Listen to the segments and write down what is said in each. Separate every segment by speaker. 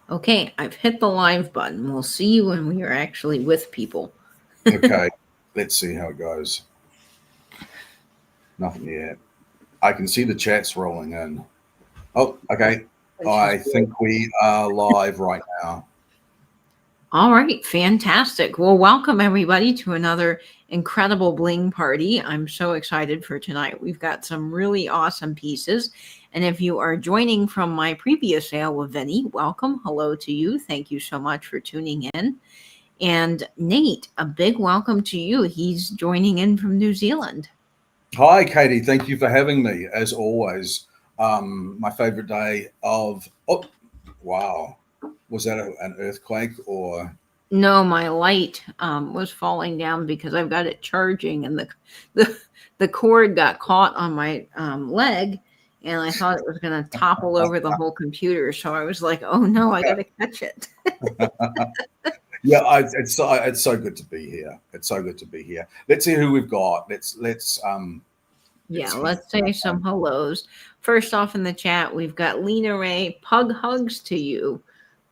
Speaker 1: Okay, I've hit the live button. We'll see you when we are actually with people.
Speaker 2: Okay, let's see how it goes. Nothing yet. I can see the chats rolling in. Oh, okay. I think we are live right now.
Speaker 1: All right, fantastic. Well, welcome everybody to another incredible bling party. I'm so excited for tonight. We've got some really awesome pieces. And if you are joining from my previous sale with Vinny, welcome. Hello to you. Thank you so much for tuning in. And Nate, a big welcome to you. He's joining in from New Zealand.
Speaker 2: Hi, Katie. Thank you for having me, as always. My favorite day of. Oh, wow. Was that an earthquake or?
Speaker 1: No, my light was falling down because I've got it charging, and the, the cord got caught on my leg, and I thought it was going to topple over the whole computer. So I was like, "Oh no, I got to catch it."
Speaker 2: Yeah, it's so good to be here. It's so good to be here. Let's see who we've got. Let's
Speaker 1: say some hellos. First off in the chat, we've got Lena Ray. Pug hugs to you.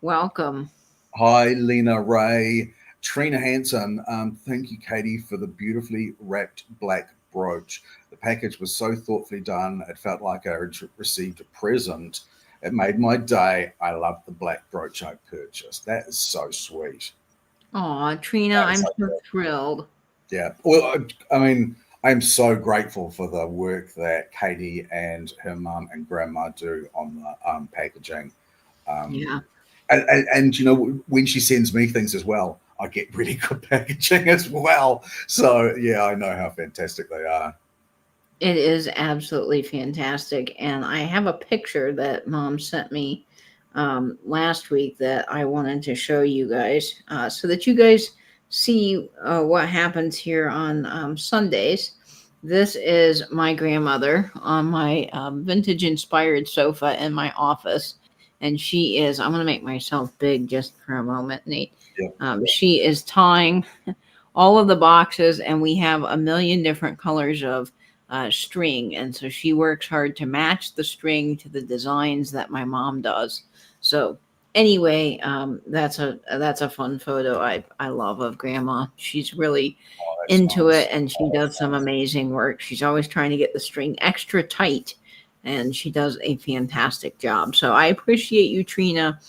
Speaker 1: Welcome.
Speaker 2: Hi, Lena Ray. Trina Hanson. Thank you, Katie, for the beautifully wrapped black brooch. The package was so thoughtfully done. It felt like I had received a present. It made my day. I love the black brooch I purchased. That is so sweet.
Speaker 1: Aw, Trina, I'm so thrilled.
Speaker 2: Yeah. Well, I mean, I'm so grateful for the work that Katie and her mum and grandma do on the packaging.
Speaker 1: Yeah.
Speaker 2: And you know, when she sends me things as well, I get really good packaging as well. So yeah, I know how fantastic they are.
Speaker 1: It is absolutely fantastic. And I have a picture that Mom sent me last week that I wanted to show you guys so that you guys see what happens here on Sundays. This is my grandmother on my vintage inspired sofa in my office. And she is, I'm going to make myself big just for a moment, Nate.
Speaker 2: Yeah.
Speaker 1: She is tying all of the boxes, and we have a million different colors of string. And so she works hard to match the string to the designs that my mom does. So anyway, that's a fun photo I love of Grandma. She's really into it, and she does some amazing work. She's always trying to get the string extra tight, and she does a fantastic job. So I appreciate you, Trina,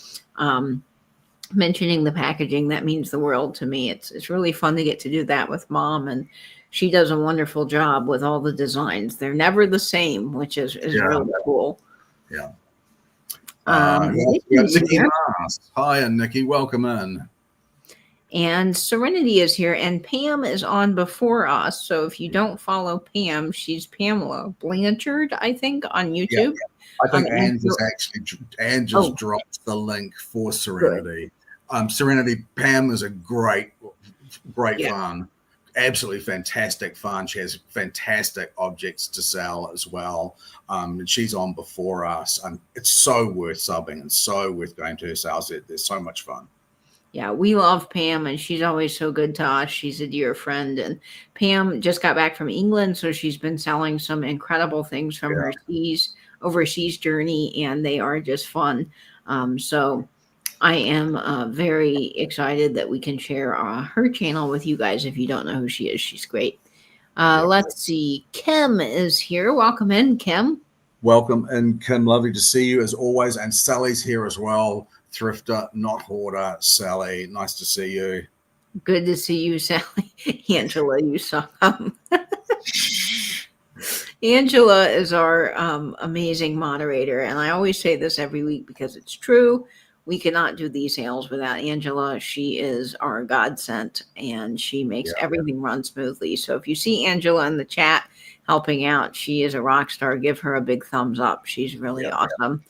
Speaker 1: mentioning the packaging. That means the world to me. It's really fun to get to do that with Mom, and she does a wonderful job with all the designs. They're never the same, which is really cool.
Speaker 2: Yeah.
Speaker 1: Nikki
Speaker 2: Hi, and Nikki, welcome in.
Speaker 1: And Serenity is here, and Pam is on before us. So if you don't follow Pam, she's Pamela Blanchard, I think, on YouTube.
Speaker 2: Yeah. I think Anne just dropped the link for Serenity. Serenity, Pam is a great fun. Absolutely fantastic fun. She has fantastic objects to sell as well. And she's on before us. It's so worth subbing and so worth going to her sales. There's so much fun.
Speaker 1: Yeah, we love Pam, and she's always so good to us. She's a dear friend. And Pam just got back from England, so she's been selling some incredible things from her overseas journey, and they are just fun. So I am very excited that we can share her channel with you guys. If you don't know who she is, she's great. Let's see. Kim is here. Welcome in, Kim.
Speaker 2: Welcome in, Kim. Lovely to see you as always. And Sally's here as well. Thrifter, not hoarder. Sally, nice to see you.
Speaker 1: Good to see you, Sally. Angela, you saw Angela is our amazing moderator, and I always say this every week because it's true. We cannot do these sales without Angela. She is our godsend, and she makes everything run smoothly. So if you see Angela in the chat helping out, she is a rock star. Give her a big thumbs up. She's really awesome.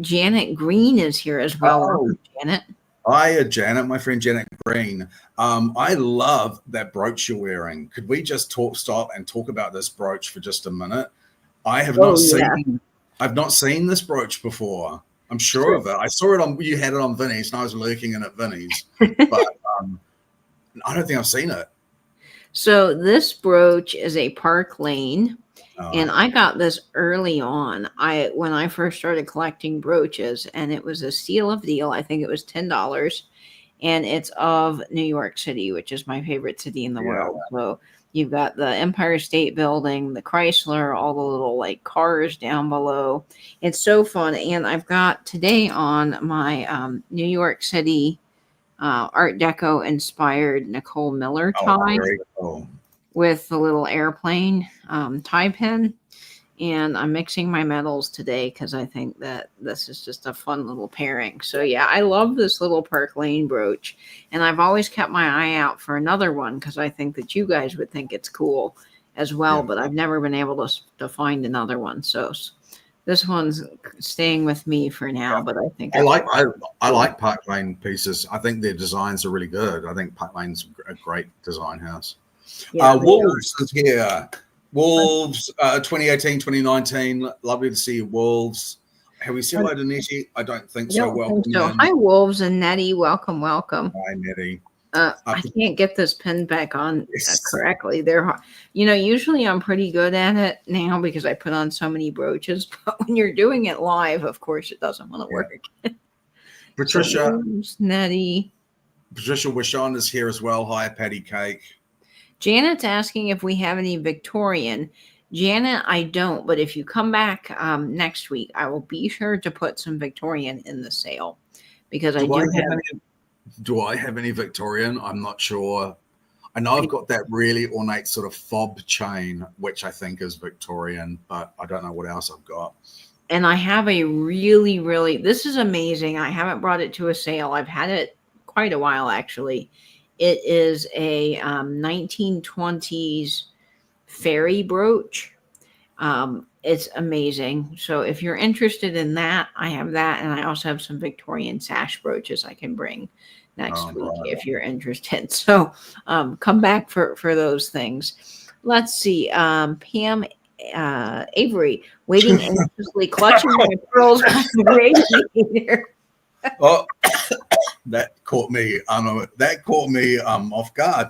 Speaker 1: Janet Green is here as well. Welcome, Janet.
Speaker 2: Hi, Janet, my friend Janet Green. I love that brooch you're wearing. Could we just stop and talk about this brooch for just a minute? I have I've not seen this brooch before. I'm sure of it. I saw it you had it on Vinny's, and I was lurking in at Vinny's, but I don't think I've seen it.
Speaker 1: So this brooch is a Park Lane, And I got this early on. When I first started collecting brooches, and it was a steal of deal. I think it was $10, and it's of New York City, which is my favorite city in the world. So you've got the Empire State Building, the Chrysler, all the little like cars down below. It's so fun. And I've got today on my New York City Art Deco inspired Nicole Miller tie.
Speaker 2: Very cool.
Speaker 1: With the little airplane tie pin. And I'm mixing my metals today because I think that this is just a fun little pairing. So yeah, I love this little Park Lane brooch. And I've always kept my eye out for another one because I think that you guys would think it's cool as well. But I've never been able to find another one. So this one's staying with me for now. But I think
Speaker 2: I like Park Lane pieces. I think their designs are really good. I think Park Lane's a great design house.
Speaker 1: Yeah,
Speaker 2: Wolves is here. Wolves 2018, 2019. Lovely to see you, Wolves. Have we said hello to Nettie? I don't think so. Welcome.
Speaker 1: So. Hi, Wolves and Nettie. Welcome.
Speaker 2: Hi, Nettie.
Speaker 1: I can't get this pin back on correctly. Usually I'm pretty good at it now because I put on so many brooches. But when you're doing it live, of course, it doesn't want to work.
Speaker 2: Patricia.
Speaker 1: Nettie.
Speaker 2: Patricia Wishon is here as well. Hi, Patty Cake.
Speaker 1: Janet's asking if we have any Victorian. Janet, I don't, but if you come back next week, I will be sure to put some Victorian in the sale because
Speaker 2: do I have any Victorian? I'm not sure. I know I've got that really ornate sort of fob chain, which I think is Victorian, but I don't know what else I've got.
Speaker 1: And I have a really, really, this is amazing. I haven't brought it to a sale. I've had it quite a while, actually. It is a 1920s fairy brooch. It's amazing. So if you're interested in that, I have that. And I also have some Victorian sash brooches I can bring next week if you're interested. So come back for those things. Let's see. Pam Avery, waiting anxiously, clutching my pearls by the radiator.
Speaker 2: Oh, that caught me off guard.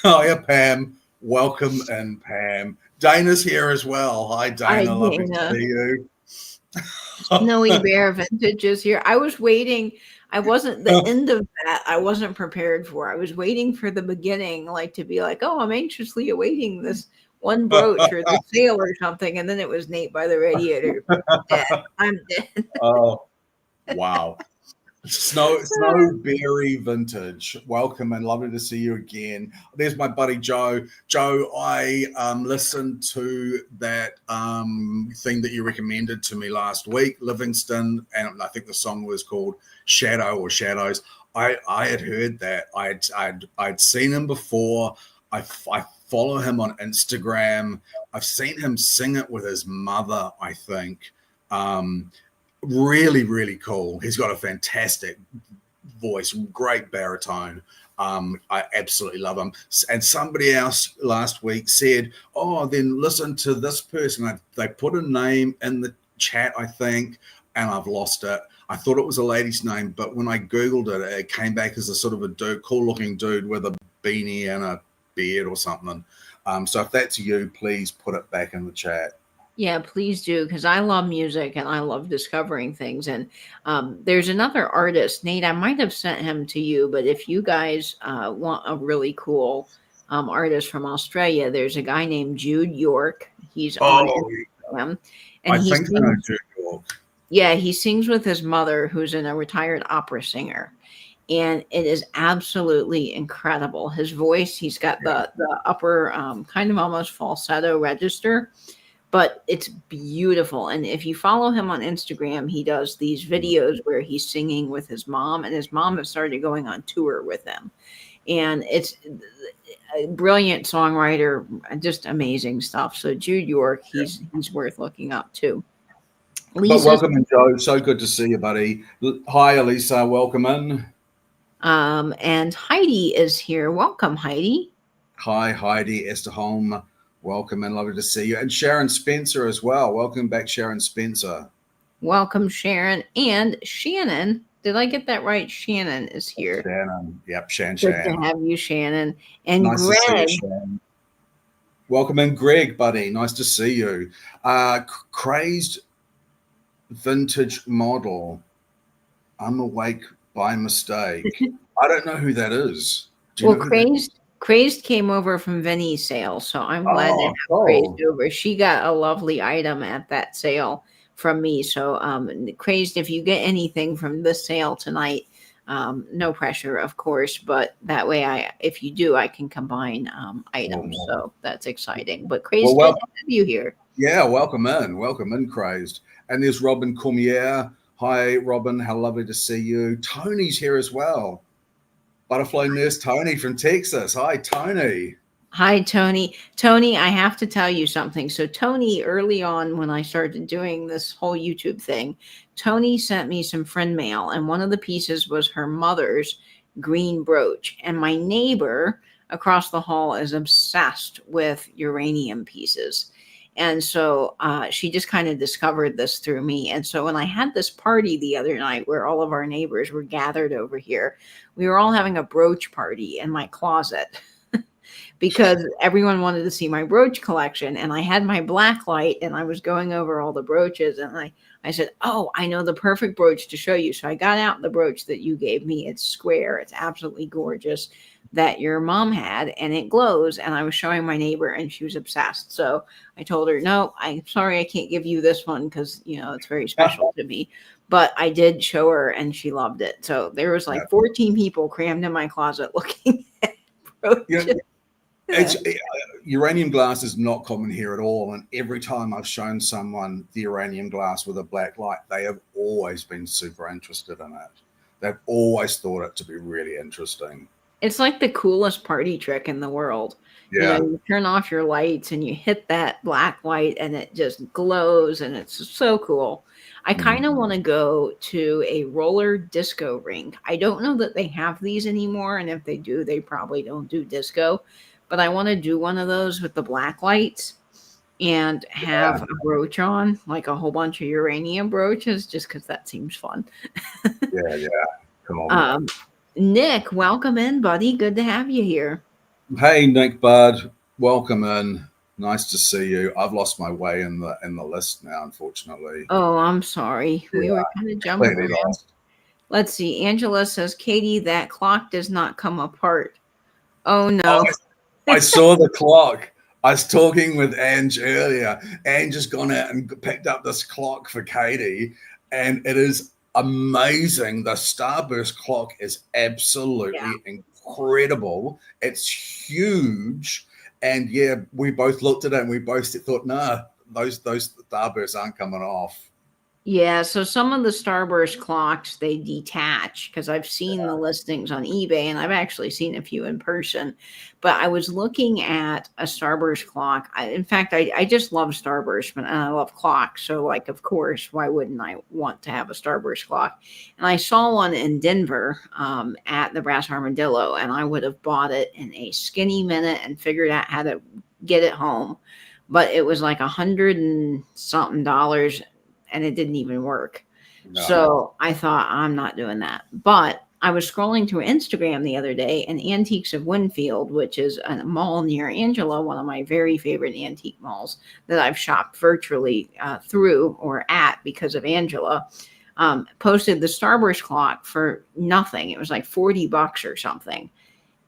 Speaker 2: Oh yeah, Pam. Welcome, and Pam. Dana's here as well. Hi, Dana. Lovely to see you.
Speaker 1: Snowy Bear Vintage is here. I was waiting. I wasn't the end of that. I wasn't prepared for. I was waiting for the beginning, like to be like, oh, I'm anxiously awaiting this one brooch or the sale or something, and then it was Nate by the radiator. I'm dead.
Speaker 2: Oh, wow. Snowberry Vintage, welcome and lovely to see you again. There's my buddy Joe. Joe, I listened to that thing that you recommended to me last week, Livingston, and I think the song was called Shadow or Shadows. I had heard that. I'd seen him before. I follow him on Instagram. I've seen him sing it with his mother, I think. Really, really cool. He's got a fantastic voice, great baritone. I absolutely love him. And somebody else last week said, oh, then listen to this person. They put a name in the chat, I think, and I've lost it. I thought it was a lady's name, but when I Googled it, it came back as a sort of a dude, cool-looking dude with a beanie and a beard or something. So if that's you, please put it back in the chat.
Speaker 1: Yeah, please do, because I love music and I love discovering things. And there's another artist, Nate, I might have sent him to you, but if you guys want a really cool artist from Australia, there's a guy named Jude York. He's on Instagram. And
Speaker 2: I think I know Jude York.
Speaker 1: Yeah, he sings with his mother, who's a retired opera singer. And it is absolutely incredible. His voice, he's got the upper kind of almost falsetto register. But it's beautiful. And if you follow him on Instagram, he does these videos where he's singing with his mom, and his mom has started going on tour with him. And it's a brilliant songwriter, just amazing stuff. So Jude York, he's worth looking up too.
Speaker 2: Welcome in, Joe. So good to see you, buddy. Hi, Elisa. Welcome in.
Speaker 1: And Heidi is here. Welcome, Heidi.
Speaker 2: Hi, Heidi. Esther Holm. Welcome and lovely to see you. And Sharon Spencer as well. Welcome back, Sharon Spencer.
Speaker 1: Welcome, Sharon. And Shannon. Did I get that right? Shannon is here.
Speaker 2: Shannon. Yep, Shannon.
Speaker 1: Good to have you, Shannon. And nice Greg.
Speaker 2: To see you, Shannon. Welcome in, Greg, buddy. Nice to see you. Crazed vintage model. I'm awake by mistake. I don't know who that is. Do you
Speaker 1: Well,
Speaker 2: know who that is?
Speaker 1: Crazed came over from Vinny's sale, so I'm glad to have
Speaker 2: Oh,
Speaker 1: Crazed
Speaker 2: cool.
Speaker 1: over. She got a lovely item at that sale from me. So, Crazed, if you get anything from this sale tonight, no pressure, of course, but that way if you do, I can combine items. So that's exciting. But Crazed, good to have you here.
Speaker 2: Yeah, welcome in, Crazed. And there's Robin Cormier. Hi, Robin. How lovely to see you. Tony's here as well. Butterfly Nurse Tony from Texas. Hi, Tony.
Speaker 1: Hi, Tony. Tony, I have to tell you something. So, Tony, early on when I started doing this whole YouTube thing, Tony sent me some friend mail, and one of the pieces was her mother's green brooch. And my neighbor across the hall is obsessed with uranium pieces. And so she just kind of discovered this through me. And so when I had this party the other night where all of our neighbors were gathered over here, we were all having a brooch party in my closet because everyone wanted to see my brooch collection. And I had my black light and I was going over all the brooches. And I said, oh, I know the perfect brooch to show you. So I got out the brooch that you gave me. It's square. It's absolutely gorgeous, that your mom had, and it glows. And I was showing my neighbor and she was obsessed. So I told her, no, I'm sorry, I can't give you this one because, it's very special to me. But I did show her and she loved it. So there was like 14 people crammed in my closet looking at brooches.
Speaker 2: Uranium glass is not common here at all. And every time I've shown someone the uranium glass with a black light, they have always been super interested in it. They've always thought it to be really interesting.
Speaker 1: It's like the coolest party trick in the world.
Speaker 2: Yeah.
Speaker 1: You turn off your lights and you hit that black light and it just glows and it's so cool. I kind of want to go to a roller disco rink. I don't know that they have these anymore. And if they do, they probably don't do disco. But I want to do one of those with the black lights and have a brooch on, like a whole bunch of uranium brooches, just because that seems fun.
Speaker 2: Yeah. Come on.
Speaker 1: Nick, welcome in, buddy. Good to have you here.
Speaker 2: Hey, Nick Bud, welcome in. Nice to see you. I've lost my way in the list now, unfortunately.
Speaker 1: Oh, I'm sorry. We were kind of jumping around.
Speaker 2: Lost.
Speaker 1: Let's see. Angela says, Katie, that clock does not come apart. Oh, no.
Speaker 2: Oh, I saw the clock. I was talking with Ange earlier. Ange has gone out and picked up this clock for Katie, and it is amazing. The Starburst clock is absolutely incredible. It's huge. And we both looked at it and we both thought, nah, those Starbursts aren't coming off.
Speaker 1: Yeah, so some of the Starburst clocks, they detach because I've seen the listings on eBay and I've actually seen a few in person. But I was looking at a Starburst clock. In fact, I just love Starburst and I love clocks. So, like, of course, why wouldn't I want to have a Starburst clock? And I saw one in Denver at the Brass Armadillo, and I would have bought it in a skinny minute and figured out how to get it home. But it was like $100 and something. And it didn't even work. No. So I thought, I'm not doing that. But I was scrolling through Instagram the other day, and Antiques of Winfield, which is a mall near Angela, one of my very favorite antique malls that I've shopped virtually through or at because of Angela, posted the Starburst clock for nothing. It was like $40 or something.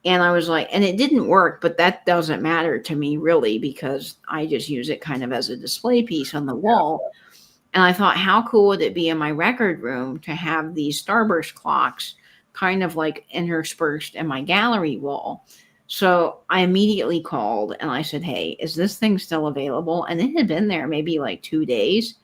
Speaker 1: And I was like, and it didn't work, but that doesn't matter to me really because I just use it kind of as a display piece on the wall. And I thought, how cool would it be in my record room to have these Starburst clocks kind of like interspersed in my gallery wall? So I immediately called and I said, hey, is this thing still available? And it had been there maybe like 2 days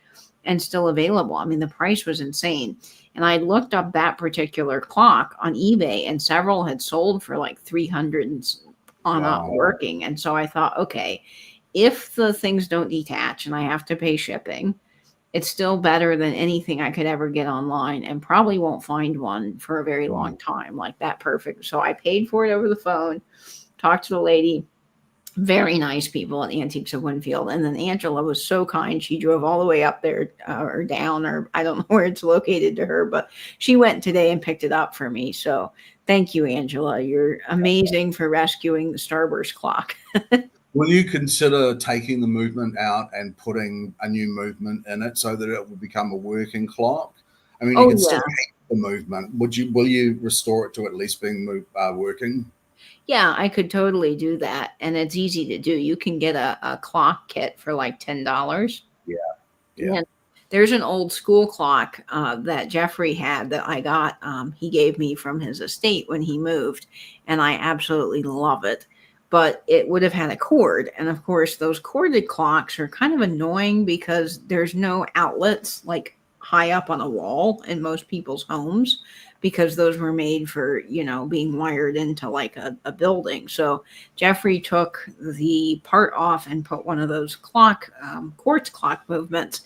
Speaker 1: and still available. I mean, the price was insane. And I looked up that particular clock on eBay and several had sold for like 300 and on up working. And so I thought, okay, if the things don't detach and I have to pay shipping, it's still better than anything I could ever get online and probably won't find one for a very long time like that. Perfect. So I paid for it over the phone, talked to the lady, very nice people at Antiques of Winfield. And then Angela was so kind. She drove all the way up there or down, or I don't know where it's located to her, but she went today and picked it up for me. So thank you, Angela. You're amazing for rescuing the Starburst clock.
Speaker 2: Will you consider taking the movement out and putting a new movement in it so that it will become a working clock? I mean, you
Speaker 1: Oh
Speaker 2: can still
Speaker 1: yeah.
Speaker 2: keep the movement. Will you restore it to at least being working?
Speaker 1: Yeah, I could totally do that. And it's easy to do. You can get a clock kit for like $10.
Speaker 2: Yeah, yeah.
Speaker 1: And there's an old school clock that Jeffrey had that I got. He gave me from his estate when he moved, and I absolutely love it. But it would have had a cord. And of course, those corded clocks are kind of annoying because there's no outlets like high up on a wall in most people's homes because those were made for, being wired into like a building. So Jeffrey took the part off and put one of those quartz clock movements,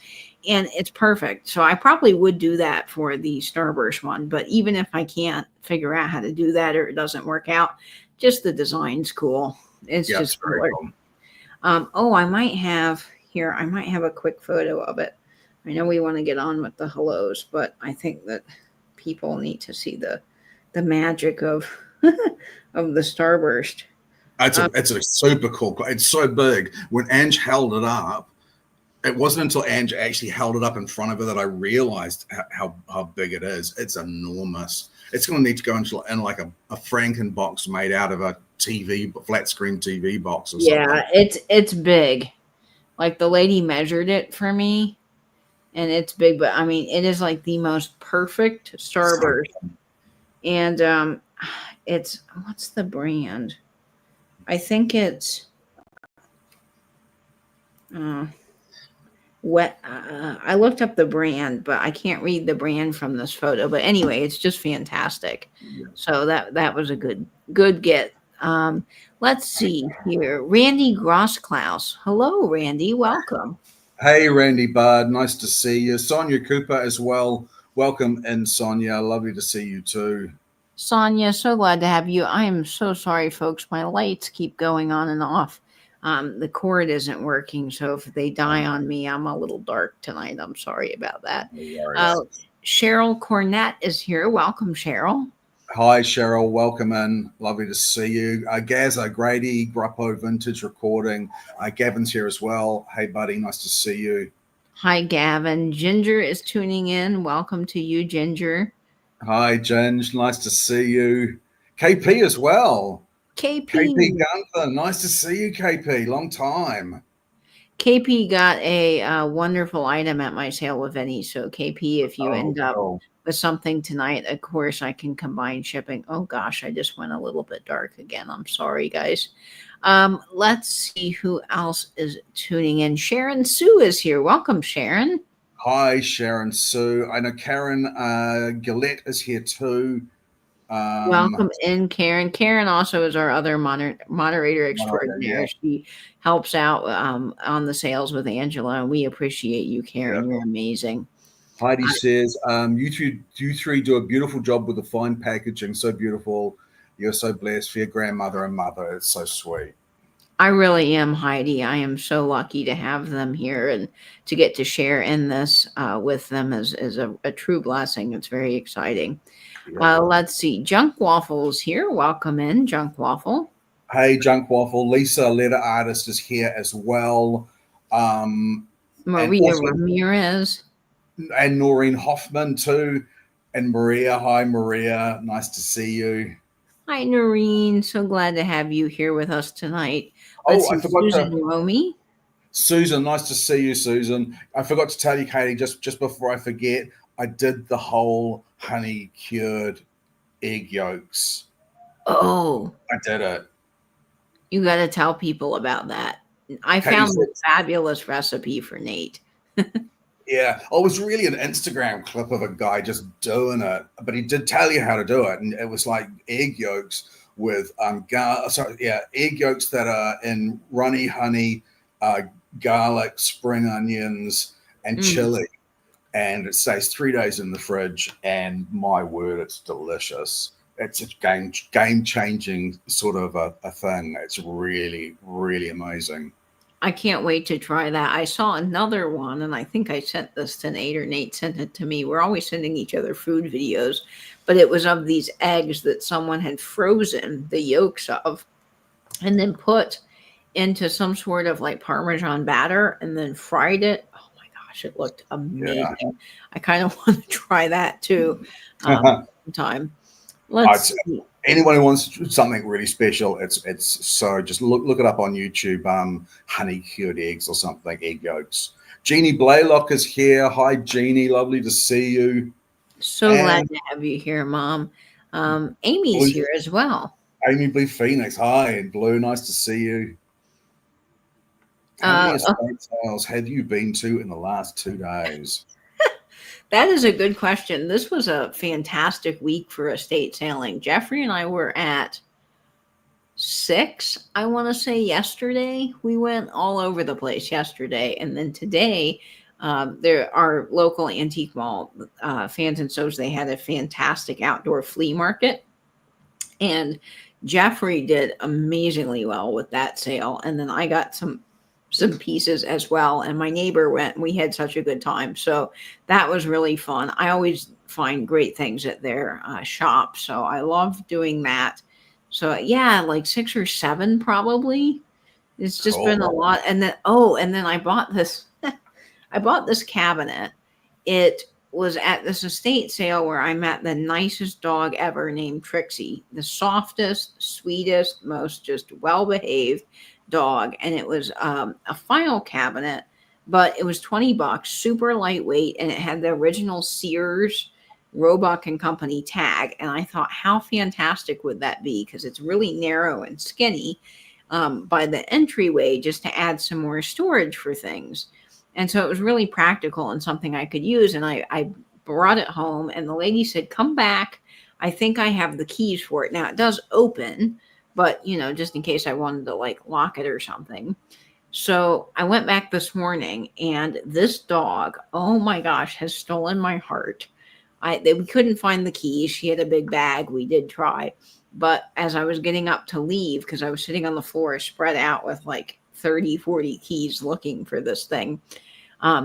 Speaker 1: and it's perfect. So I probably would do that for the Starburst one. But even if I can't figure out how to do that or it doesn't work out, just the design's cool. It's just
Speaker 2: very
Speaker 1: cooler.
Speaker 2: cool.
Speaker 1: I might have a quick photo of it. I know we want to get on with the hellos, but I think that people need to see the magic of of the Starburst.
Speaker 2: It's a super cool. It's so big. When Ange held it up, it wasn't until Ange actually held it up in front of her that I realized how big it is. It's enormous. It's going to need to go in like a Franken box made out of a flat screen TV box or something.
Speaker 1: Yeah, it's big. Like the lady measured it for me, and it's big. But I mean, it is like the most perfect Starburst. And it's, what's the brand? I think it's I looked up the brand, but I can't read the brand from this photo. But anyway, it's just fantastic.
Speaker 2: Yeah.
Speaker 1: So that was a good get. Let's see here. Randy Grossklaus. Hello, Randy. Welcome.
Speaker 2: Hey, Randy Bard. Nice to see you. Sonia Cooper as well. Welcome in, Sonia. Lovely to see you too.
Speaker 1: Sonia, so glad to have you. I am so sorry, folks. My lights keep going on and off. The cord isn't working, so if they die on me, I'm a little dark tonight. I'm sorry about that. Cheryl Cornett is here. Welcome, Cheryl.
Speaker 2: Hi, Cheryl. Welcome in. Lovely to see you. Gaz O'Grady, Grappo Vintage Recording. Gavin's here as well. Hey, buddy. Nice to see you.
Speaker 1: Hi, Gavin. Ginger is tuning in. Welcome to you, Ginger.
Speaker 2: Hi, Ginge. Nice to see you. KP as well. KP Gunther. Nice to see you, KP. Long time.
Speaker 1: KP got a wonderful item at my sale with Vinny. So, KP, if you end up with something tonight, of course, I can combine shipping. Oh, gosh, I just went a little bit dark again. I'm sorry, guys. Let's see who else is tuning in. Sharon Sue is here. Welcome, Sharon.
Speaker 2: Hi, Sharon Sue. I know Karen Gillette is here too.
Speaker 1: Welcome in, Karen. Karen also is our other moderator extraordinaire. Yeah. She helps out on the sales with Angela, and we appreciate you, Karen. Yeah. You're amazing.
Speaker 2: Heidi says, you three do a beautiful job with the fine packaging. So beautiful. You're so blessed for your grandmother and mother. It's so sweet.
Speaker 1: I really am, Heidi. I am so lucky to have them here and to get to share in this with them is a true blessing. It's very exciting. Yeah. Let's see. Junk Waffle's here. Welcome in, Junk Waffle.
Speaker 2: Hey, Junk Waffle. Lisa, letter artist, is here as well.
Speaker 1: Maria Ramirez.
Speaker 2: And Noreen Hoffman, too. And Maria. Hi, Maria. Nice to see you.
Speaker 1: Hi, Noreen. So glad to have you here with us tonight.
Speaker 2: I forgot
Speaker 1: Susan Romy.
Speaker 2: Susan, nice to see you, Susan. I forgot to tell you, Katie, just before I forget, I did the whole honey cured egg yolks.
Speaker 1: Oh.
Speaker 2: I did it.
Speaker 1: You got to tell people about that. I found a fabulous recipe for Nate.
Speaker 2: Yeah. Oh, it was really an Instagram clip of a guy just doing it, but he did tell you how to do it. And it was like egg yolks with egg yolks that are in runny honey, garlic, spring onions, and chili. And it stays 3 days in the fridge. And my word, it's delicious. It's a game-changing sort of a thing. It's really, really amazing.
Speaker 1: I can't wait to try that. I saw another one, and I think I sent this to Nate, or Nate sent it to me. We're always sending each other food videos, but it was of these eggs that someone had frozen the yolks of and then put into some sort of like Parmesan batter and then fried it. Oh my gosh, it looked
Speaker 2: Yeah.
Speaker 1: amazing. I kind of want to try that too sometime.
Speaker 2: It's,
Speaker 1: Let's see.
Speaker 2: anyone who wants something really special, it's so just look it up on YouTube. Honey cured eggs or something, egg yolks. Jeannie Blaylock is here. Hi, Jeannie. Lovely to see you.
Speaker 1: So glad
Speaker 2: And
Speaker 1: to have you here, Mom. Amy's
Speaker 2: Blue,
Speaker 1: here as well.
Speaker 2: Amy B. Phoenix. Hi, and Blue. Nice to see you. How many estate sales have you been to in the last 2 days?
Speaker 1: That is a good question. This was a fantastic week for estate sailing. Jeffrey and I were at 6, I want to say, yesterday. We went all over the place yesterday. And then today, there are local antique mall fans and So's. They had a fantastic outdoor flea market. And Jeffrey did amazingly well with that sale. And then I got some pieces as well. And my neighbor went, and we had such a good time. So that was really fun. I always find great things at their shop. So I love doing that. So yeah, like 6 or 7 probably. It's just been a lot. And then I bought this I bought this cabinet. It was at this estate sale where I met the nicest dog ever named Trixie, the softest, sweetest, most just well-behaved dog. And it was a file cabinet, but it was $20, super lightweight, and it had the original Sears Roebuck and Company tag. And I thought, how fantastic would that be? Because it's really narrow and skinny by the entryway, just to add some more storage for things. And so it was really practical and something I could use. And I brought it home, and the lady said, come back. I think I have the keys for it. Now it does open, but just in case I wanted to like lock it or something. So I went back this morning, and this dog, oh my gosh, has stolen my heart. We couldn't find the keys. She had a big bag. We did try. But as I was getting up to leave, because I was sitting on the floor spread out with like 30, 40 keys looking for this thing,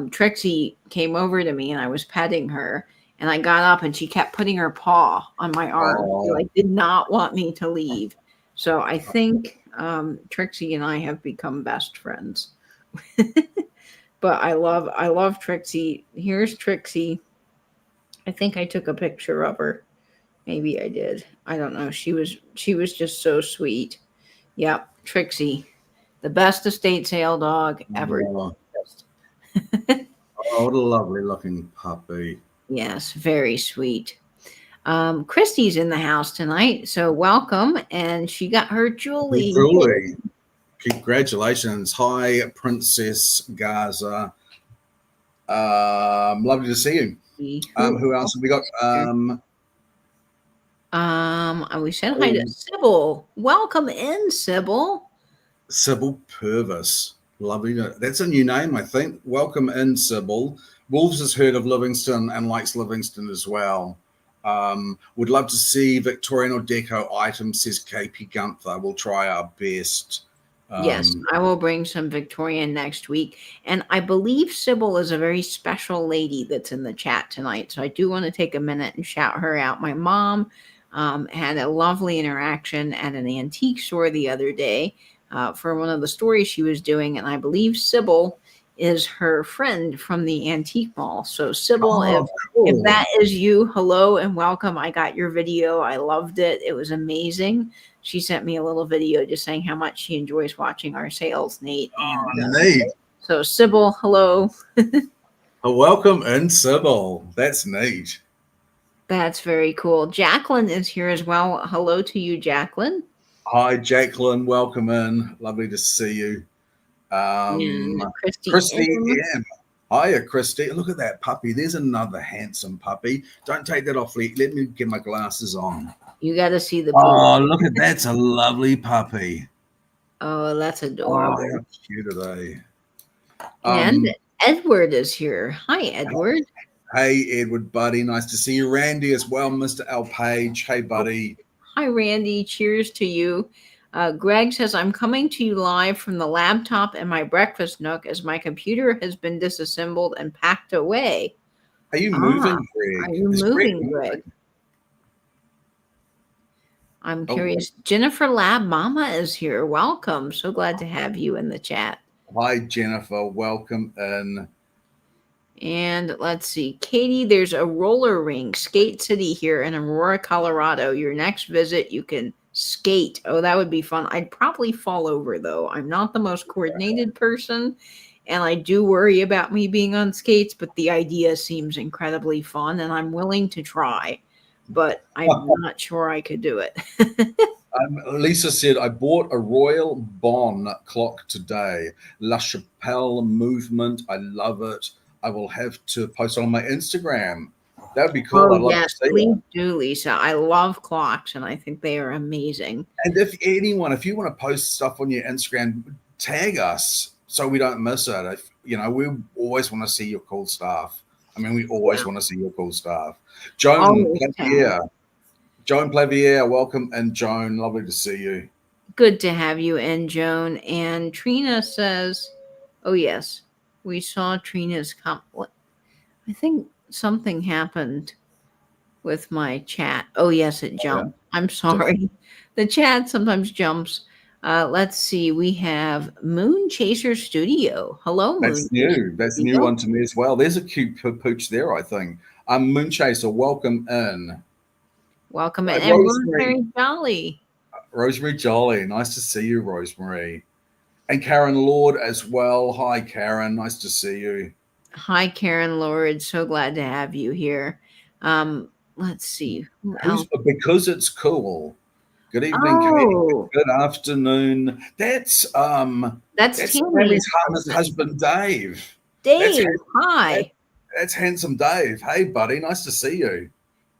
Speaker 1: Trixie came over to me, and I was petting her, and I got up, and she kept putting her paw on my arm. She like did not want me to leave. So I think Trixie and I have become best friends. But I love Trixie. Here's Trixie. I think I took a picture of her. Maybe I did. I don't know. She was just so sweet. Yep, Trixie, the best estate sale dog ever.
Speaker 2: Oh, what a lovely looking puppy.
Speaker 1: Yes, very sweet. Christy's in the house tonight, so welcome. And she got her Julie.
Speaker 2: Julie, congratulations. Hi, Princess Gaza. Lovely to see you. Who else have we got?
Speaker 1: We said hi to Sybil. Welcome in, Sybil.
Speaker 2: Sybil Purvis. Lovely. That's a new name, I think. Welcome in, Sybil. Wolves has heard of Livingston and likes Livingston as well. Would love to see Victorian or Deco items, says KP Gunther. We'll try our best.
Speaker 1: Yes, I will bring some Victorian next week. And I believe Sybil is a very special lady that's in the chat tonight. So I do want to take a minute and shout her out. My mom had a lovely interaction at an antique store the other day for one of the stories she was doing. And I believe Sybil is her friend from the antique mall. So Sybil, if that is you, hello and welcome. I got your video. I loved it. It was amazing. She sent me a little video just saying how much she enjoys watching our sales, Nate.
Speaker 2: Nate.
Speaker 1: So Sybil, hello.
Speaker 2: Welcome in, Sybil. That's neat.
Speaker 1: That's very cool. Jacqueline is here as well. Hello to you, Jacqueline.
Speaker 2: Hi, Jacqueline. Welcome in. Lovely to see you. Christy M. Hiya, Christy. Look at that puppy. There's another handsome puppy. Don't take that off. Let me get my glasses on.
Speaker 1: You got to see the
Speaker 2: blue. Oh, look at that's a lovely puppy.
Speaker 1: Oh, that's adorable.
Speaker 2: Oh, how cute are they?
Speaker 1: And Edward is here. Hi, Edward.
Speaker 2: Hey, Edward, buddy. Nice to see you. Randy as well, Mr. L. Page. Hey, buddy.
Speaker 1: Hi, Randy. Cheers to you. Greg says, I'm coming to you live from the laptop in my breakfast nook as my computer has been disassembled and packed away.
Speaker 2: Are you moving, Greg?
Speaker 1: Are you moving, Greg? I'm
Speaker 2: Oh,
Speaker 1: curious. Jennifer Lab Mama is here. Welcome. So glad to have you in the chat.
Speaker 2: hi, Jennifer. Welcome in.
Speaker 1: And let's see, Katie, there's a roller rink, Skate City here in Aurora, Colorado. Your next visit, you can skate. Oh, that would be fun. I'd probably fall over, though. I'm not the most coordinated person, and I do worry about me being on skates, but the idea seems incredibly fun, and I'm willing to try, but I'm not sure I could do it.
Speaker 2: Lisa said, I bought a Royal Bon clock today. La Chapelle movement. I love it. I will have to post on my Instagram. That would be cool. I'd love to see
Speaker 1: please
Speaker 2: it.
Speaker 1: do, Lisa. I love clocks, and I think they are amazing.
Speaker 2: And if you want to post stuff on your Instagram, tag us so we don't miss it. We always want to see your cool stuff. I mean, we always want to see your cool stuff. Joan Plavier, welcome. And Joan, lovely to see you.
Speaker 1: Good to have you in, Joan. And Trina says, oh, yes, we saw Trina's comment. I think something happened with my chat. Oh, yes, it jumped. Yeah. I'm sorry. The chat sometimes jumps. Let's see. We have Moon Chaser Studio. Hello, Moon.
Speaker 2: That's new. That's a new one to me as well. There's a cute pooch there, I think. Moon Chaser, welcome in.
Speaker 1: Welcome in. And Rosemary Jolly.
Speaker 2: Rosemary Jolly. Nice to see you, Rosemary. And Karen Lord as well. Hi, Karen. Nice to see you.
Speaker 1: Hi, Karen Lord. So glad to have you here. Let's see.
Speaker 2: Because it's cool. Good evening, Kate. Good afternoon. That's Sally's husband, Dave.
Speaker 1: Hi.
Speaker 2: That's handsome Dave. Hey, buddy. Nice to see you.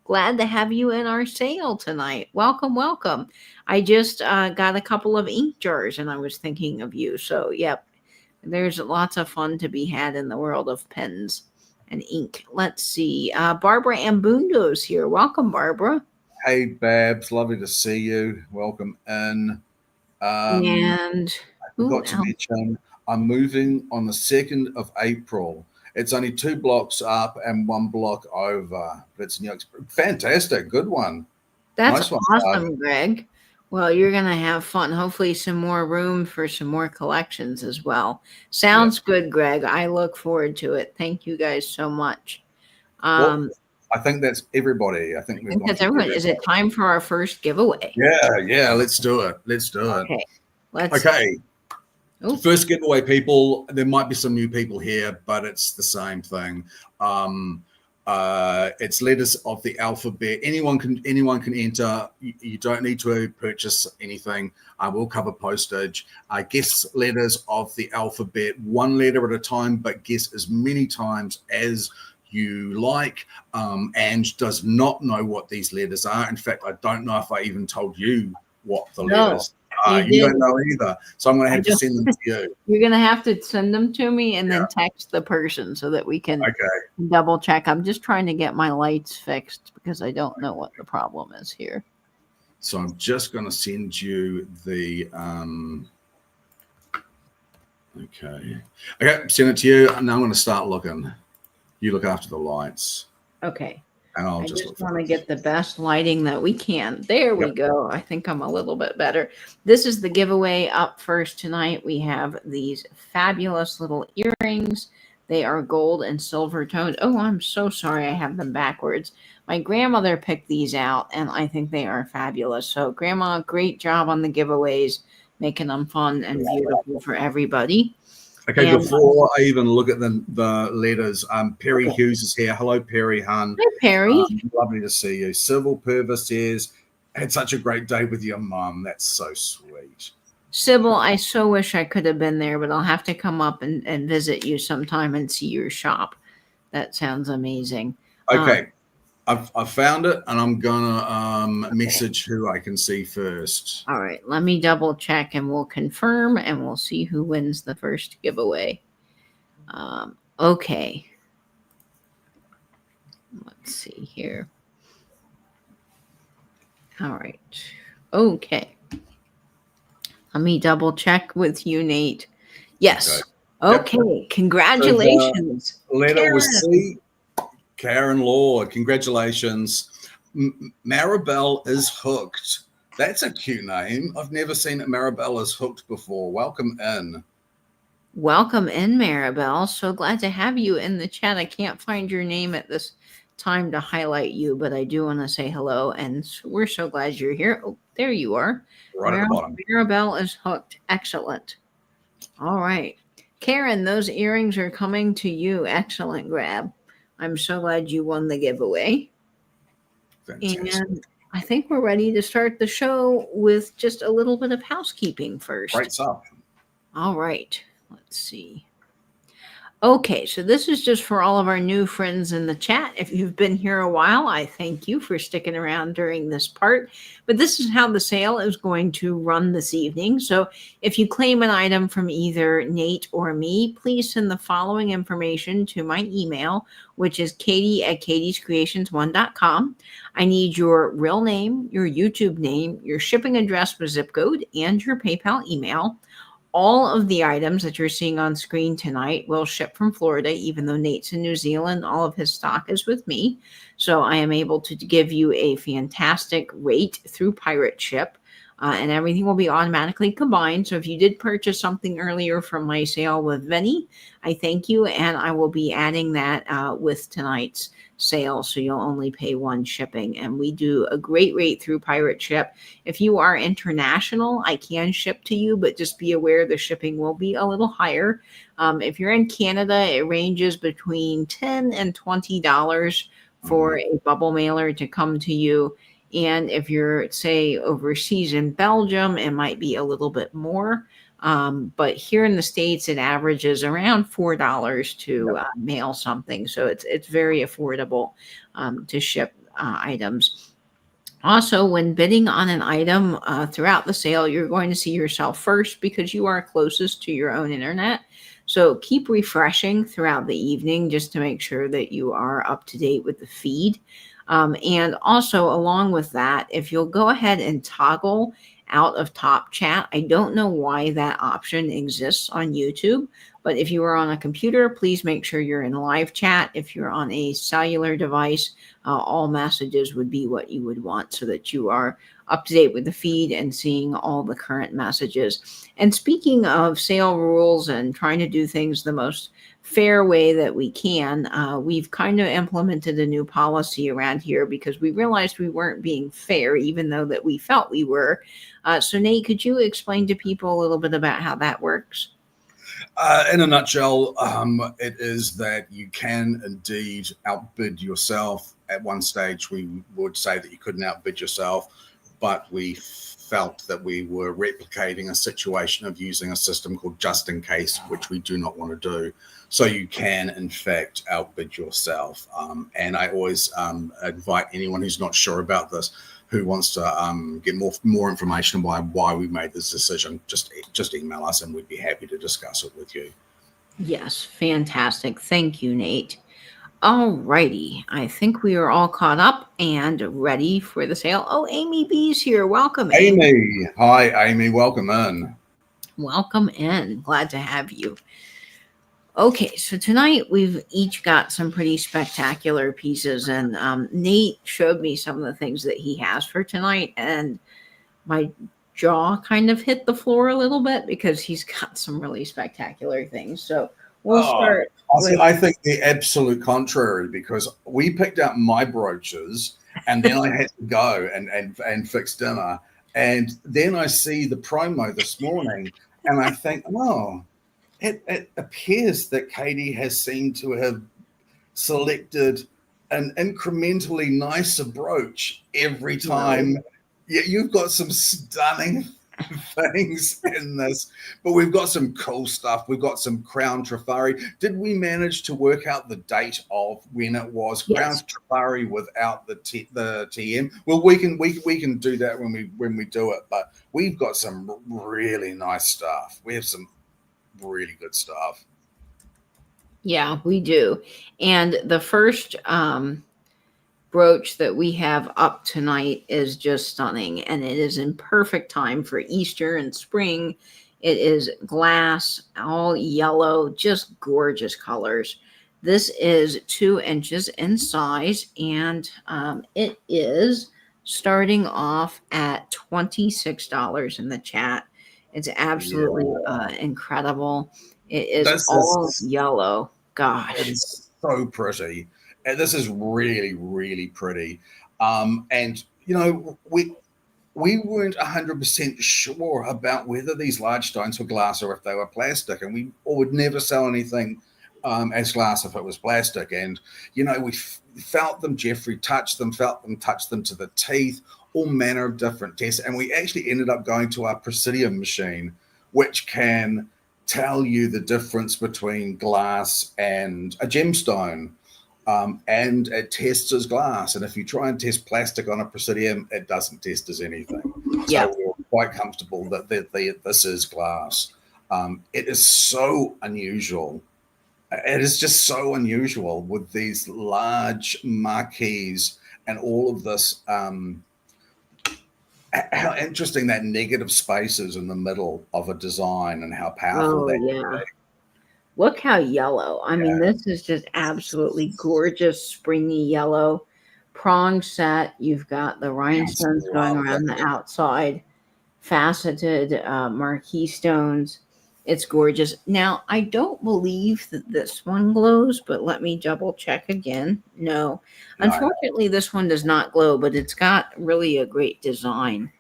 Speaker 1: Glad to have you in our sale tonight. Welcome, welcome. I just got a couple of ink jars, and I was thinking of you. So, yep, there's lots of fun to be had in the world of pens and ink. Let's see. Barbara Ambundo's here. Welcome, Barbara.
Speaker 2: Hey, Babs. Lovely to see you. Welcome in.
Speaker 1: And
Speaker 2: I forgot to mention, I'm moving on the 2nd of April. It's only 2 blocks up and 1 block over. But it's fantastic. Good one.
Speaker 1: That's awesome, Greg. Well, you're going to have fun. Hopefully some more room for some more collections as well. Sounds good, Greg. I look forward to it. Thank you guys so much.
Speaker 2: Well, I think that's everybody. I think
Speaker 1: that's everyone. Is it time for our first giveaway?
Speaker 2: Yeah. Let's do it.
Speaker 1: Okay.
Speaker 2: Okay. First giveaway, people. There might be some new people here, but it's the same thing. It's letters of the alphabet. Anyone can enter. You don't need to purchase anything. I will cover postage. Guess letters of the alphabet, 1 letter at a time, but guess as many times as you like. Ange does not know what these letters are. In fact, I don't know if I even told you what the letters are. You don't know either. So I'm going to have to send them to you.
Speaker 1: You're going to have to send them to me and then text the person so that we can double check. I'm just trying to get my lights fixed because I don't know what the problem is here.
Speaker 2: So I'm just going to send you the okay, send it to you. And now I'm going to start looking. You look after the lights.
Speaker 1: Okay.
Speaker 2: And
Speaker 1: I just want to get the best lighting that we can. There we go. I think I'm a little bit better. This is the giveaway up first tonight. We have these fabulous little earrings. They are gold and silver toned. Oh, I'm so sorry I have them backwards. My grandmother picked these out, and I think they are fabulous. So, Grandma, great job on the giveaways, making them fun and beautiful for everybody.
Speaker 2: Okay, before I even look at the letters, Perry Hughes is here. Hello, Perry, hun.
Speaker 1: Hi, Perry.
Speaker 2: Lovely to see you. Sybil Purvis says, had such a great day with your mum. That's so sweet.
Speaker 1: Sybil, I so wish I could have been there, but I'll have to come up and visit you sometime and see your shop. That sounds amazing.
Speaker 2: Okay, I've found it, and I'm gonna message who I can see first.
Speaker 1: All right, let me double check, and we'll confirm, and we'll see who wins the first giveaway. Okay. Let's see here. All right. Okay. Let me double check with you, Nate. Yes. Okay. Yep. Congratulations.
Speaker 2: So letter was C. Karen Lord, congratulations. Maribel is hooked. That's a cute name. I've never seen Marabella's hooked before. Welcome in.
Speaker 1: Welcome in, Maribel. So glad to have you in the chat. I can't find your name at this time to highlight you, but I do want to say hello, and we're so glad you're here. Oh, there you are.
Speaker 2: Right at the bottom.
Speaker 1: Maribel is hooked. Excellent. All right. Karen, those earrings are coming to you. Excellent grab. I'm so glad you won the giveaway.
Speaker 2: Fantastic.
Speaker 1: And I think we're ready to start the show with just a little bit of housekeeping first.
Speaker 2: Great stuff.
Speaker 1: All right. Let's see. Okay, so this is just for all of our new friends in the chat. If you've been here a while, I thank you for sticking around during this part. But this is how the sale is going to run this evening. So if you claim an item from either Nate or me, please send the following information to my email, which is katie@katiescreations1.com. I need your real name, your YouTube name, your shipping address with zip code, and your PayPal email. All of the items that you're seeing on screen tonight will ship from Florida, even though Nate's in New Zealand. All of his stock is with me. So I am able to give you a fantastic rate through Pirate Ship, and everything will be automatically combined. So if you did purchase something earlier from my sale with Vinny, I thank you, and I will be adding that with tonight's sale, so you'll only pay one shipping. And we do a great rate through Pirate Ship. If you are international, I can ship to you, but just be aware the shipping will be a little higher. If you're in Canada, it ranges between $10 and $20 for a bubble mailer to come to you. And if you're, say, overseas in Belgium, it might be a little bit more. But here in the States, it averages around $4 to mail something. So it's very affordable to ship items. Also, when bidding on an item throughout the sale, you're going to see yourself first because you are closest to your own internet. So keep refreshing throughout the evening just to make sure that you are up to date with the feed. And also, along with that, if you'll go ahead and toggle out of top chat. I don't know why that option exists on YouTube, but if you are on a computer, please make sure you're in live chat. If you're on a cellular device, all messages would be what you would want so that you are up to date with the feed and seeing all the current messages. And speaking of sale rules and trying to do things the most fair way that we can, we've kind of implemented a new policy around here because we realized we weren't being fair, even though that we felt we were. So Nate, could you explain to people a little bit about how that works?
Speaker 2: In a nutshell, it is that you can indeed outbid yourself. At one stage, we would say that you couldn't outbid yourself, but we felt that we were replicating a situation of using a system called just in case, which we do not want to do. So you can, in fact, outbid yourself. And I always invite anyone who's not sure about this, who wants to get more information about why we made this decision, just email us and we'd be happy to discuss it with you.
Speaker 1: Yes, fantastic. Thank you, Nate. All righty. I think we are all caught up and ready for the sale. Oh, Amy B's here. Welcome,
Speaker 2: Amy. Hi, Amy. Welcome in.
Speaker 1: Welcome in. Glad to have you. Okay, so tonight we've each got some pretty spectacular pieces, and Nate showed me some of the things that he has for tonight, and my jaw kind of hit the floor a little bit because he's got some really spectacular things. So we'll start.
Speaker 2: I think the absolute contrary, because we picked out my brooches, and then I had to go and fix dinner, and then I see the promo this morning, and I think, oh. It appears that Katie has seemed to have selected an incrementally nicer brooch every time. Yeah, you've got some stunning things in this, but we've got some cool stuff. We've got some Crown Trifari. Did we manage to work out the date of when it was? Yes. Crown Trifari without the TM. Well, we can do that when we do it, but we've got some really nice stuff. We have some really good stuff.
Speaker 1: Yeah, we do. And the first brooch that we have up tonight is just stunning, and it is in perfect time for Easter and spring. It is glass, all yellow, just gorgeous colors. This is 2 inches in size, and it is starting off at $26 in the chat. It's absolutely incredible. It is
Speaker 2: This
Speaker 1: all
Speaker 2: is
Speaker 1: yellow.
Speaker 2: it
Speaker 1: Gosh.
Speaker 2: is so pretty. And this is really, really pretty. And we weren't 100% sure about whether these large stones were glass or if they were plastic, and we would never sell anything as glass if it was plastic. And we felt them. Jeffrey touched them, felt them, touched them to the teeth, all manner of different tests, and we actually ended up going to our Presidium machine, which can tell you the difference between glass and a gemstone. And it tests as glass. And if you try and test plastic on a Presidium, it doesn't test as anything.
Speaker 1: Yeah.
Speaker 2: So we're quite comfortable that this is glass. It is so unusual. It is just so unusual with these large marquees and all of this. How interesting that negative space is in the middle of a design and how powerful that can be.
Speaker 1: Look how yellow. I mean, this is just absolutely gorgeous, springy yellow. Prong set. You've got the rhinestones going around the outside, faceted marquee stones. It's gorgeous. Now, I don't believe that this one glows, but let me double check again. No. Unfortunately, this one does not glow, but it's got really a great design.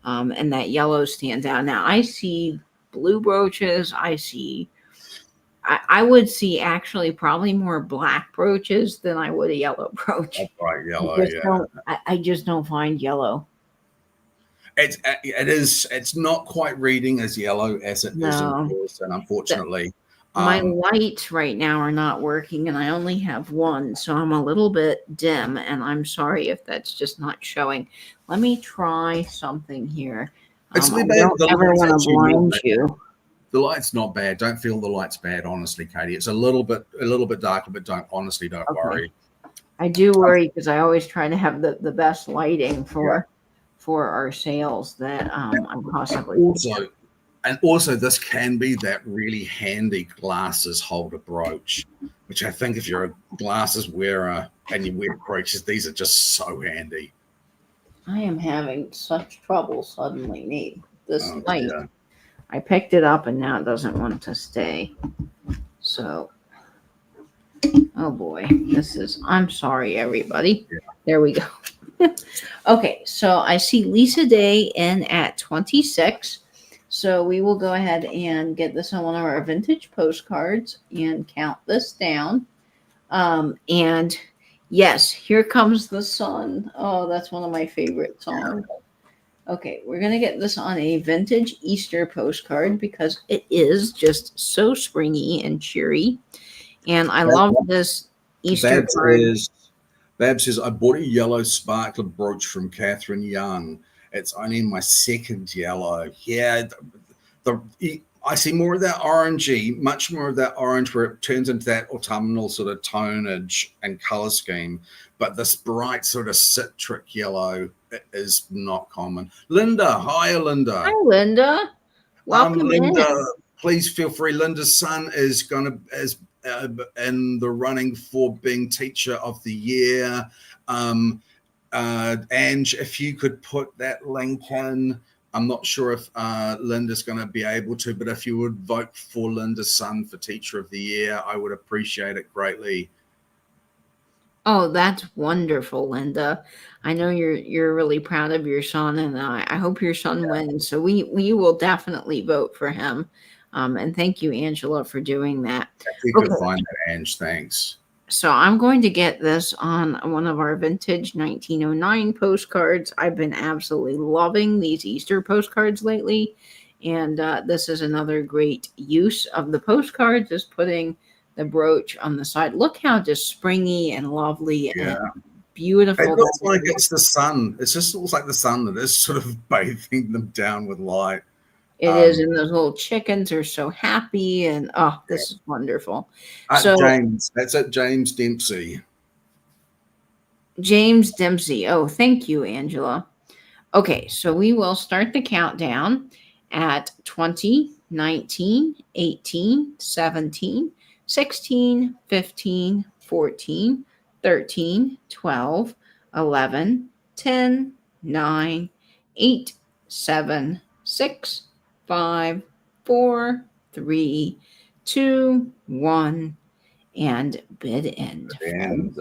Speaker 1: And that yellow stands out. Now, I see blue brooches. I would see actually probably more black brooches than I would a yellow brooch.
Speaker 2: Bright yellow,
Speaker 1: I just don't find yellow.
Speaker 2: It's not quite reading as yellow as it is in person, unfortunately.
Speaker 1: My lights right now are not working, and I only have one, so I'm a little bit dim, and I'm sorry if that's just not showing. Let me try something here. I don't ever want to blind you.
Speaker 2: The light's not bad. Don't feel the light's bad, honestly, Katie. It's a little bit darker, but don't worry.
Speaker 1: I do worry because I always try to have the best lighting for our sales that I'm possibly.
Speaker 2: Also, this can be that really handy glasses holder brooch, which I think if you're a glasses wearer and you wear brooches, these are just so handy.
Speaker 1: I am having such trouble suddenly, Nate. This light. Yeah. I picked it up and now it doesn't want to stay. So, oh boy, I'm sorry, everybody. Yeah. There we go. Okay, so I see Lisa Day in at 26. So we will go ahead and get this on one of our vintage postcards and count this down. And yes, Here Comes the Sun. Oh, that's one of my favorite songs. Okay, we're going to get this on a vintage Easter postcard because it is just so springy and cheery. And I love this Easter card.
Speaker 2: Bab says, I bought a yellow sparkler brooch from Catherine Young. It's only in my second yellow. Yeah, I see more of that orangey, much more of that orange where it turns into that autumnal sort of tonage and color scheme. But this bright sort of citric yellow is not common. Linda, hi, Linda.
Speaker 1: Hi, Linda. Welcome,
Speaker 2: Linda.
Speaker 1: in.
Speaker 2: Please feel free. Linda's son is in the running for being Teacher of the Year. Ange, if you could put that link in. I'm not sure if Linda's going to be able to, but if you would vote for Linda's son for Teacher of the Year, I would appreciate it greatly.
Speaker 1: Oh, that's wonderful, Linda. I know you're really proud of your son, and I hope your son wins. So we will definitely vote for him. And thank you, Angela, for doing that.
Speaker 2: If you could find that, Ange, thanks.
Speaker 1: So I'm going to get this on one of our vintage 1909 postcards. I've been absolutely loving these Easter postcards lately. And this is another great use of the postcards, is putting the brooch on the side. Look how just springy and lovely and beautiful.
Speaker 2: It looks like it's the sun. It just looks like the sun that is sort of bathing them down with light.
Speaker 1: It is, and those little chickens are so happy, and this is wonderful.
Speaker 2: James, that's it, James Dempsey.
Speaker 1: James Dempsey. Oh, thank you, Angela. Okay, so we will start the countdown at 20, 19, 18, 17, 16, 15, 14, 13, 12, 11, 10, 9, 8, 7, 6, 5, 4, 3, 2, 1, and bid end.
Speaker 2: And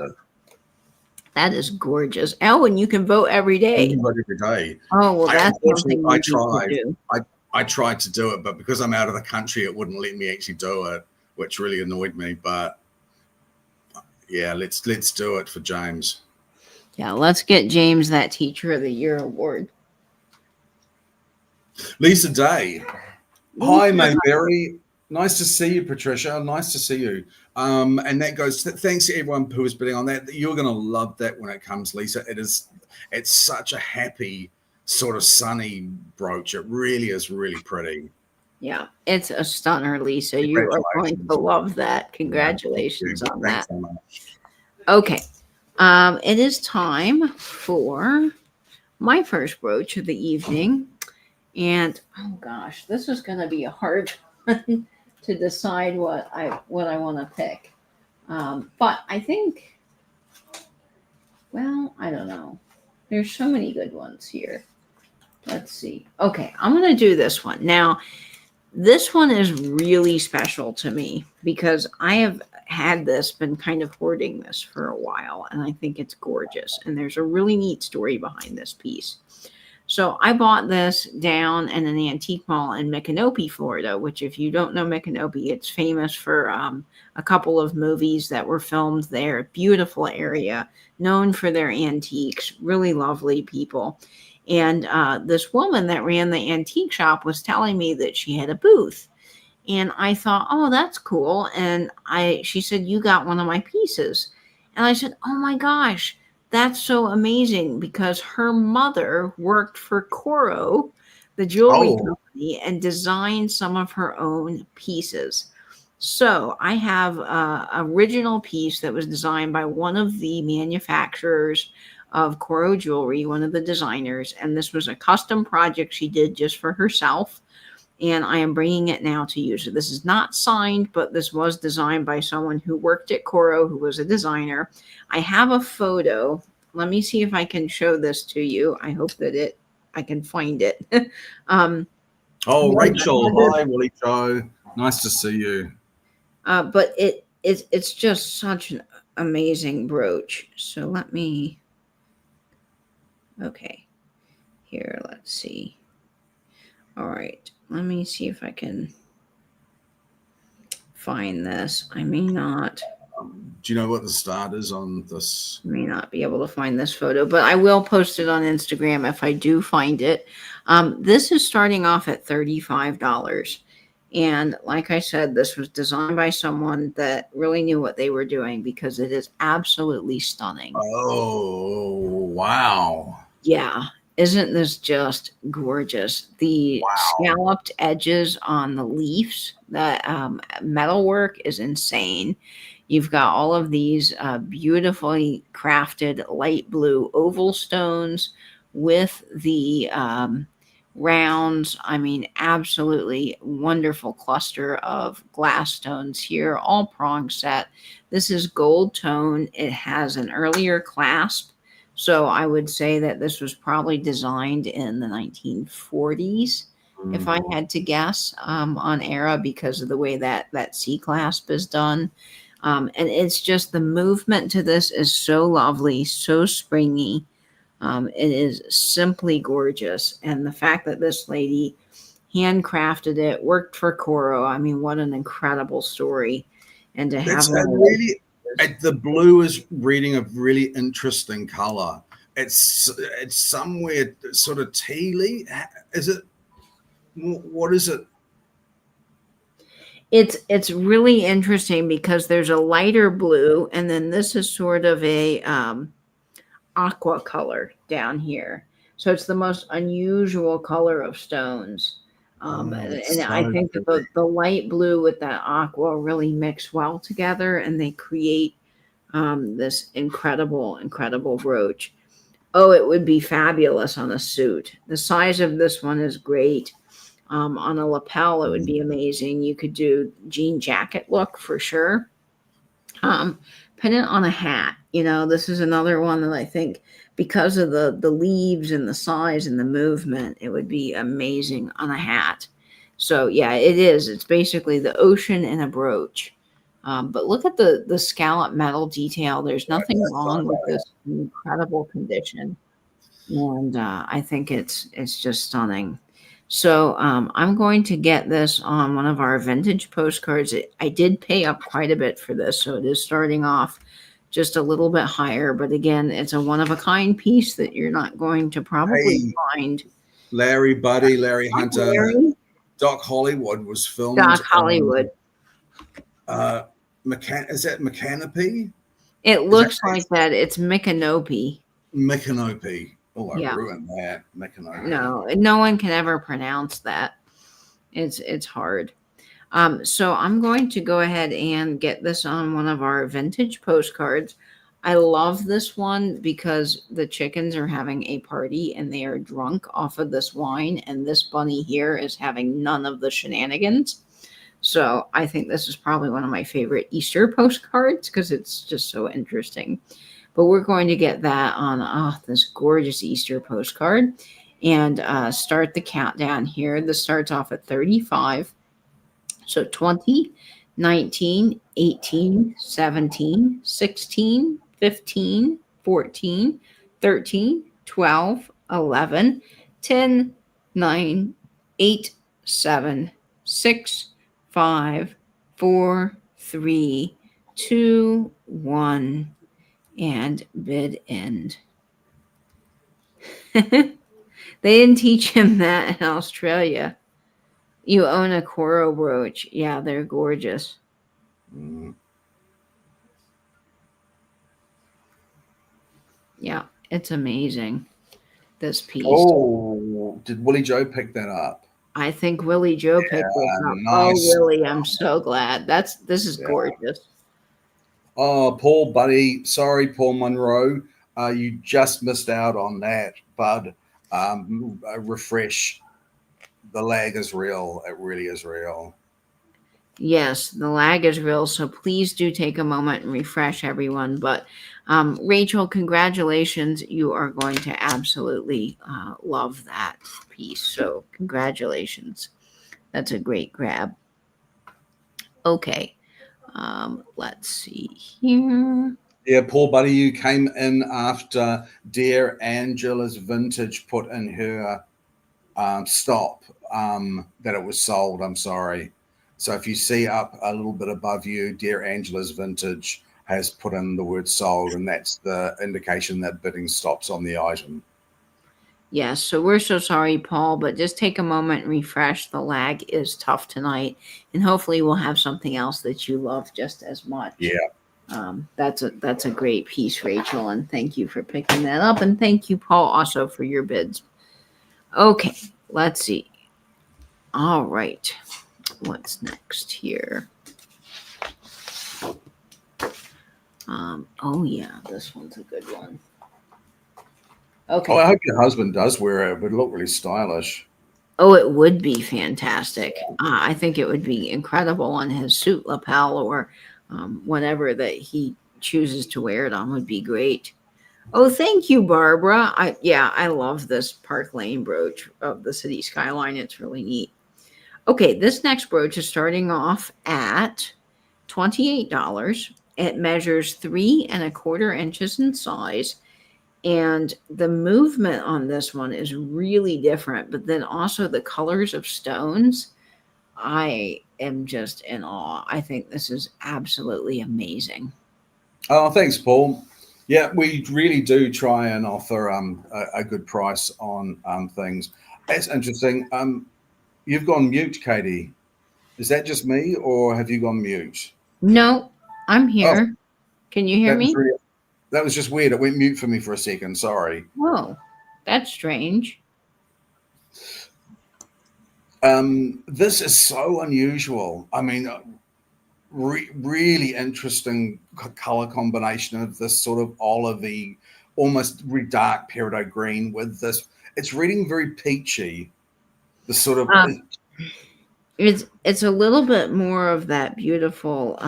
Speaker 1: That is gorgeous. Oh, and you can vote every day.
Speaker 2: every day.
Speaker 1: Oh, well, that's something
Speaker 2: I
Speaker 1: you need to
Speaker 2: tried.
Speaker 1: do.
Speaker 2: I tried to do it, but because I'm out of the country, it wouldn't let me actually do it, which really annoyed me. But yeah, let's do it for James.
Speaker 1: Yeah, let's get James that Teacher of the Year award.
Speaker 2: Lisa Day. Hi, Mayberry. Nice to see you, Patricia. Nice to see you. And that goes. Thanks to everyone who is bidding on that. You're going to love that when it comes, Lisa. It's such a happy, sort of sunny brooch. It really is really pretty.
Speaker 1: Yeah, it's a stunner, Lisa. You are going to love that. Congratulations on that.
Speaker 2: So much.
Speaker 1: Okay. It is time for my first brooch of the evening. And oh gosh, this is going to be a hard one to decide what I want to pick. But I think, well, I don't know. There's so many good ones here. Let's see. Okay, I'm going to do this one. Now, this one is really special to me because I have been kind of hoarding this for a while, and I think it's gorgeous. And there's a really neat story behind this piece. So I bought this down in an antique mall in Micanopy, Florida, which if you don't know Micanopy, it's famous for a couple of movies that were filmed there. Beautiful area, known for their antiques, really lovely people. And this woman that ran the antique shop was telling me that she had a booth. And I thought, oh, that's cool. And she said, you got one of my pieces. And I said, oh my gosh, that's so amazing, because her mother worked for Coro, the jewelry company, and designed some of her own pieces. So I have an original piece that was designed by one of the manufacturers of Coro jewelry, one of the designers. And this was a custom project she did just for herself. And I am bringing it now to you. So this is not signed, but this was designed by someone who worked at Coro, who was a designer. I have a photo. Let me see if I can show this to you. I hope that I can find it.
Speaker 2: Rachel. Hi, Willie Joe. Nice to see you.
Speaker 1: But it's just such an amazing brooch. So let me, okay, here, let's see. All right. Let me see if I can find this. I may not.
Speaker 2: Do you know what the start is on this?
Speaker 1: I may not be able to find this photo, but I will post it on Instagram if I do find it. This is starting off at $35. And like I said, this was designed by someone that really knew what they were doing, because it is absolutely stunning.
Speaker 2: Oh, wow.
Speaker 1: Yeah. Isn't this just gorgeous? The scalloped edges on the leaves, the metalwork is insane. You've got all of these beautifully crafted light blue oval stones with the rounds. I mean, absolutely wonderful cluster of glass stones here, all prong set. This is gold tone. It has an earlier clasp. So I would say that this was probably designed in the 1940s, if I had to guess, on era, because of the way that C-clasp is done. And it's just, the movement to this is so lovely, so springy. It is simply gorgeous. And the fact that this lady handcrafted it, worked for Coro, I mean, what an incredible story. And to have
Speaker 2: the blue is reading a really interesting color. It's somewhere sort of tealy. Is it? What is it?
Speaker 1: It's really interesting, because there's a lighter blue, and then this is sort of a aqua color down here. So it's the most unusual color of stones. And I think that the light blue with that aqua really mix well together, and they create this incredible brooch. Oh, it would be fabulous on a suit. The size of this one is great. On a lapel, it would be amazing. You could do jean jacket look for sure. put it on a hat. You know, this is another one that I think because of the leaves and the size and the movement, it would be amazing on a hat. So yeah, it is. It's basically the ocean in a brooch. But look at the scallop metal detail. There's nothing wrong with this incredible condition, and I think it's just stunning. So I'm going to get this on one of our vintage postcards. I did pay up quite a bit for this, so it is starting off just a little bit higher. But again, it's a one of a kind piece that you're not going to probably find.
Speaker 2: Larry Buddy, Larry Hunter,
Speaker 1: Larry?
Speaker 2: Doc Hollywood was filmed.
Speaker 1: Doc Hollywood.
Speaker 2: Is that Mechanope?
Speaker 1: It looks like that. It's Micanopy.
Speaker 2: Micanopy. Oh, I ruined that. Micanopy.
Speaker 1: No one can ever pronounce that. It's hard. So I'm going to go ahead and get this on one of our vintage postcards. I love this one because the chickens are having a party and they are drunk off of this wine, and this bunny here is having none of the shenanigans. So I think this is probably one of my favorite Easter postcards because it's just so interesting. But we're going to get that on this gorgeous Easter postcard and start the countdown here. This starts off at 35. So 20, 19, 18, 17, 16, 15, 14, 13, 12, 11, 10, 9, 8, 7, 6, 5, 4, 3, 2, 1, and bid end. They didn't teach him that in Australia. You own a coral brooch. Yeah, they're gorgeous. Yeah, it's amazing, this piece.
Speaker 2: Oh, did Willie Joe pick that up?
Speaker 1: I think Willie Joe picked it up. Nice. Oh, Willie, I'm so glad. This is gorgeous.
Speaker 2: Oh, Paul, buddy. Sorry, Paul Monroe. You just missed out on that, bud. Refresh. The lag is real. It really is real.
Speaker 1: Yes, the lag is real. So please do take a moment and refresh everyone. But Rachel, congratulations. You are going to absolutely love that piece. So congratulations. That's a great grab. Okay. Let's see here.
Speaker 2: Yeah, Paul Buddy, you came in after Dear Angela's Vintage put in her stop that it was sold. I'm sorry. So if you see up a little bit above you, Dear Angela's Vintage has put in the word sold, and that's the indication that bidding stops on the item.
Speaker 1: Yes, so we're so sorry, Paul, but just take a moment and refresh. The lag is tough tonight, and hopefully we'll have something else that you love just as much.
Speaker 2: Yeah.
Speaker 1: That's a great piece, Rachel, and thank you for picking that up, and thank you, Paul, also for your bids. Okay, let's see. All right, what's next here? Oh yeah, this one's a good one. Okay.
Speaker 2: Oh, I hope your husband does wear it. It would look really stylish.
Speaker 1: Oh, it would be fantastic. I think it would be incredible on his suit lapel or whatever that he chooses to wear it on would be great. Oh, thank you, Barbara. I love this Park Lane brooch of the city skyline. It's really neat. Okay, this next brooch is starting off at $28. It measures 3 1/4 inches in size. And the movement on this one is really different, but then also the colors of stones. I am just in awe. I think this is absolutely amazing.
Speaker 2: Oh, thanks, Paul. Yeah, we really do try and offer a good price on things. That's interesting. You've gone mute, Katie. Is that just me, or have you gone mute?
Speaker 1: No, I'm here. Oh, can you hear me?
Speaker 2: That was just weird. It went mute for me for a second. Sorry.
Speaker 1: Oh, that's strange.
Speaker 2: This is so unusual. I mean, really interesting color combination of this sort of olivey, almost really dark peridot green with this. It's reading very peachy. The sort of
Speaker 1: it's a little bit more of that beautiful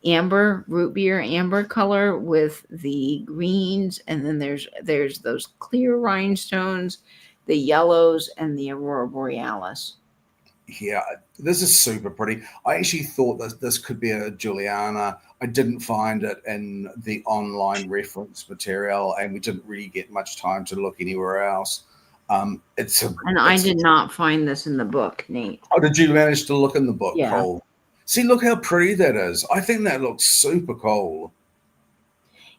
Speaker 1: amber, root beer amber color with the greens, and then there's those clear rhinestones, the yellows, and the aurora borealis.
Speaker 2: Yeah, this is super pretty. I actually thought that this could be a Juliana. I didn't find it in the online reference material, and we didn't really get much time to look anywhere else.
Speaker 1: And I did not find this in the book, Nate.
Speaker 2: Oh, did you manage to look in the book,
Speaker 1: Yeah.
Speaker 2: Cole? See, look how pretty that is. I think that looks super cool.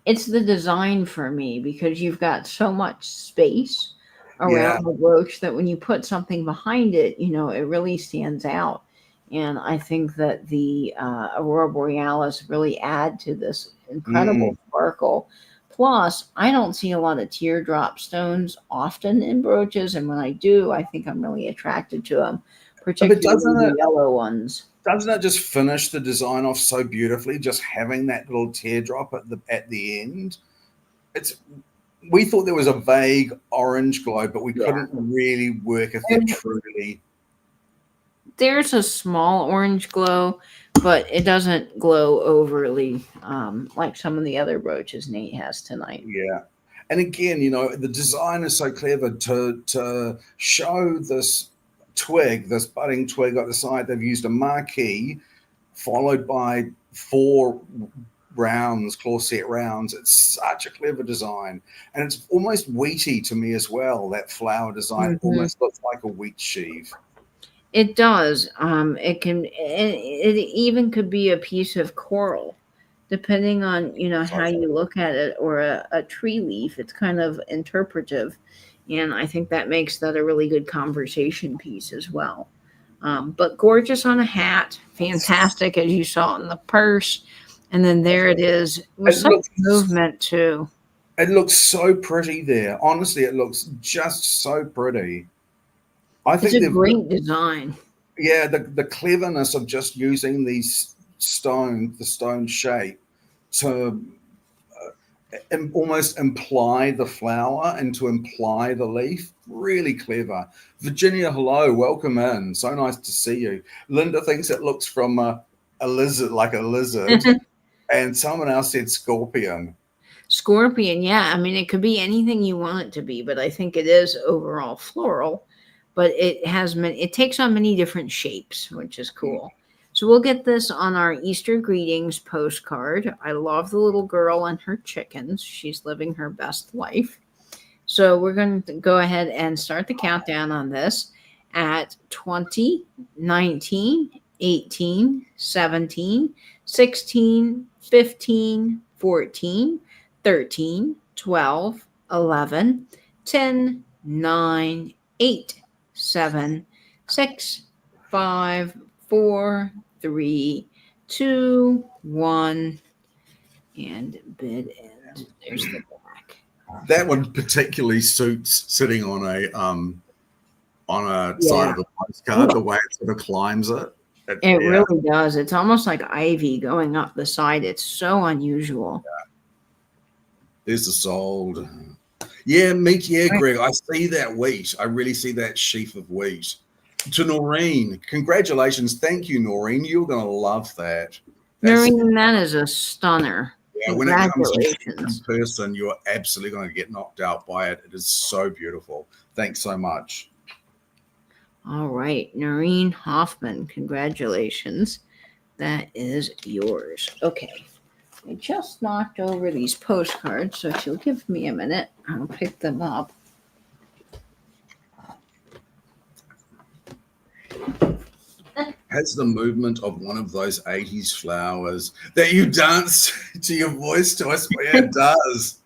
Speaker 1: It's the design for me because you've got so much space around the brooch that when you put something behind it, you know, it really stands out. And I think that the aurora borealis really add to this incredible sparkle. Plus, I don't see a lot of teardrop stones often in brooches, and when I do, I think I'm really attracted to them, particularly the yellow ones.
Speaker 2: Doesn't it just finish the design off so beautifully? Just having that little teardrop at the end. We thought there was a vague orange glow, but we couldn't really work if it truly.
Speaker 1: There's a small orange glow, but it doesn't glow overly like some of the other brooches Nate has tonight.
Speaker 2: Yeah. And again, you know, the design is so clever to show this twig, this budding twig at the side. They've used a marquee followed by 4 rounds, claw set rounds. It's such a clever design, and it's almost wheaty to me as well. That flower design almost looks like a wheat sheaf.
Speaker 1: It does. It even could be a piece of coral, depending on, you know, how you look at it, or a tree leaf. It's kind of interpretive, and I think that makes that a really good conversation piece as well. But gorgeous on a hat, fantastic as you saw in the purse. And then there it is with some movement too.
Speaker 2: It looks so pretty there. Honestly, it looks just so pretty. I think
Speaker 1: it's a great design.
Speaker 2: Yeah, the cleverness of just using the stone shape to almost imply the flower and to imply the leaf. Really clever. Virginia, hello, welcome in. So nice to see you. Linda thinks it looks from a lizard, like a lizard. And someone else said scorpion.
Speaker 1: Scorpion, yeah. I mean, it could be anything you want it to be, but I think it is overall floral. But it takes on many different shapes, which is cool. So we'll get this on our Easter greetings postcard. I love the little girl and her chickens. She's living her best life. So we're going to go ahead and start the countdown on this at 20, 19, 18, 17, 16, 15, 14, 13, 12, 11, 10, 9, 8, 7, 6, 5, 4, 3, 2, 1, and bid end. There's the back.
Speaker 2: That one particularly suits sitting on a side of the postcard, the way it sort of climbs it.
Speaker 1: It really does. It's almost like ivy going up the side. It's so unusual.
Speaker 2: Yeah. There's the sold. Yeah, Greg. I see that wheat. I really see that sheaf of wheat. To Noreen, congratulations. Thank you, Noreen. You're going to love that.
Speaker 1: Noreen, that is a stunner.
Speaker 2: Yeah, when it comes in person, you're absolutely going to get knocked out by it. It is so beautiful. Thanks so much.
Speaker 1: All right, Noreen Hoffman, congratulations. That is yours. Okay, I just knocked over these postcards, so if you'll give me a minute, I'll pick them up.
Speaker 2: Has the movement of one of those 80s flowers that you dance to your voice to us? Yeah, it does.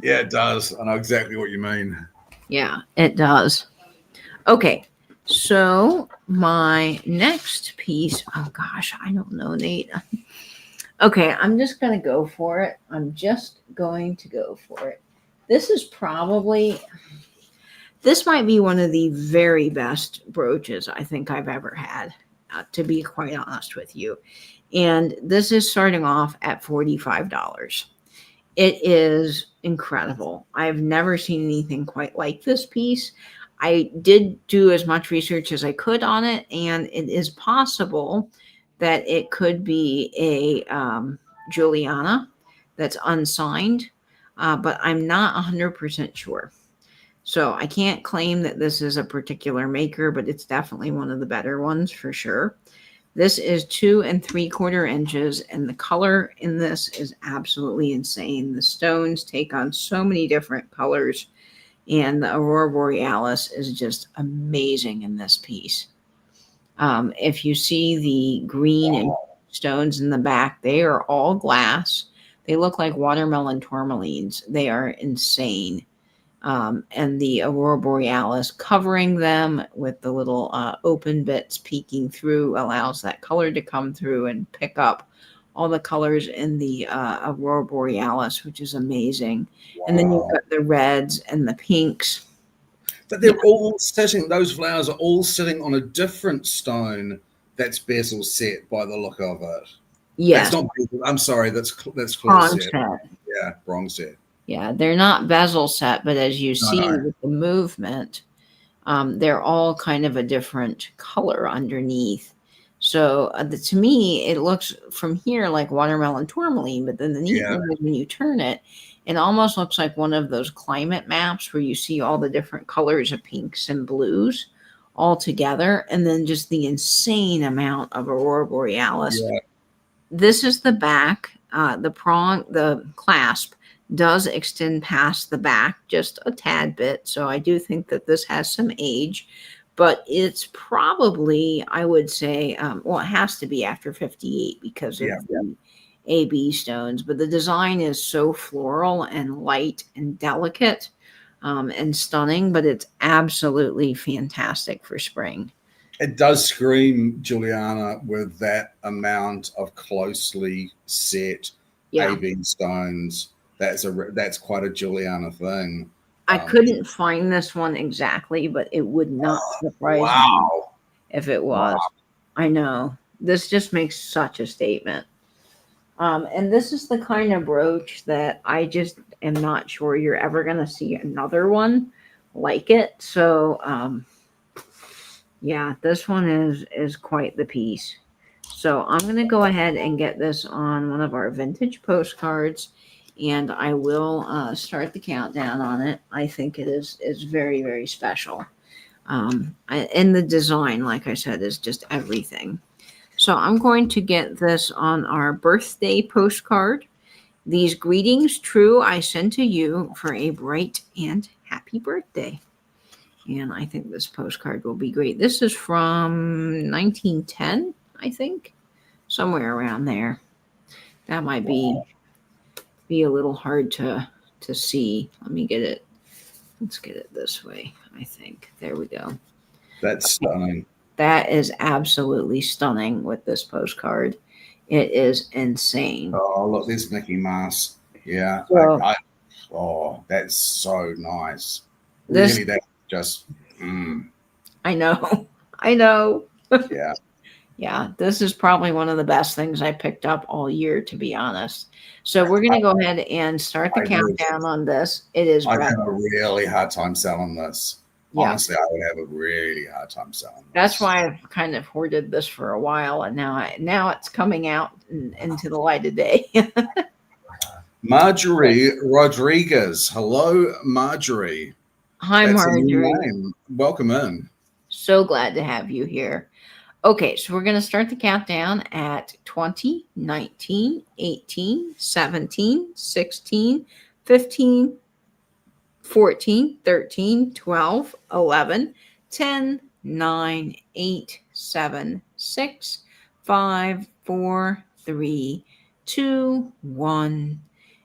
Speaker 2: Yeah, it does. I know exactly what you mean.
Speaker 1: Yeah, it does. Okay. So my next piece, oh gosh, I don't know, Nate. Okay, I'm just going to go for it. This might be one of the very best brooches I think I've ever had, to be quite honest with you. And this is starting off at $45. It is incredible. I've never seen anything quite like this piece. I did do as much research as I could on it, and it is possible that it could be a Juliana that's unsigned, but I'm not 100% sure. So I can't claim that this is a particular maker, but it's definitely one of the better ones for sure. This is 2 3/4 inches, and the color in this is absolutely insane. The stones take on so many different colors, and the Aurora Borealis is just amazing in this piece. If you see the green and stones in the back, they are all glass. They look like watermelon tourmalines. They are insane. And the Aurora Borealis covering them with the little open bits peeking through allows that color to come through and pick up all the colors in the Aurora Borealis, which is amazing. Wow. And then you've got the reds and the pinks.
Speaker 2: But they're all sitting, those flowers are all sitting on a different stone that's bezel set by the look of it.
Speaker 1: Yes.
Speaker 2: That's not bezel, I'm sorry, that's close set. Yeah, bronze set.
Speaker 1: Yeah, they're not bezel set, but as you see with the movement, they're all kind of a different color underneath. So to me, it looks from here like watermelon tourmaline, but then the neat thing is when you turn it, it almost looks like one of those climate maps where you see all the different colors of pinks and blues all together, and then just the insane amount of Aurora Borealis. Yeah. This is the back, the clasp does extend past the back just a tad bit. So I do think that this has some age, but it's probably, I would say, well, it has to be after 58 because of the AB stones, but the design is so floral and light and delicate and stunning, but it's absolutely fantastic for spring.
Speaker 2: It does scream Juliana with that amount of closely set AB stones. That's quite a Juliana thing.
Speaker 1: I couldn't find this one exactly, but it would not surprise me if it was. Wow. I know. This just makes such a statement. And this is the kind of brooch that I just am not sure you're ever going to see another one like it. So, yeah, this one is quite the piece. So I'm going to go ahead and get this on one of our vintage postcards, and I will start the countdown on it. I think it is very, very special. And the design, like I said, is just everything. So I'm going to get this on our birthday postcard. These greetings, true, I send to you for a bright and happy birthday. And I think this postcard will be great. This is from 1910, I think, somewhere around there. That might be a little hard to see. Let me get it. Let's get it this way, I think. There we go.
Speaker 2: That's stunning.
Speaker 1: That is absolutely stunning with this postcard. It is insane.
Speaker 2: Oh, look, there's Mickey Mouse. Yeah. So, that's so nice. Really, that's just,
Speaker 1: I know.
Speaker 2: Yeah.
Speaker 1: Yeah, this is probably one of the best things I picked up all year, to be honest. So we're going to go ahead and start the countdown on this. It is.
Speaker 2: I have a really hard time selling this. Yeah. Honestly, I would have a really hard time selling this.
Speaker 1: That's why I've kind of hoarded this for a while, and now it's coming out into the light of day.
Speaker 2: Marjorie Rodriguez. Hello, Marjorie.
Speaker 1: Hi, Marjorie.
Speaker 2: Welcome in.
Speaker 1: So glad to have you here. Okay, so we're going to start the countdown at 20, 19, 18, 17, 16, 15, 14, 13, 12, 11, 10, 9, 8, 7, 6, 5, 4, 3, 2, 1,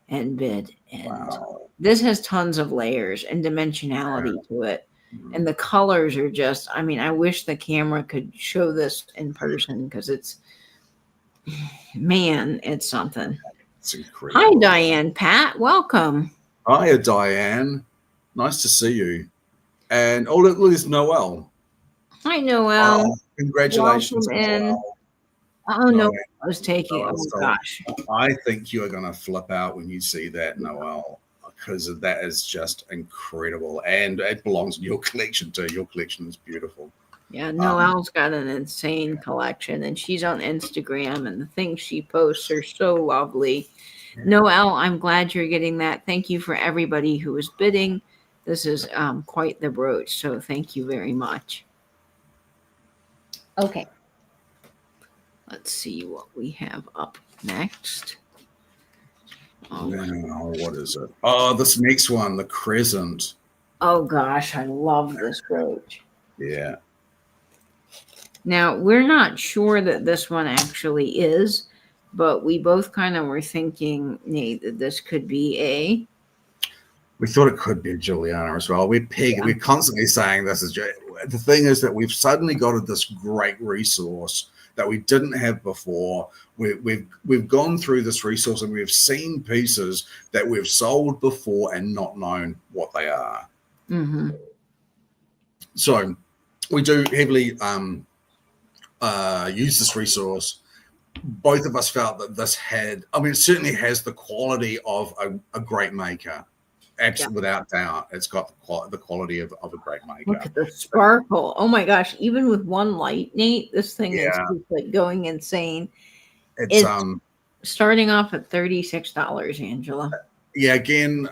Speaker 1: and bid end. Wow. This has tons of layers and dimensionality to it. And the colors are just, I mean, I wish the camera could show this in person because it's something.
Speaker 2: It's incredible.
Speaker 1: Hi, Diane. Pat, welcome.
Speaker 2: Hiya, Diane. Nice to see you. And there's Noelle.
Speaker 1: Hi, Noelle.
Speaker 2: Congratulations.
Speaker 1: Oh, no, I was taking, gosh.
Speaker 2: I think you are going to flip out when you see that, Noelle, because that is just incredible. And it belongs in your collection too. Your collection is beautiful.
Speaker 1: Yeah, Noelle's got an insane collection, and she's on Instagram, and the things she posts are so lovely.
Speaker 2: Yeah.
Speaker 1: Noelle, I'm glad you're getting that. Thank you for everybody who is bidding. This is quite the brooch, so thank you very much. Okay. Let's see what we have up next.
Speaker 2: Now, what is it? Oh, this next one, the crescent.
Speaker 1: Oh gosh, I love this brooch.
Speaker 2: Yeah.
Speaker 1: Now, we're not sure that this one actually is, but we both kind of were thinking, Nate, that this could be a.
Speaker 2: We thought it could be a Juliana as well. We're constantly saying this is. The thing is that we've suddenly got this great resource that we didn't have before. We've gone through this resource and we've seen pieces that we've sold before and not known what they are.
Speaker 1: Mm-hmm.
Speaker 2: So we do heavily use this resource. Both of us felt that this had, I mean, it certainly has the quality of a great maker. Absolutely, without doubt. It's got the quality of a great maker.
Speaker 1: Look at the sparkle. Oh my gosh. Even with one light, Nate, this thing is
Speaker 2: Yeah.
Speaker 1: just like going insane.
Speaker 2: It's
Speaker 1: starting off at $36, Angela.
Speaker 2: Yeah, again,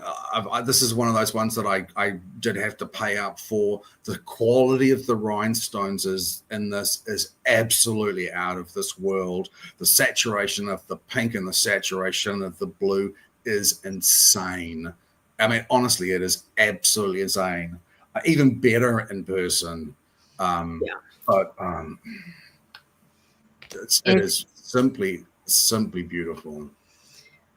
Speaker 2: this is one of those ones that I did have to pay up for. The quality of the rhinestones in this is absolutely out of this world. The saturation of the pink and the saturation of the blue is insane. I mean, honestly, it is absolutely insane. Even better in person. But it is simply beautiful.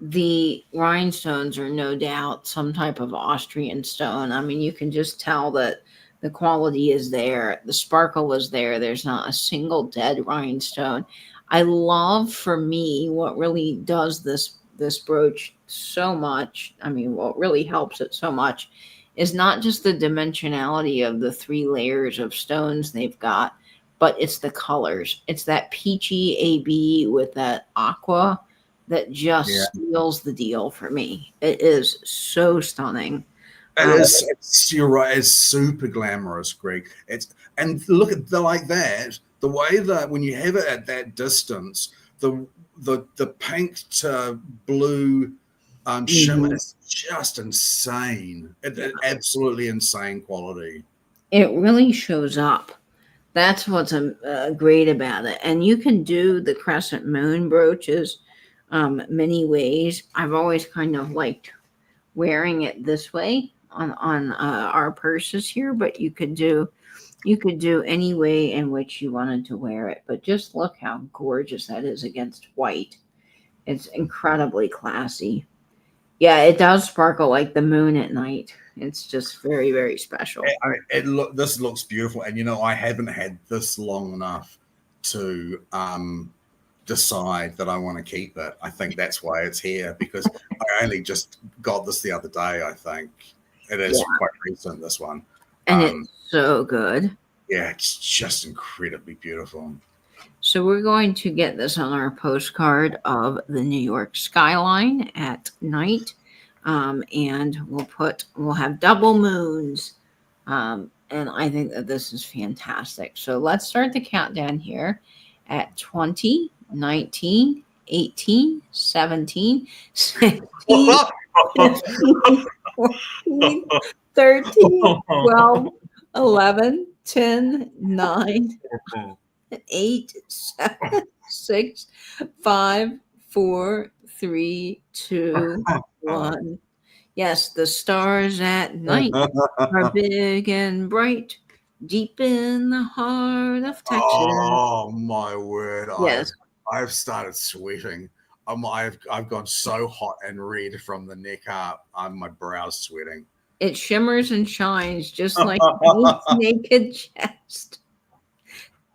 Speaker 1: The rhinestones are no doubt some type of Austrian stone. I mean, you can just tell that the quality is there. The sparkle is there. There's not a single dead rhinestone. I love, for me, what really does this brooch so much. I mean, what really helps it so much is not just the dimensionality of the 3 layers of stones they've got, but it's the colors. It's that peachy AB with that aqua that just seals the deal for me. It is so stunning.
Speaker 2: You're right. It's super glamorous, Greg. And look at the way that when you have it at that distance, the pink to blue shimmer is just insane. Absolutely insane quality.
Speaker 1: It really shows up. That's what's great about it. And you can do the crescent moon brooches many ways. I've always kind of liked wearing it this way on our purses here, but you could do any way in which you wanted to wear it. But just look how gorgeous that is against white. It's incredibly classy. Yeah, it does sparkle like the moon at night. It's just very, very special.
Speaker 2: This looks beautiful, and I haven't had this long enough to decide that I want to keep it. I think that's why it's here, because I only just got this the other day. I think it is quite recent, this one,
Speaker 1: and it's so good.
Speaker 2: Yeah, it's just incredibly beautiful.
Speaker 1: So we're going to get this on our postcard of the New York skyline at night. And we'll have double moons. And I think that this is fantastic. So let's start the countdown here at 20, 19, 18, 17, 16, 15, 14, 13, 12, 11, 10, 9, 8, 7, 6, 5, 4, 3, 2, 1. Yes, the stars at night are big and bright, deep in the heart of Texas.
Speaker 2: Oh my word!
Speaker 1: Yes,
Speaker 2: I've started sweating. I've gone so hot and red from the neck up. My brow's sweating.
Speaker 1: It shimmers and shines just like his naked chest.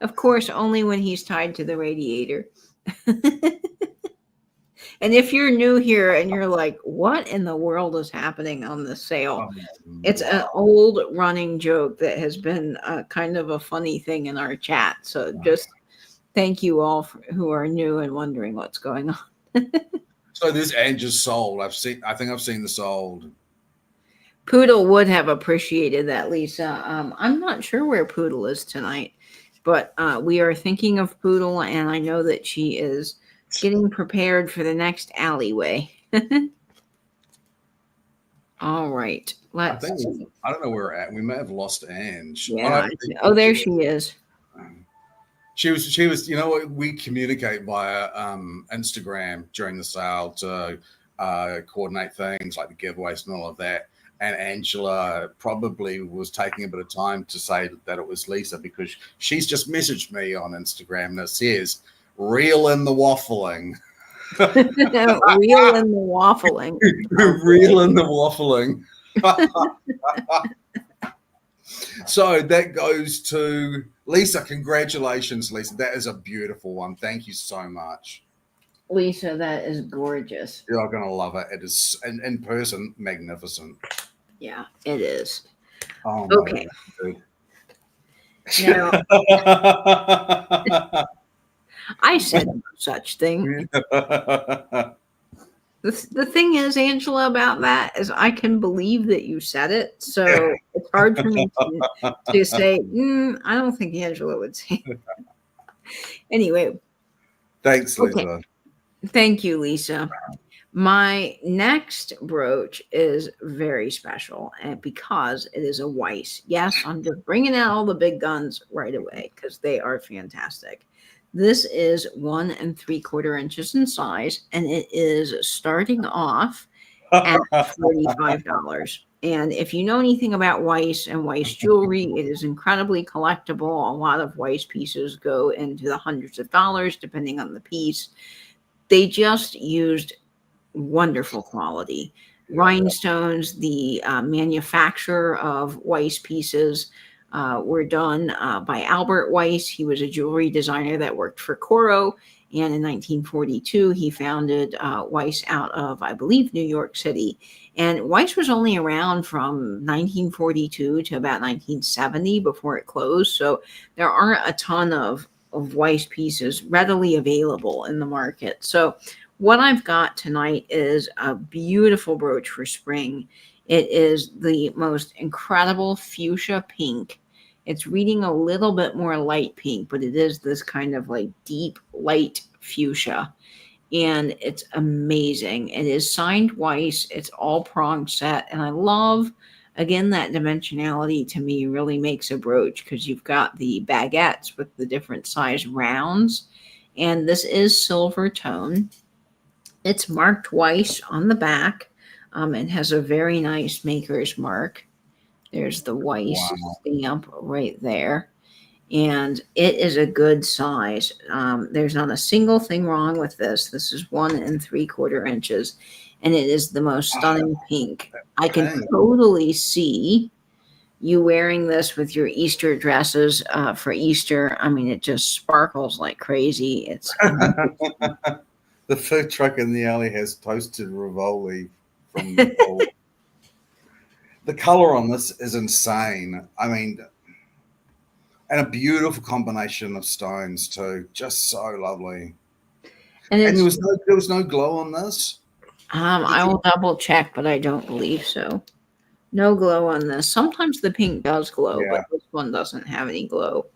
Speaker 1: Of course, only when he's tied to the radiator. And if you're new here and you're like, what in the world is happening on the sale? It's an old running joke that has been kind of a funny thing in our chat. So just thank you all who are new and wondering what's going on.
Speaker 2: So this Angie's sold. I think I've seen the sold.
Speaker 1: Poodle would have appreciated that, Lisa. I'm not sure where Poodle is tonight, but we are thinking of Poodle, and I know that she is getting prepared for the next alleyway. All right.
Speaker 2: I
Speaker 1: Let's
Speaker 2: think
Speaker 1: see.
Speaker 2: I don't know where we're at. We may have lost Ange.
Speaker 1: Yeah. Oh, there she is.
Speaker 2: She was, you know, we communicate via Instagram during the sale to coordinate things like the giveaways and all of that. And Angela probably was taking a bit of time to say that it was Lisa because she's just messaged me on Instagram that says, "Reel in the waffling."
Speaker 1: Reel in the waffling.
Speaker 2: Reel in the waffling. So that goes to Lisa. Congratulations, Lisa. That is a beautiful one. Thank you so much.
Speaker 1: Lisa, that is gorgeous.
Speaker 2: You're going to love it. It is, in person, magnificent.
Speaker 1: Yeah, it is.
Speaker 2: Oh,
Speaker 1: okay. Now, I said no such thing. The thing is, Angela, about that is I can believe that you said it. So it's hard for me to say, I don't think Angela would say it. Anyway.
Speaker 2: Thanks, Lisa. Okay.
Speaker 1: Thank you, Lisa. My next brooch is very special and because it is a Weiss. Yes, I'm just bringing out all the big guns right away because they are fantastic. This is 1 3/4 inches in size, and it is starting off at $45. And if you know anything about Weiss and Weiss jewelry, it is incredibly collectible. A lot of Weiss pieces go into the hundreds of dollars, depending on the piece. They just used wonderful quality rhinestones. The manufacture of Weiss pieces were done by Albert Weiss. He was a jewelry designer that worked for Coro, and in 1942 he founded Weiss out of, I believe, New York City. And Weiss was only around from 1942 to about 1970 before it closed, so there aren't a ton of Weiss pieces readily available in the market. So what I've got tonight is a beautiful brooch for spring. It is the most incredible fuchsia pink. It's reading a little bit more light pink, but it is this kind of like deep light fuchsia. And it's amazing. It is signed Weiss. It's all prong set. And I love, again, that dimensionality to me really makes a brooch because you've got the baguettes with the different size rounds. And this is silver tone. It's marked Weiss on the back. It has a very nice maker's mark. There's the Weiss stamp right there. And it is a good size. There's not a single thing wrong with this. This is 1 3/4 inches. And it is the most stunning pink. I can totally see you wearing this with your Easter dresses for Easter. I mean, it just sparkles like crazy. It's
Speaker 2: the food truck in the alley has toasted Rivoli from the The color on this is insane. I mean, and a beautiful combination of stones too. Just so lovely. And there was no glow on this?
Speaker 1: I will double check, but I don't believe so. No glow on this. Sometimes the pink does glow, but this one doesn't have any glow.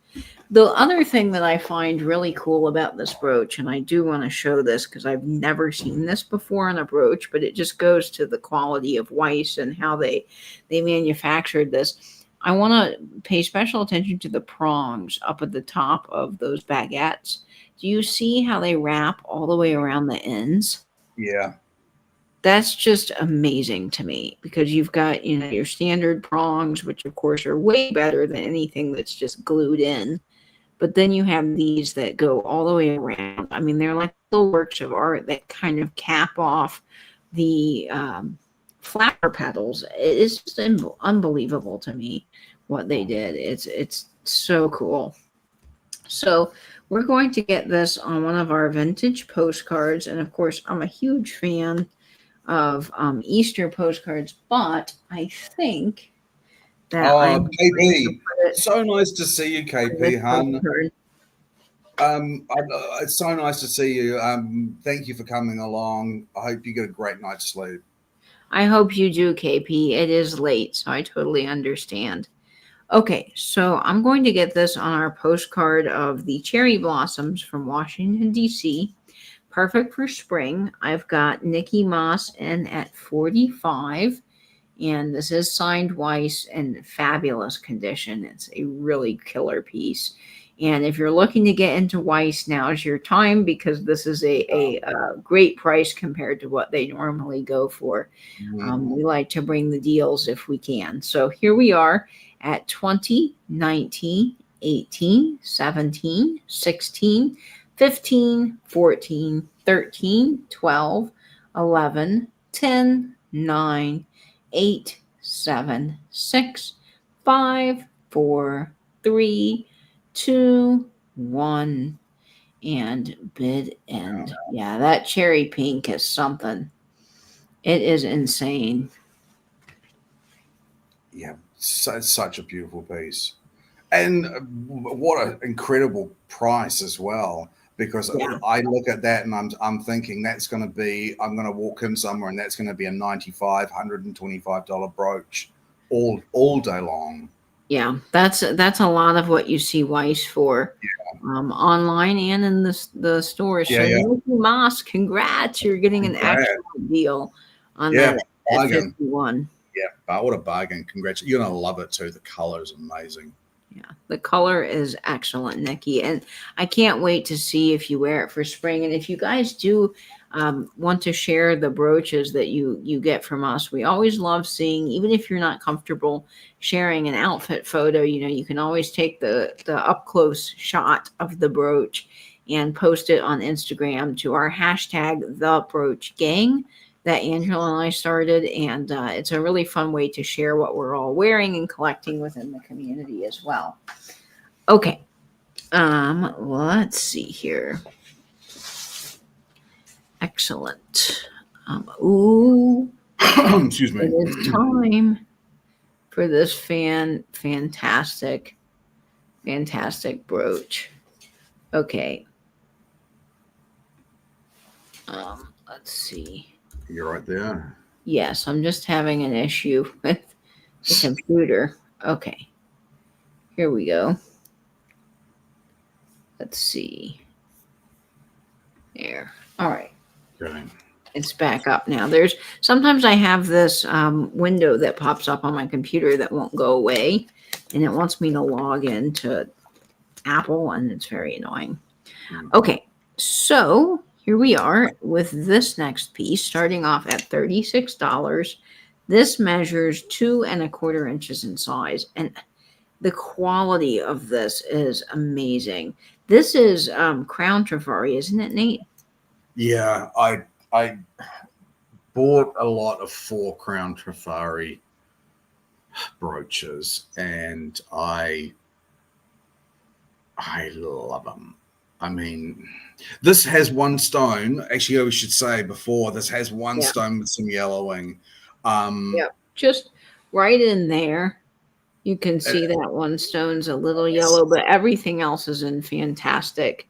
Speaker 1: The other thing that I find really cool about this brooch, and I do want to show this because I've never seen this before on a brooch, but it just goes to the quality of Weiss and how they manufactured this. I want to pay special attention to the prongs up at the top of those baguettes. Do you see how they wrap all the way around the ends?
Speaker 2: Yeah.
Speaker 1: That's just amazing to me because you've got, your standard prongs, which of course are way better than anything that's just glued in. But then you have these that go all the way around. I mean, they're like little works of art that kind of cap off the flower petals. It is just unbelievable to me what they did. It's so cool. So we're going to get this on one of our vintage postcards. And of course, I'm a huge fan of Easter postcards, but I think that
Speaker 2: KP, so nice to see you, KP, hun. It's so nice to see you. Thank you for coming along. I hope you get a great night's sleep.
Speaker 1: I hope you do, KP. It is late, so I totally understand. Okay, so I'm going to get this on our postcard of the cherry blossoms from Washington, D.C. Perfect for spring. I've got Nikki Moss in at 45, and this is signed Weiss in fabulous condition. It's a really killer piece. And if you're looking to get into Weiss, now's your time because this is a great price compared to what they normally go for. We like to bring the deals if we can. So here we are at 20, 19, 18, 17, 16, 15, 14, 13, 12, 11, 10, 9, 8, 7, 6, 5, 4, 3, 2, 1, and bid end. Yeah, that cherry pink is something. It is insane.
Speaker 2: Yeah, such a beautiful piece. And what an incredible price as well. Because I look at that and I'm thinking that's going to be, I'm going to walk in somewhere and that's going to be a $95, $125 brooch all day long.
Speaker 1: Yeah, that's a lot of what you see Weiss for online and in the stores. So Nikki Moss, congrats! You're getting an excellent deal on that at 51.
Speaker 2: Yeah, what a bargain! Congrats! You're gonna love it too. The color is amazing.
Speaker 1: Yeah, the color is excellent, Nikki, and I can't wait to see if you wear it for spring. And if you guys do want to share the brooches that you get from us, we always love seeing, even if you're not comfortable sharing an outfit photo, you can always take the up close shot of the brooch and post it on Instagram to our hashtag #TheBroochGang that Angela and I started, and it's a really fun way to share what we're all wearing and collecting within the community as well. Okay, let's see here. Excellent.
Speaker 2: Excuse me.
Speaker 1: It is time for this fantastic brooch. Okay. Let's see.
Speaker 2: You're right there.
Speaker 1: Yes, I'm just having an issue with the computer. Okay. Here we go. Let's see. There. All right.
Speaker 2: Okay.
Speaker 1: It's back up now. Sometimes I have this window that pops up on my computer that won't go away, and it wants me to log into Apple, and it's very annoying. Okay. So here we are with this next piece, starting off at $36. This measures 2 1/4 inches in size, and the quality of this is amazing. This is Crown Trifari, isn't it, Nate?
Speaker 2: Yeah, I bought a lot of 4 Crown Trifari brooches, and I love them. I mean, this has one stone. Actually, I should say before, this has one stone with some yellowing.
Speaker 1: Just right in there. You can see that one stone's a little yellow, but everything else is in fantastic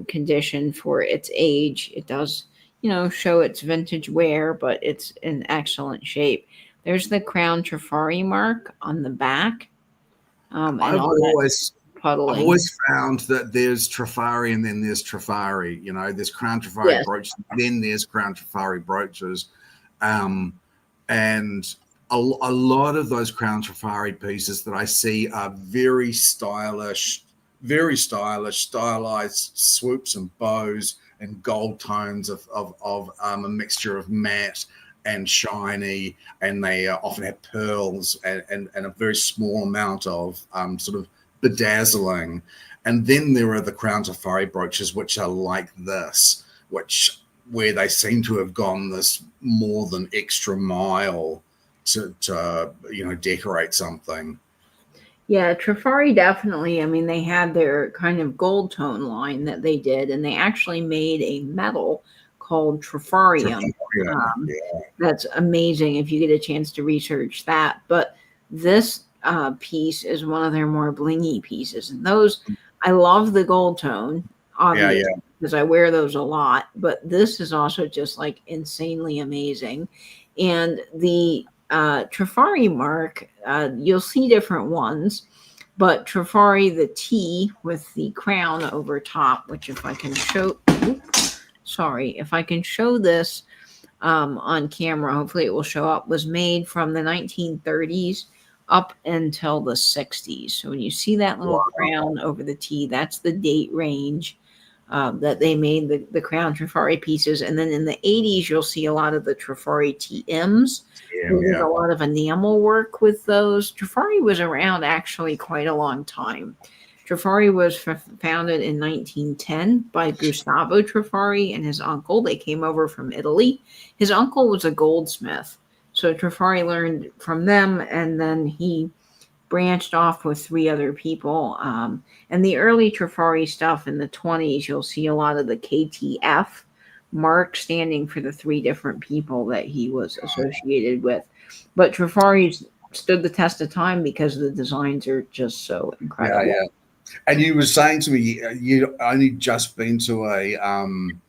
Speaker 1: condition for its age. It does, show its vintage wear, but it's in excellent shape. There's the Crown Trifari mark on the back.
Speaker 2: I've always found that there's Trifari and then there's Trifari. There's Crown Trifari brooches, then there's Crown Trifari brooches. And a lot of those Crown Trifari pieces that I see are very stylish, stylized swoops and bows and gold tones of a mixture of matte and shiny, and they often have pearls and a very small amount of sort of bedazzling. And then there are the Crown Trifari brooches, which are like this, where they seem to have gone this more than extra mile to decorate something.
Speaker 1: Yeah, Trifari definitely. I mean, they had their kind of gold tone line that they did, and they actually made a metal called Trifarium. That's amazing if you get a chance to research that. But this piece is one of their more blingy pieces, and those, I love the gold tone, obviously, because I wear those a lot. But this is also just like insanely amazing. And the Trifari mark, you'll see different ones, but Trifari, the T with the crown over top, which if I can show, if I can show this on camera, hopefully it will show up, was made from the 1930s up until the 60s. So when you see that little crown over the T, that's the date range that they made the crown Trifari pieces. And then in the 80s, you'll see a lot of the Trifari TMs. There's a lot of enamel work with those. Trifari was around actually quite a long time. Trifari was founded in 1910 by Gustavo Trifari and his uncle. They came over from Italy. His uncle was a goldsmith. So Trifari learned from them, and then he branched off with 3 other people. And the early Trifari stuff in the 20s, you'll see a lot of the KTF mark standing for the 3 different people that he was associated with. But Trifari stood the test of time because the designs are just so incredible.
Speaker 2: Yeah. And you were saying to me you'd only just been to an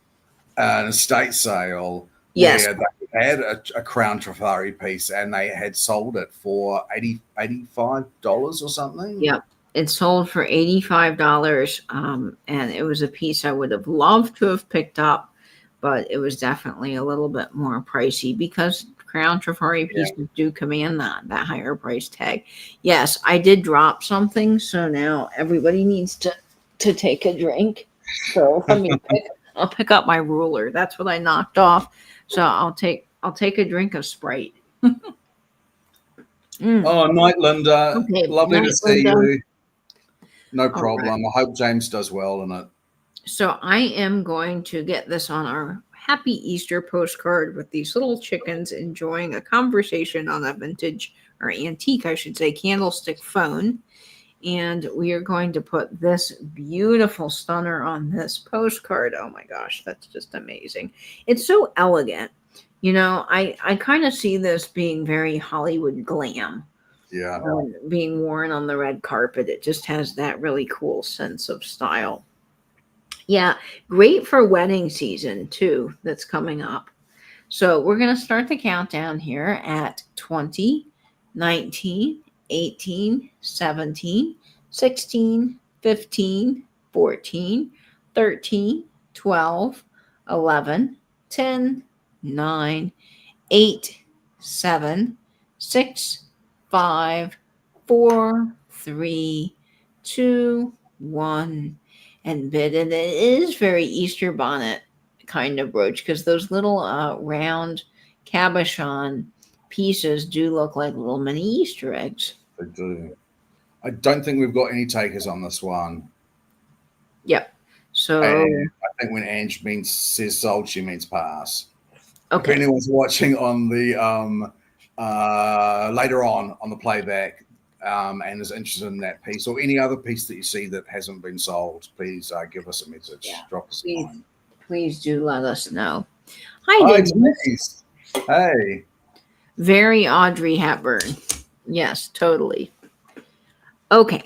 Speaker 2: estate sale where they had a crown Trifari piece and they had sold it for $85 or something.
Speaker 1: Yeah, it sold for $85, and it was a piece I would have loved to have picked up, but it was definitely a little bit more pricey because crown Trifari pieces do command that higher price tag. Yes, I did drop something, so now everybody needs to take a drink. So I'll pick up my ruler. That's what I knocked off. So I'll take a drink of Sprite.
Speaker 2: Oh, night, Linda.
Speaker 1: Okay,
Speaker 2: lovely to see you. No
Speaker 1: All
Speaker 2: problem.
Speaker 1: right.
Speaker 2: I hope James does well in it.
Speaker 1: So I am going to get this on our Happy Easter postcard with these little chickens enjoying a conversation on a vintage, or antique, I should say, candlestick phone. And we are going to put this beautiful stunner on this postcard. Oh my gosh, that's just amazing. It's so elegant. You know, I kind of see this being very Hollywood glam.
Speaker 2: Yeah.
Speaker 1: Being worn on the red carpet. It just has that really cool sense of style. Yeah, great for wedding season too, that's coming up. So we're going to start the countdown here at 20, 19, 18, 17, 16, 15, 14, 13, 12, 11, 10, 9, 8, 7, 6, 5, 4, 3, 2, 1, and bid. And it is very Easter bonnet kind of brooch because those little round cabochon pieces do look like little mini Easter eggs.
Speaker 2: They do. I don't think we've got any takers on this one.
Speaker 1: Yep. So
Speaker 2: and I think when Ange says sold, she means pass.
Speaker 1: Okay.
Speaker 2: If anyone's watching on the later on the playback and is interested in that piece or any other piece that you see that hasn't been sold, please give us a message.
Speaker 1: Yeah.
Speaker 2: Drop us a line.
Speaker 1: Please do let us know. Hi,
Speaker 2: Denise. Hey.
Speaker 1: Very Audrey Hepburn. Yes, totally. Okay.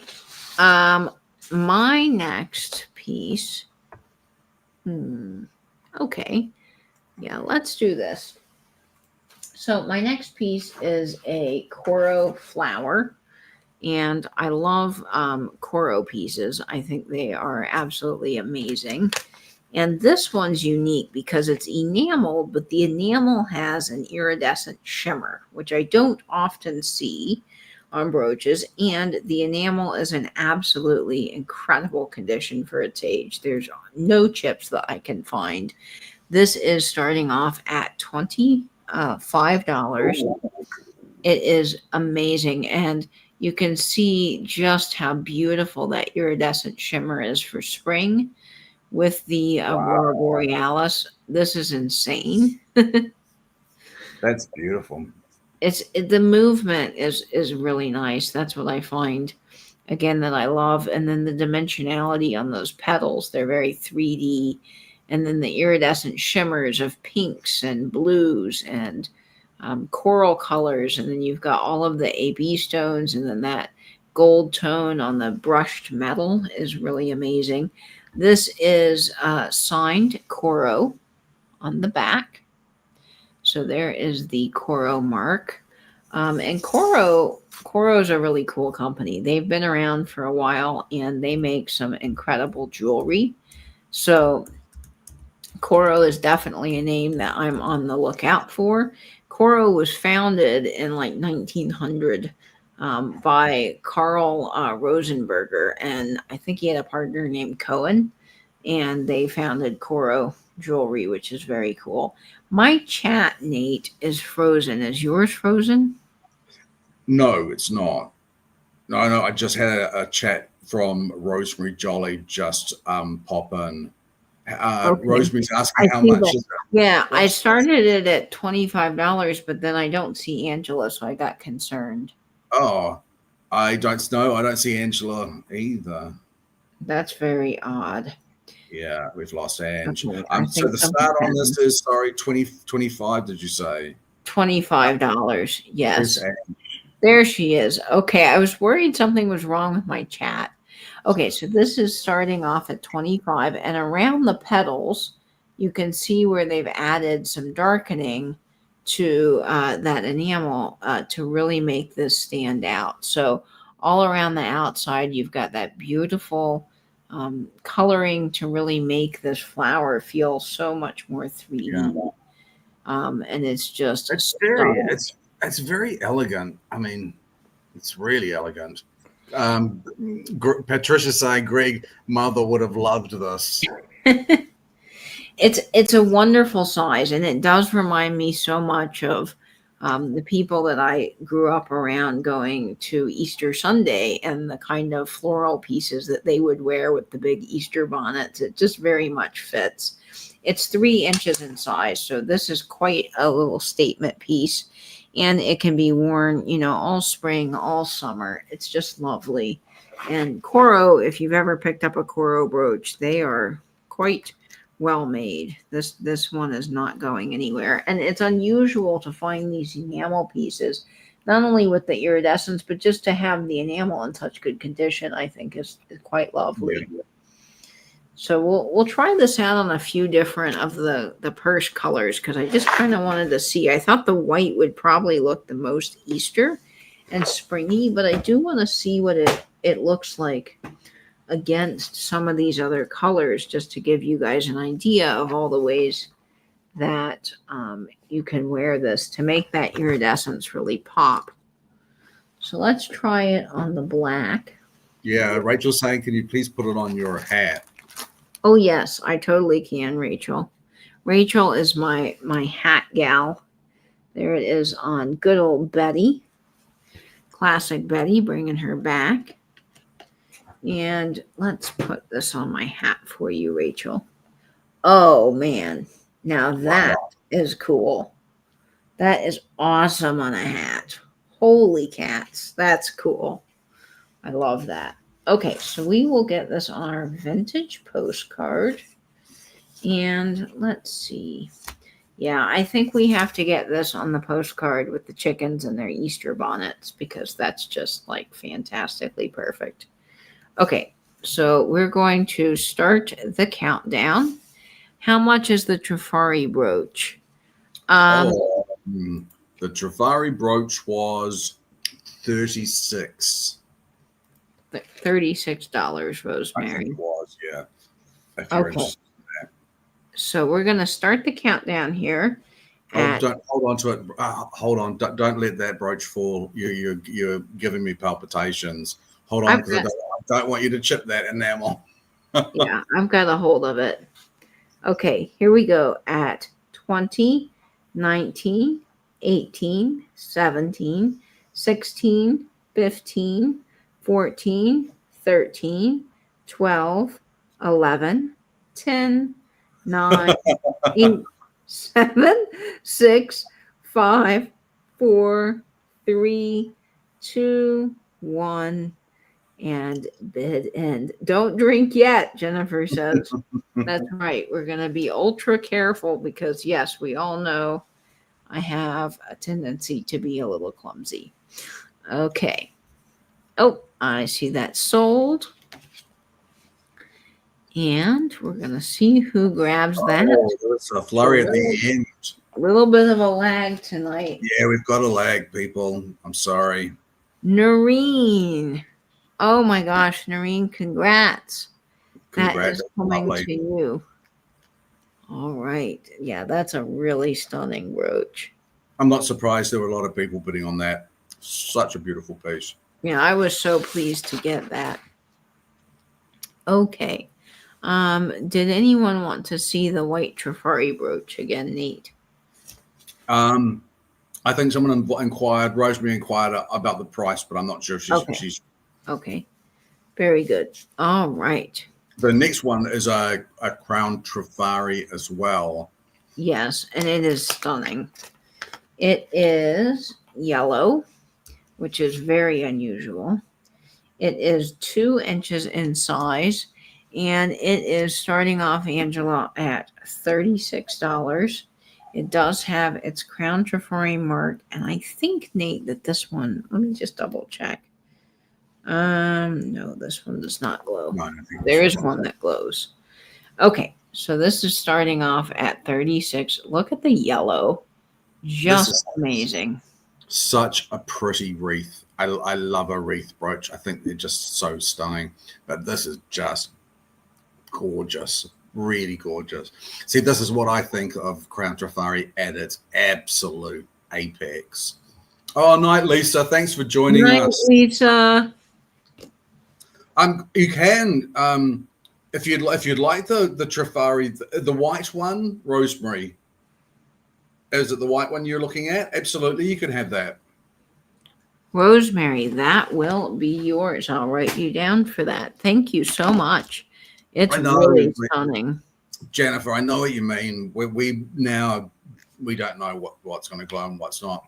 Speaker 1: My next piece. Okay. Yeah, let's do this. So my next piece is a Coro flower. And I love Coro pieces. I think they are absolutely amazing. And this one's unique because it's enameled, but the enamel has an iridescent shimmer, which I don't often see on brooches. And the enamel is in absolutely incredible condition for its age. There's no chips that I can find. This is starting off at $25. It is amazing. And you can see just how beautiful that iridescent shimmer is for spring with the Aurora Borealis. This is insane.
Speaker 2: That's beautiful.
Speaker 1: The movement is really nice. That's what I find, again, that I love. And then the dimensionality on those petals, they're very 3D. And then the iridescent shimmers of pinks and blues and coral colors, and then you've got all of the AB stones, and then that gold tone on the brushed metal is really amazing. This is signed Coro on the back. So there is the Coro mark. And Coro's a really cool company. They've been around for a while and they make some incredible jewelry. So Coro is definitely a name that I'm on the lookout for. Coro was founded in like 1900 by Carl Rosenberger, and I think he had a partner named Cohen, and they founded Coro Jewelry, which is very cool. My chat, Nate, is frozen. Is yours frozen?
Speaker 2: No, it's not. No, I just had a chat from Rosemary Jolly just pop in.
Speaker 1: Okay.
Speaker 2: Rosemary's asking how much is it?
Speaker 1: Yeah, I started it at $25, but then I don't see Angela, so I got concerned.
Speaker 2: Oh, I don't know. I don't see Angela either.
Speaker 1: That's very odd.
Speaker 2: Yeah, we've lost Ange.
Speaker 1: Okay,
Speaker 2: So the start on this is, sorry, 25, did you say?
Speaker 1: $25. Yes. There she is. Okay, I was worried something was wrong with my chat. Okay, so this is starting off at 25, and around the petals, you can see where they've added some darkening to that enamel to really make this stand out. So all around the outside, you've got that beautiful coloring to really make this flower feel so much more 3D. Yeah. And it's just
Speaker 2: it's very elegant. I mean, it's really elegant. Patricia saying Greg mother would have loved this.
Speaker 1: It's a wonderful size, and it does remind me so much of the people that I grew up around going to Easter Sunday and the kind of floral pieces that they would wear with the big Easter bonnets. It just very much fits. It's 3 inches in size, so this is quite a little statement piece. And it can be worn, all spring, all summer. It's just lovely. And Coro, if you've ever picked up a Coro brooch, they are quite well made. This one is not going anywhere. And it's unusual to find these enamel pieces, not only with the iridescence, but just to have the enamel in such good condition, I think is quite lovely. Yeah. So we'll try this out on a few different of the purse colors because I just kind of wanted to see. I thought the white would probably look the most Easter and springy, but I do want to see what it looks like against some of these other colors just to give you guys an idea of all the ways that you can wear this to make that iridescence really pop. So let's try it on the black.
Speaker 2: Yeah, Rachel's saying, can you please put it on your hat?
Speaker 1: Oh, yes, I totally can, Rachel. Rachel is my hat gal. There it is on good old Betty. Classic Betty, bringing her back. And let's put this on my hat for you, Rachel. Oh, man. Now that is cool. That is awesome on a hat. Holy cats. That's cool. I love that. Okay, so we will get this on our vintage postcard. And let's see. Yeah, I think we have to get this on the postcard with the chickens and their Easter bonnets because that's just like fantastically perfect. Okay, so we're going to start the countdown. How much is the Trifari brooch?
Speaker 2: The Trifari brooch was $36.
Speaker 1: $36, Rosemary.
Speaker 2: I think it was, yeah.
Speaker 1: Okay. So we're going to start the countdown here.
Speaker 2: Don't hold on to it. Hold on. Don't let that brooch fall. You're giving me palpitations. Hold on, because I don't want you to chip that enamel.
Speaker 1: Yeah, I've got a hold of it. Okay, here we go at 20, 19, 18, 17, 16, 15, 14, 13, 12, 11, 10, 9, 8, 7, 6, 5, 4, 3, 2, 1, and bid end. Don't drink yet, Jennifer says. That's right. We're going to be ultra careful because, yes, we all know I have a tendency to be a little clumsy. Okay. Oh, I see that sold. And we're going to see who grabs that.
Speaker 2: There's a flurry at the end.
Speaker 1: A little bit of a lag tonight.
Speaker 2: Yeah, we've got a lag, people. I'm sorry.
Speaker 1: Noreen. Oh my gosh, Noreen, congrats. That
Speaker 2: Congrats.
Speaker 1: is coming
Speaker 2: Lovely.
Speaker 1: to you. All right. Yeah, that's a really stunning brooch.
Speaker 2: I'm not surprised there were a lot of people bidding on that. Such a beautiful piece.
Speaker 1: Yeah, I was so pleased to get that. Okay. Did anyone want to see the white Trifari brooch again, Nate?
Speaker 2: I think someone inquired, Rosemary inquired about the price, but I'm not sure if she's
Speaker 1: okay. Very good. All right.
Speaker 2: The next one is a crown Trifari as well.
Speaker 1: Yes, and it is stunning. It is yellow, which is very unusual. It is 2 inches in size, and it is starting off, Angela, at $36. It does have its crown Trifari mark, and I think, Nate, that this one, let me just double check. No, this one does not glow.
Speaker 2: No,
Speaker 1: there is one that glows. Okay, so this is starting off at 36. Look at the yellow. Just amazing.
Speaker 2: Such a pretty wreath. I love a wreath brooch. I think they're just so stunning. But this is just gorgeous. Really gorgeous. See, this is what I think of Crown Trifari at its absolute apex. Oh, night, Lisa. Thanks for joining us.
Speaker 1: Lisa.
Speaker 2: You can, if you'd like the Trifari, the white one, Rosemary. Is it the white one you're looking at? Absolutely, you can have that.
Speaker 1: Rosemary, that will be yours. I'll write you down for that. Thank you so much. It's really stunning.
Speaker 2: Jennifer, I know what you mean. We don't know what's going to glow and what's not.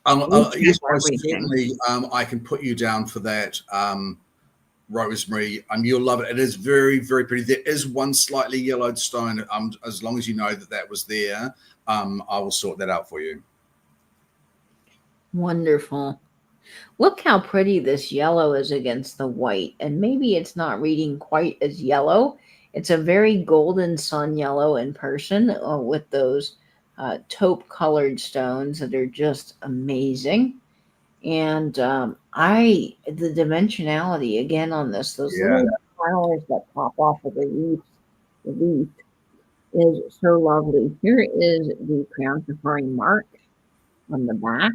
Speaker 2: Yes, certainly, I can put you down for that, Rosemary. You'll love it. It is very, very pretty. There is one slightly yellowed stone. As long as you know that was there, I will sort that out for you.
Speaker 1: Wonderful. Look how pretty this yellow is against the white. And maybe it's not reading quite as yellow. It's a very golden sun yellow in person with those taupe colored stones that are just amazing. And the dimensionality again on this, those little flowers that pop off of the leaf is so lovely. Here is the crown Trifari mark on the back.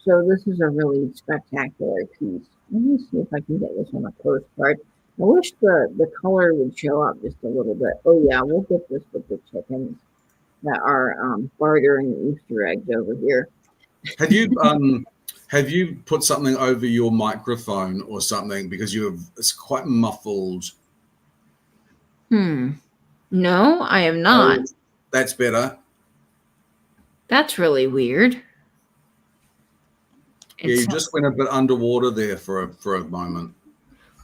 Speaker 1: So this is a really spectacular piece. Let me see if I can get this on a postcard. I wish the color would show up just a little bit. Oh yeah, we'll get this with the chickens that are bartering Easter eggs over here.
Speaker 2: Have you put something over your microphone or something because it's quite muffled?
Speaker 1: No, I am not.
Speaker 2: Oh, that's better.
Speaker 1: That's really weird.
Speaker 2: You just went a bit underwater there for a moment.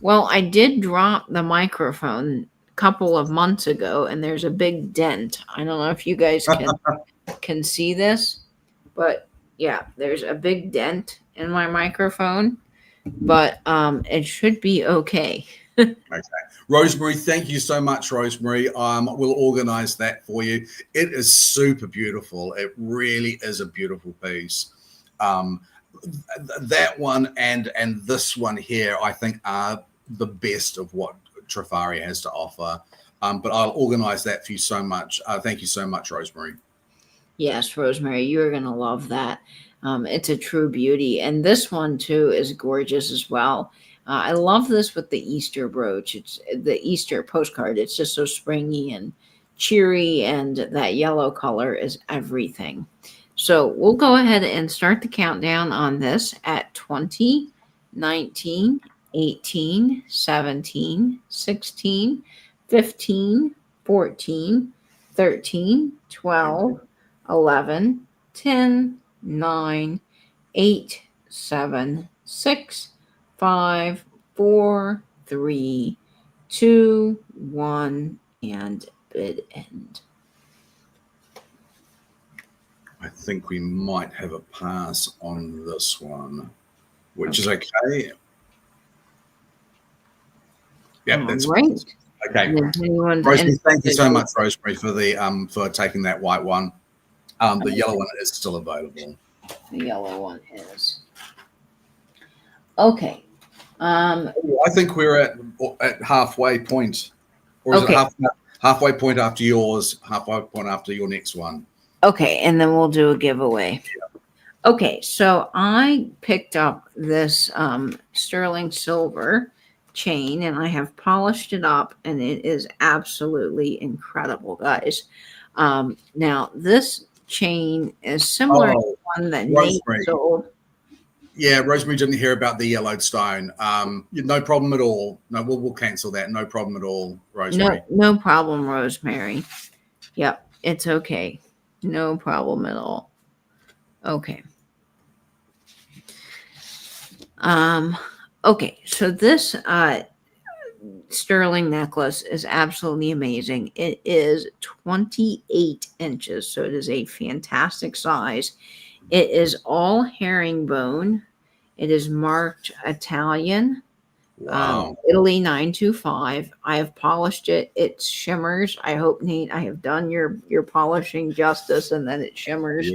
Speaker 1: Well, I did drop the microphone a couple of months ago, and there's a big dent. I don't know if you guys can see this, but yeah, there's a big dent in my microphone, but it should be okay.
Speaker 2: Okay. Rosemary, thank you so much, Rosemary. We'll organize that for you. It is super beautiful. It really is a beautiful piece. That one and this one here, I think, are the best of what Trifari has to offer. But I'll organize that for you so much. Thank you so much, Rosemary.
Speaker 1: Yes, Rosemary, you're going to love that. It's a true beauty. And this one, too, is gorgeous as well. I love this with the Easter brooch. It's the Easter postcard. It's just so springy and cheery, and that yellow color is everything. So we'll go ahead and start the countdown on this at 20, 19, 18, 17, 16, 15, 14, 13, 12, 11, 10, 9, 8, 7, 6, 5, 4, 3, 2, 1, and bid end.
Speaker 2: I think we might have a pass on this one, which is okay. Yep, that's
Speaker 1: right.
Speaker 2: Okay.
Speaker 1: And if anyone's
Speaker 2: Rosemary, thank you so
Speaker 1: interested-
Speaker 2: much, Rosemary, for the for taking that white one. The yellow one is still available.
Speaker 1: The yellow one is. Okay.
Speaker 2: I think we're at halfway point. Or is
Speaker 1: Okay.
Speaker 2: it halfway point after yours, halfway point after your next one?
Speaker 1: Okay, and then we'll do a giveaway. Okay, so I picked up this sterling silver chain and I have polished it up and it is absolutely incredible, guys. Now, this chain is similar to one that Nate sold.
Speaker 2: Yeah, Rosemary didn't hear about the yellowed stone. No problem at all. No, we'll cancel that. No problem at all, Rosemary.
Speaker 1: No problem, Rosemary. Yep, it's okay. No problem at all. Okay. Okay, so this sterling necklace is absolutely amazing. It is 28 inches, so it is a fantastic size. It is all herringbone. It is marked Italian.
Speaker 2: Wow.
Speaker 1: Italy 925. I have polished it. It shimmers. I hope, Nate, I have done your polishing justice and that it shimmers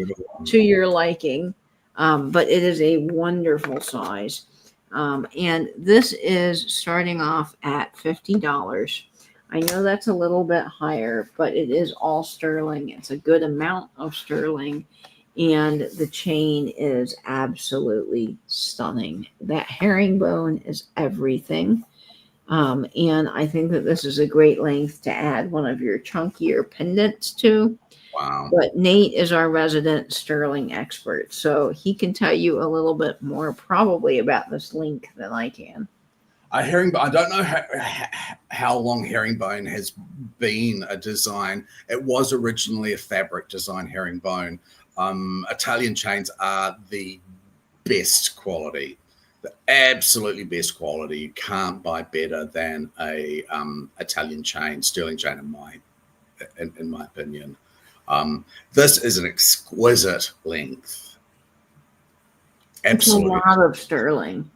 Speaker 1: to your liking. But it is a wonderful size. And this is starting off at $50. I know that's a little bit higher, but it is all sterling. It's a good amount of sterling. And the chain is absolutely stunning. That herringbone is everything. And I think that this is a great length to add one of your chunkier pendants to.
Speaker 2: Wow.
Speaker 1: But Nate is our resident sterling expert, so he can tell you a little bit more probably about this link than I can.
Speaker 2: Herringbone. I don't know how long herringbone has been a design. It was originally a fabric design, herringbone. Italian chains are the best quality, the absolutely best quality. You can't buy better than a Italian chain, sterling chain, in my opinion. This is an exquisite length. Absolutely.
Speaker 1: It's a lot of sterling,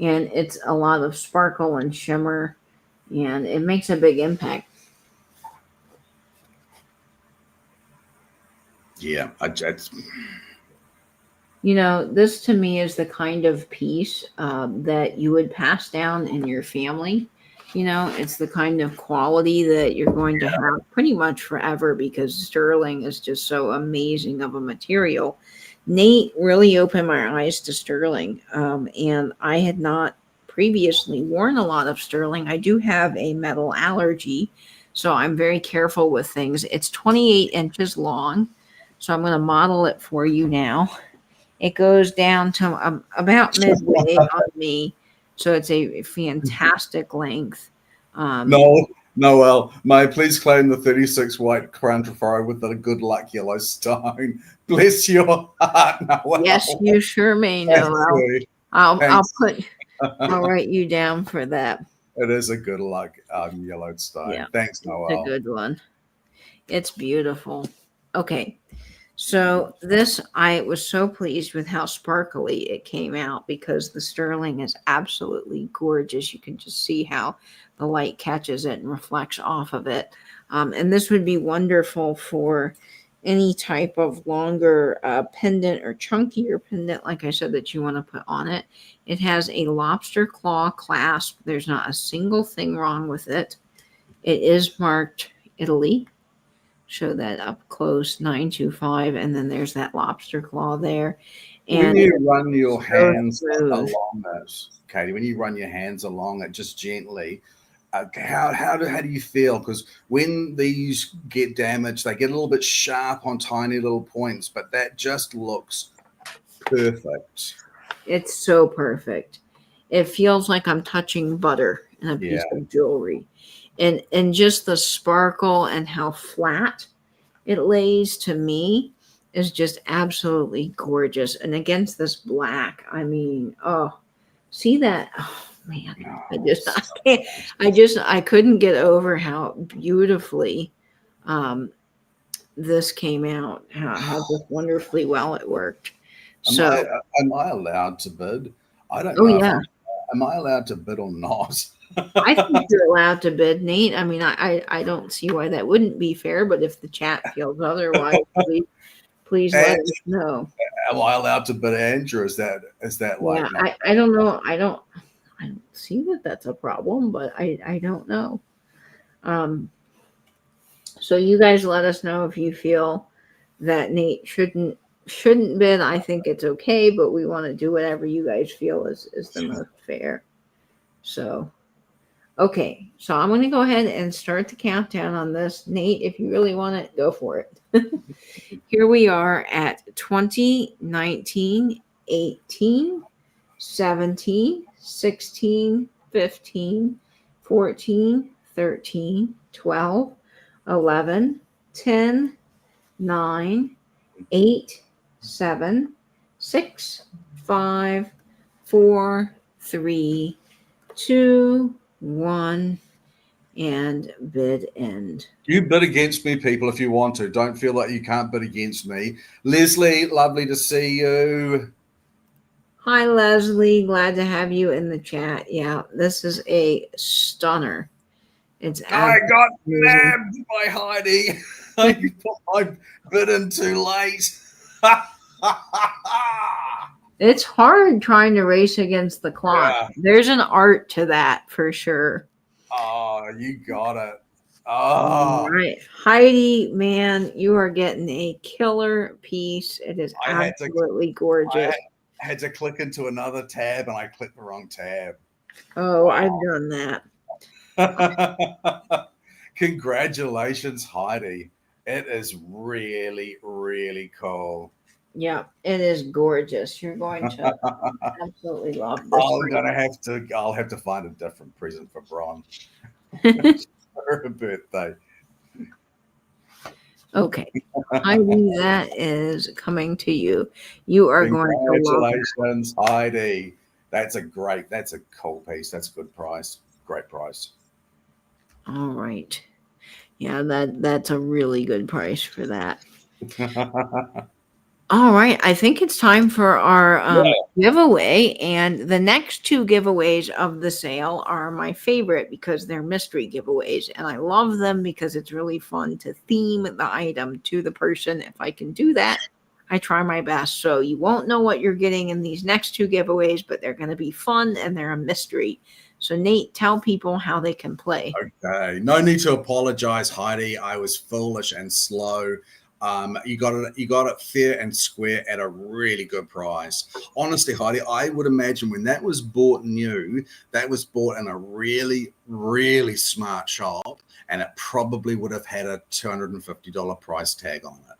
Speaker 1: and it's a lot of sparkle and shimmer, and it makes a big impact.
Speaker 2: Yeah,
Speaker 1: you know, this to me is the kind of piece that you would pass down in your family. You know, it's the kind of quality that you're going to have pretty much forever because sterling is just so amazing of a material. Nate really opened my eyes to sterling, and I had not previously worn a lot of sterling. I do have a metal allergy, so I'm very careful with things. It's 28 inches long. So I'm going to model it for you now. It goes down to about midway on me. So it's a fantastic length.
Speaker 2: Noel, may I please claim the 36 white crown trofeo with the good luck yellow stone? Bless your heart, Noel.
Speaker 1: Yes, you sure may, Noel. I'll write you down for that.
Speaker 2: It is a good luck yellow stone. Yeah, thanks, Noel.
Speaker 1: It's a good one. It's beautiful. Okay. So this, I was so pleased with how sparkly it came out because the sterling is absolutely gorgeous. You can just see how the light catches it and reflects off of it. And this would be wonderful for any type of longer pendant or chunkier pendant, like I said, that you want to put on it. It has a lobster claw clasp. There's not a single thing wrong with it. It is marked Italy. Show that up close, 925, and then there's that lobster claw there. And
Speaker 2: when you run your hands along this, Katie, when you run your hands along it just gently, how do you feel? Because when these get damaged, they get a little bit sharp on tiny little points, but that just looks perfect.
Speaker 1: It's so perfect. It feels like I'm touching butter in a piece of jewelry. And just the sparkle and how flat it lays to me is just absolutely gorgeous. And against this black, I mean, oh, see that? Oh man, I couldn't get over how beautifully this came out, how just wonderfully well it worked.
Speaker 2: Am I allowed to bid? I don't know.
Speaker 1: Yeah.
Speaker 2: Am I allowed to bid or not?
Speaker 1: I think you're allowed to bid, Nate. I mean, I don't see why that wouldn't be fair, but if the chat feels otherwise, please let
Speaker 2: And
Speaker 1: us know.
Speaker 2: am I allowed to bid Andrew? Is that
Speaker 1: Yeah,
Speaker 2: like not?
Speaker 1: I don't know. I don't see that that's a problem, but I don't know. Um, so you guys let us know if you feel that Nate shouldn't bid. I think it's okay, but we want to do whatever you guys feel is the most fair. So okay, so I'm going to go ahead and start the countdown on this. Nate, if you really want it, go for it. Here we are at 20, 19, 18, 17, 16, 15, 14, 13, 12, 11, 10, 9, 8, 7, 6, 5, 4, 3, 2, 1, and bid end.
Speaker 2: You bid against me, people, if you want to. Don't feel like you can't bid against me. Leslie, lovely to see you.
Speaker 1: Hi, Leslie. Glad to have you in the chat. Yeah, this is a stunner. It's
Speaker 2: I got
Speaker 1: amazing.
Speaker 2: nabbed by Heidi. I put my bid in too late.
Speaker 1: It's hard trying to race against the clock.
Speaker 2: Yeah.
Speaker 1: There's an art to that for sure.
Speaker 2: Oh, you got it.
Speaker 1: All
Speaker 2: Oh,
Speaker 1: right. Heidi, man, you are getting a killer piece. It is absolutely gorgeous.
Speaker 2: I had to click into another tab and I clicked the wrong tab.
Speaker 1: Oh, wow. I've done
Speaker 2: that. Congratulations, Heidi. It is really, really cool.
Speaker 1: Yeah, it is gorgeous. You're going to absolutely love this.
Speaker 2: I'll have to find a different present for Bron for her birthday.
Speaker 1: Okay, Heidi, that is coming to you. You are going to love it.
Speaker 2: Congratulations, Heidi. That's a cool piece. That's a good price. Great price.
Speaker 1: All right. Yeah, that's a really good price for that. All right, I think it's time for our giveaway, and the next two giveaways of the sale are my favorite because they're mystery giveaways, and I love them because it's really fun to theme the item to the person. If I can do that, I try my best. So you won't know what you're getting in these next two giveaways, but they're going to be fun and they're a mystery. So Nate, tell people how they can play.
Speaker 2: Okay, no need to apologize, Heidi. I was foolish and slow. You got it fair and square at a really good price. Honestly, Heidi, I would imagine when that was bought new, that was bought in a really, really smart shop, and it probably would have had a $250 price tag on it.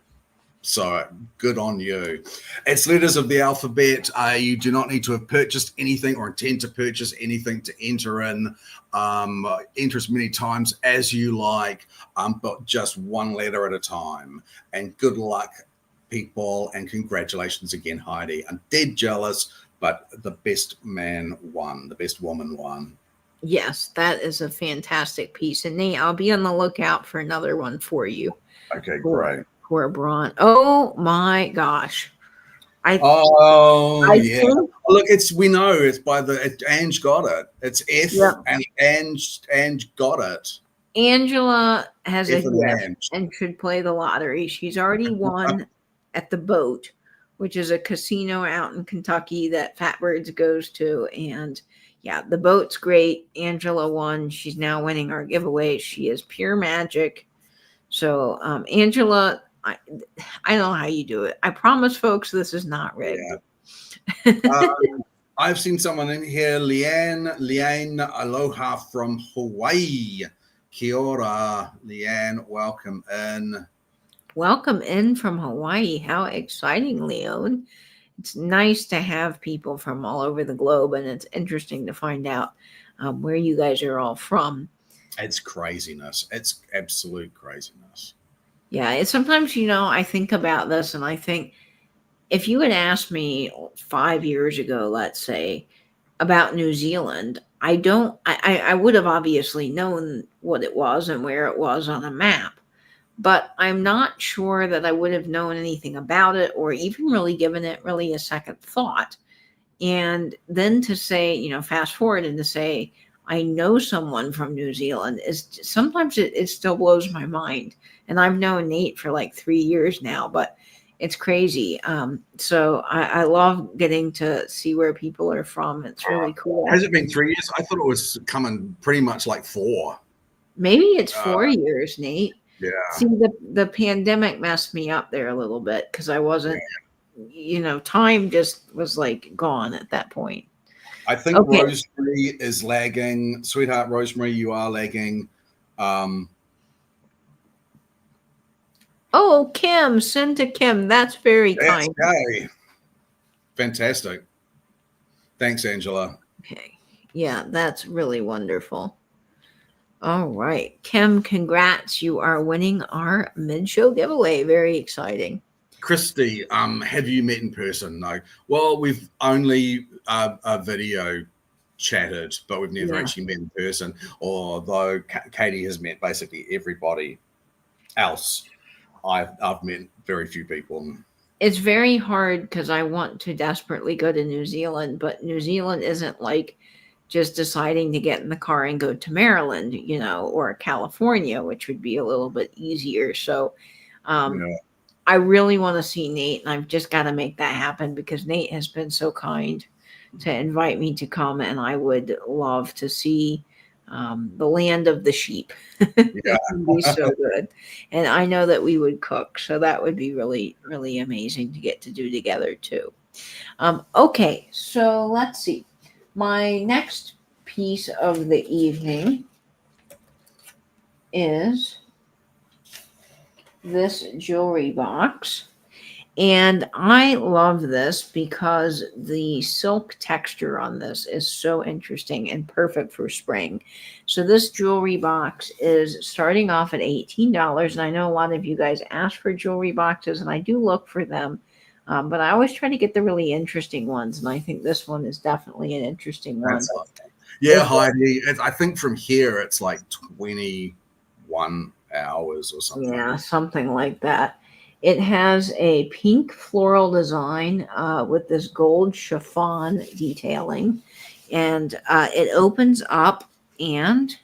Speaker 2: So good on you. It's letters of the alphabet. You do not need to have purchased anything or intend to purchase anything to enter in. Enter as many times as you like, but just one letter at a time. And good luck, people, and congratulations again, Heidi. I'm dead jealous, but the best man won. The best woman won.
Speaker 1: Yes, that is a fantastic piece. And Nate, I'll be on the lookout for another one for you.
Speaker 2: Okay, great.
Speaker 1: For Bron. Oh my gosh.
Speaker 2: Think, look, we know it's by Ange got it. It's F, and Ange got it.
Speaker 1: Angela has a gift and should play the lottery. She's already won at the Boat, which is a casino out in Kentucky that Fatbirds goes to. And yeah, the Boat's great. Angela won. She's now winning our giveaway. She is pure magic. So Angela, I don't know how you do it. I promise, folks, this is not rigged.
Speaker 2: Yeah. I've seen someone in here, Leanne, aloha from Hawaii. Kia ora, Leanne, welcome in.
Speaker 1: Welcome in from Hawaii. How exciting, Leon. It's nice to have people from all over the globe, and it's interesting to find out where you guys are all from.
Speaker 2: It's craziness. It's absolute craziness.
Speaker 1: Yeah, sometimes, I think about this and I think if you had asked me 5 years ago, let's say, about New Zealand, I would have obviously known what it was and where it was on a map, but I'm not sure that I would have known anything about it or even really given it really a second thought. And then to say, fast forward and to say, I know someone from New Zealand. Sometimes it still blows my mind. And I've known Nate for like 3 years now, but it's crazy. So I love getting to see where people are from. It's really cool.
Speaker 2: Has it been 3 years? I thought it was coming pretty much like 4.
Speaker 1: Maybe it's 4 years, Nate.
Speaker 2: Yeah.
Speaker 1: See, the pandemic messed me up there a little bit because I wasn't, time just was like gone at that point.
Speaker 2: I think Rosemary is lagging. Sweetheart Rosemary, you are lagging.
Speaker 1: Oh, Kim, send to Kim. That's very kind.
Speaker 2: Okay. Fantastic. Thanks, Angela.
Speaker 1: Okay. Yeah, that's really wonderful. All right. Kim, congrats. You are winning our mid-show giveaway. Very exciting.
Speaker 2: Christy, have you met in person? No. Well, we've only a video chatted, but we've never actually met in person. Although Katie has met basically everybody else. I've met very few people.
Speaker 1: It's very hard because I want to desperately go to New Zealand, but New Zealand isn't like just deciding to get in the car and go to Maryland, or California, which would be a little bit easier. So I really want to see Nate, and I've just got to make that happen because Nate has been so kind to invite me to come, and I would love to see the land of the sheep. It would be so good. And I know that we would cook, so that would be really, really amazing to get to do together too. Okay, so let's see. My next piece of the evening is this jewelry box. And I love this because the silk texture on this is so interesting and perfect for spring. So this jewelry box is starting off at $18. And I know a lot of you guys ask for jewelry boxes, and I do look for them. But I always try to get the really interesting ones. And I think this one is definitely an interesting one.
Speaker 2: Yeah, Heidi. I think from here it's like 21 hours or something.
Speaker 1: Yeah, something like that. It has a pink floral design with this gold chiffon detailing. And it opens up, and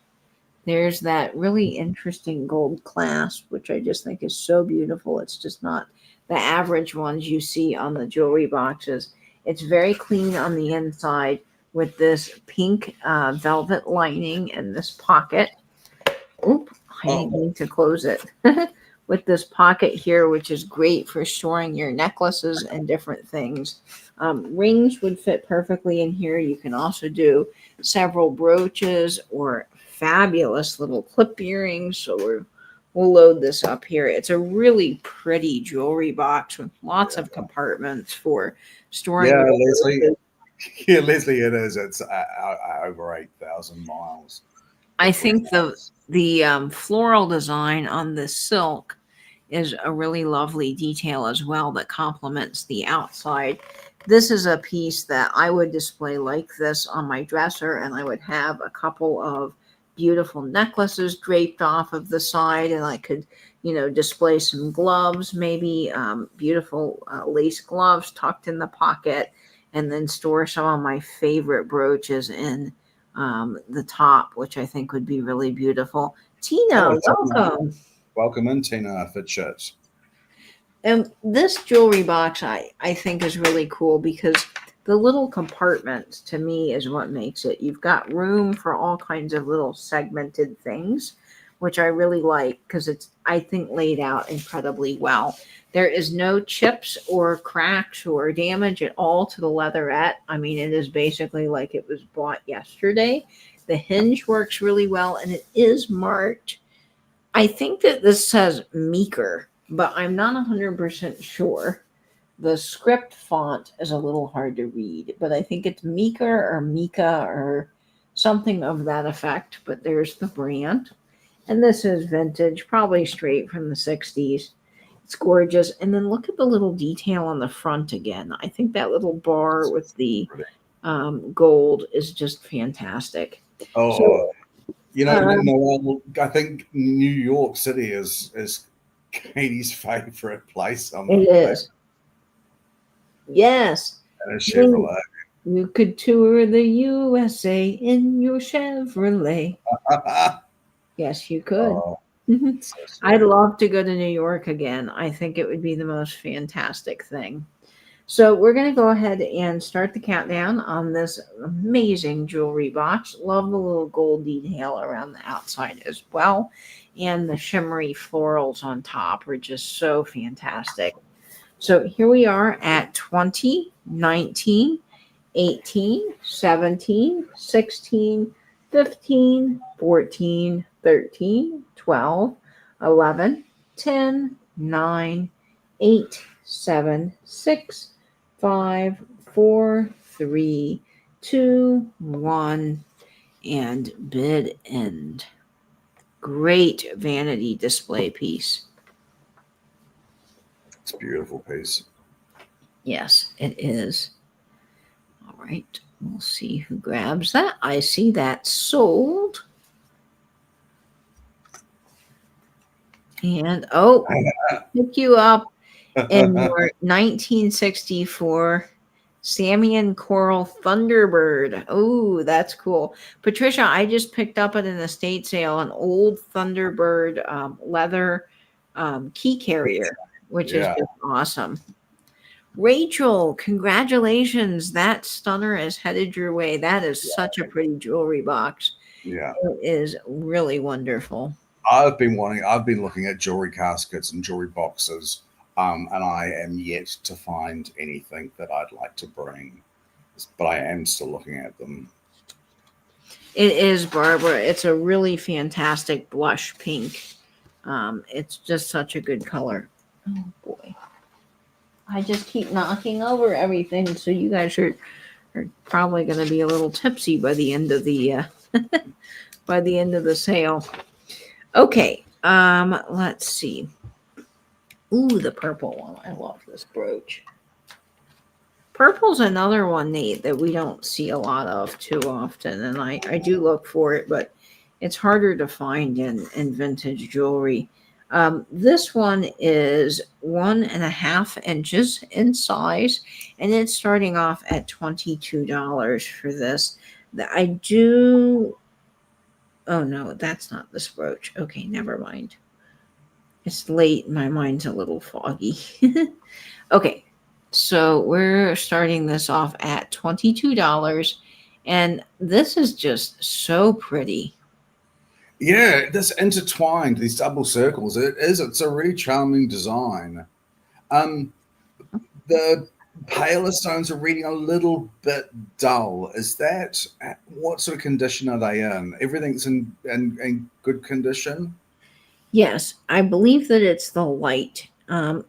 Speaker 1: there's that really interesting gold clasp, which I just think is so beautiful. It's just not the average ones you see on the jewelry boxes. It's very clean on the inside with this pink velvet lining and this pocket. Oop, I need to close it. With this pocket here, which is great for storing your necklaces and different things. Rings would fit perfectly in here. You can also do several brooches or fabulous little clip earrings. So we'll load this up here. It's a really pretty jewelry box with lots of compartments for storing.
Speaker 2: Yeah, Leslie. Yeah, Leslie, it is. It's over 8,000 miles.
Speaker 1: I think the floral design on this silk is a really lovely detail as well that complements the outside. This is a piece that I would display like this on my dresser, and I would have a couple of beautiful necklaces draped off of the side, and I could, display some gloves, maybe beautiful lace gloves tucked in the pocket, and then store some of my favorite brooches in the top, which I think would be really beautiful. Tina, welcome.
Speaker 2: Welcome in, Tina Fitchett.
Speaker 1: And this jewelry box, I think, is really cool because the little compartments, to me, is what makes it. You've got room for all kinds of little segmented things, which I really like because it's, I think, laid out incredibly well. There is no chips or cracks or damage at all to the leatherette. I mean, it is basically like it was bought yesterday. The hinge works really well, and it is marked. I think that this says Meeker, but I'm not 100% sure. The script font is a little hard to read, but I think it's Meeker or Mika or something of that effect. But there's the brand. And this is vintage, probably straight from the 60s. It's gorgeous. And then look at the little detail on the front again. I think that little bar with the gold is just fantastic.
Speaker 2: Oh, so, Noelle, I think New York City is Katie's favorite place.
Speaker 1: It is. Yes.
Speaker 2: And a Chevrolet.
Speaker 1: You could tour the USA in your Chevrolet. Yes, you could.
Speaker 2: Oh, so
Speaker 1: I'd
Speaker 2: sweet.
Speaker 1: love to go to New York again. I think it would be the most fantastic thing. So we're going to go ahead and start the countdown on this amazing jewelry box. Love the little gold detail around the outside as well. And the shimmery florals on top are just so fantastic. So here we are at 20, 19, 18, 17, 16, 15, 14, 13, 12, 11, 10, 9, 8, 7, 6, 5, 4, 3, 2, 1, and bid end. Great vanity display piece.
Speaker 2: It's a beautiful piece.
Speaker 1: Yes, it is. All right, we'll see who grabs that. I see that sold. And pick you up in your 1964 Samian Coral Thunderbird. Oh, that's cool. Patricia, I just picked up at an estate sale an old Thunderbird leather key carrier, which is just awesome. Rachel, congratulations. That stunner is headed your way. That is such a pretty jewelry box.
Speaker 2: Yeah.
Speaker 1: It is really wonderful.
Speaker 2: I've been looking at jewelry caskets and jewelry boxes, and I am yet to find anything that I'd like to bring, but I am still looking at them.
Speaker 1: It is, Barbara. It's a really fantastic blush pink. It's just such a good color. Oh boy. I just keep knocking over everything, so you guys are probably going to be a little tipsy by the end of the by the end of the sale. Okay, let's see. Ooh, the purple one. I love this brooch. Purple's another one, Nate, that we don't see a lot of too often, and I do look for it, but it's harder to find in vintage jewelry. This one is 1.5 inches in size, and it's starting off at $22 for this. I do. Oh no, that's not this brooch. Okay, never mind. It's late. My mind's a little foggy. Okay, so we're starting this off at $22, and this is just so pretty.
Speaker 2: Yeah, this intertwined, these double circles. It's a really charming design. The paler stones are reading a little bit dull. Is that what sort of condition are they in? Everything's in good condition?
Speaker 1: Yes, I believe that it's the light.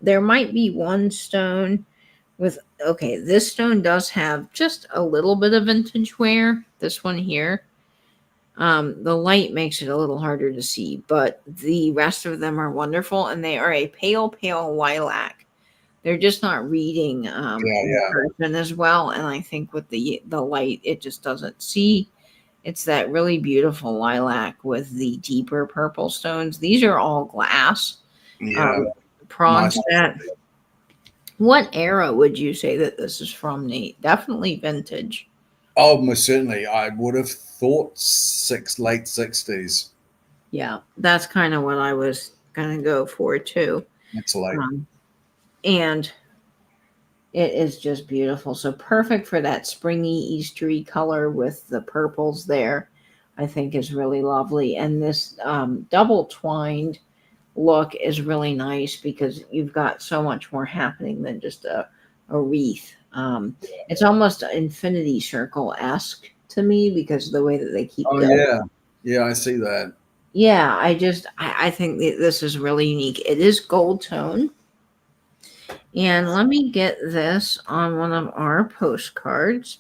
Speaker 1: There might be one stone this stone does have just a little bit of vintage wear. This one here. The light makes it a little harder to see, but the rest of them are wonderful, and they are a pale lilac. They're just not reading person as well, and I think with the light, it just doesn't see. It's that really beautiful lilac with the deeper purple stones. These are all glass.
Speaker 2: Yeah,
Speaker 1: prong set. What era would you say that this is from, Nate? Definitely vintage.
Speaker 2: Oh, most certainly. I would have thought late 60s.
Speaker 1: Yeah, that's kind of what I was going to go for too.
Speaker 2: It's late.
Speaker 1: And it is just beautiful. So perfect for that springy, Eastery color with the purples there, I think is really lovely. And this double twined look is really nice because you've got so much more happening than just a wreath. It's almost infinity circle-esque to me because of the way that they keep going.
Speaker 2: Yeah, I see that.
Speaker 1: Yeah, I think this is really unique. It is gold tone. And let me get this on one of our postcards.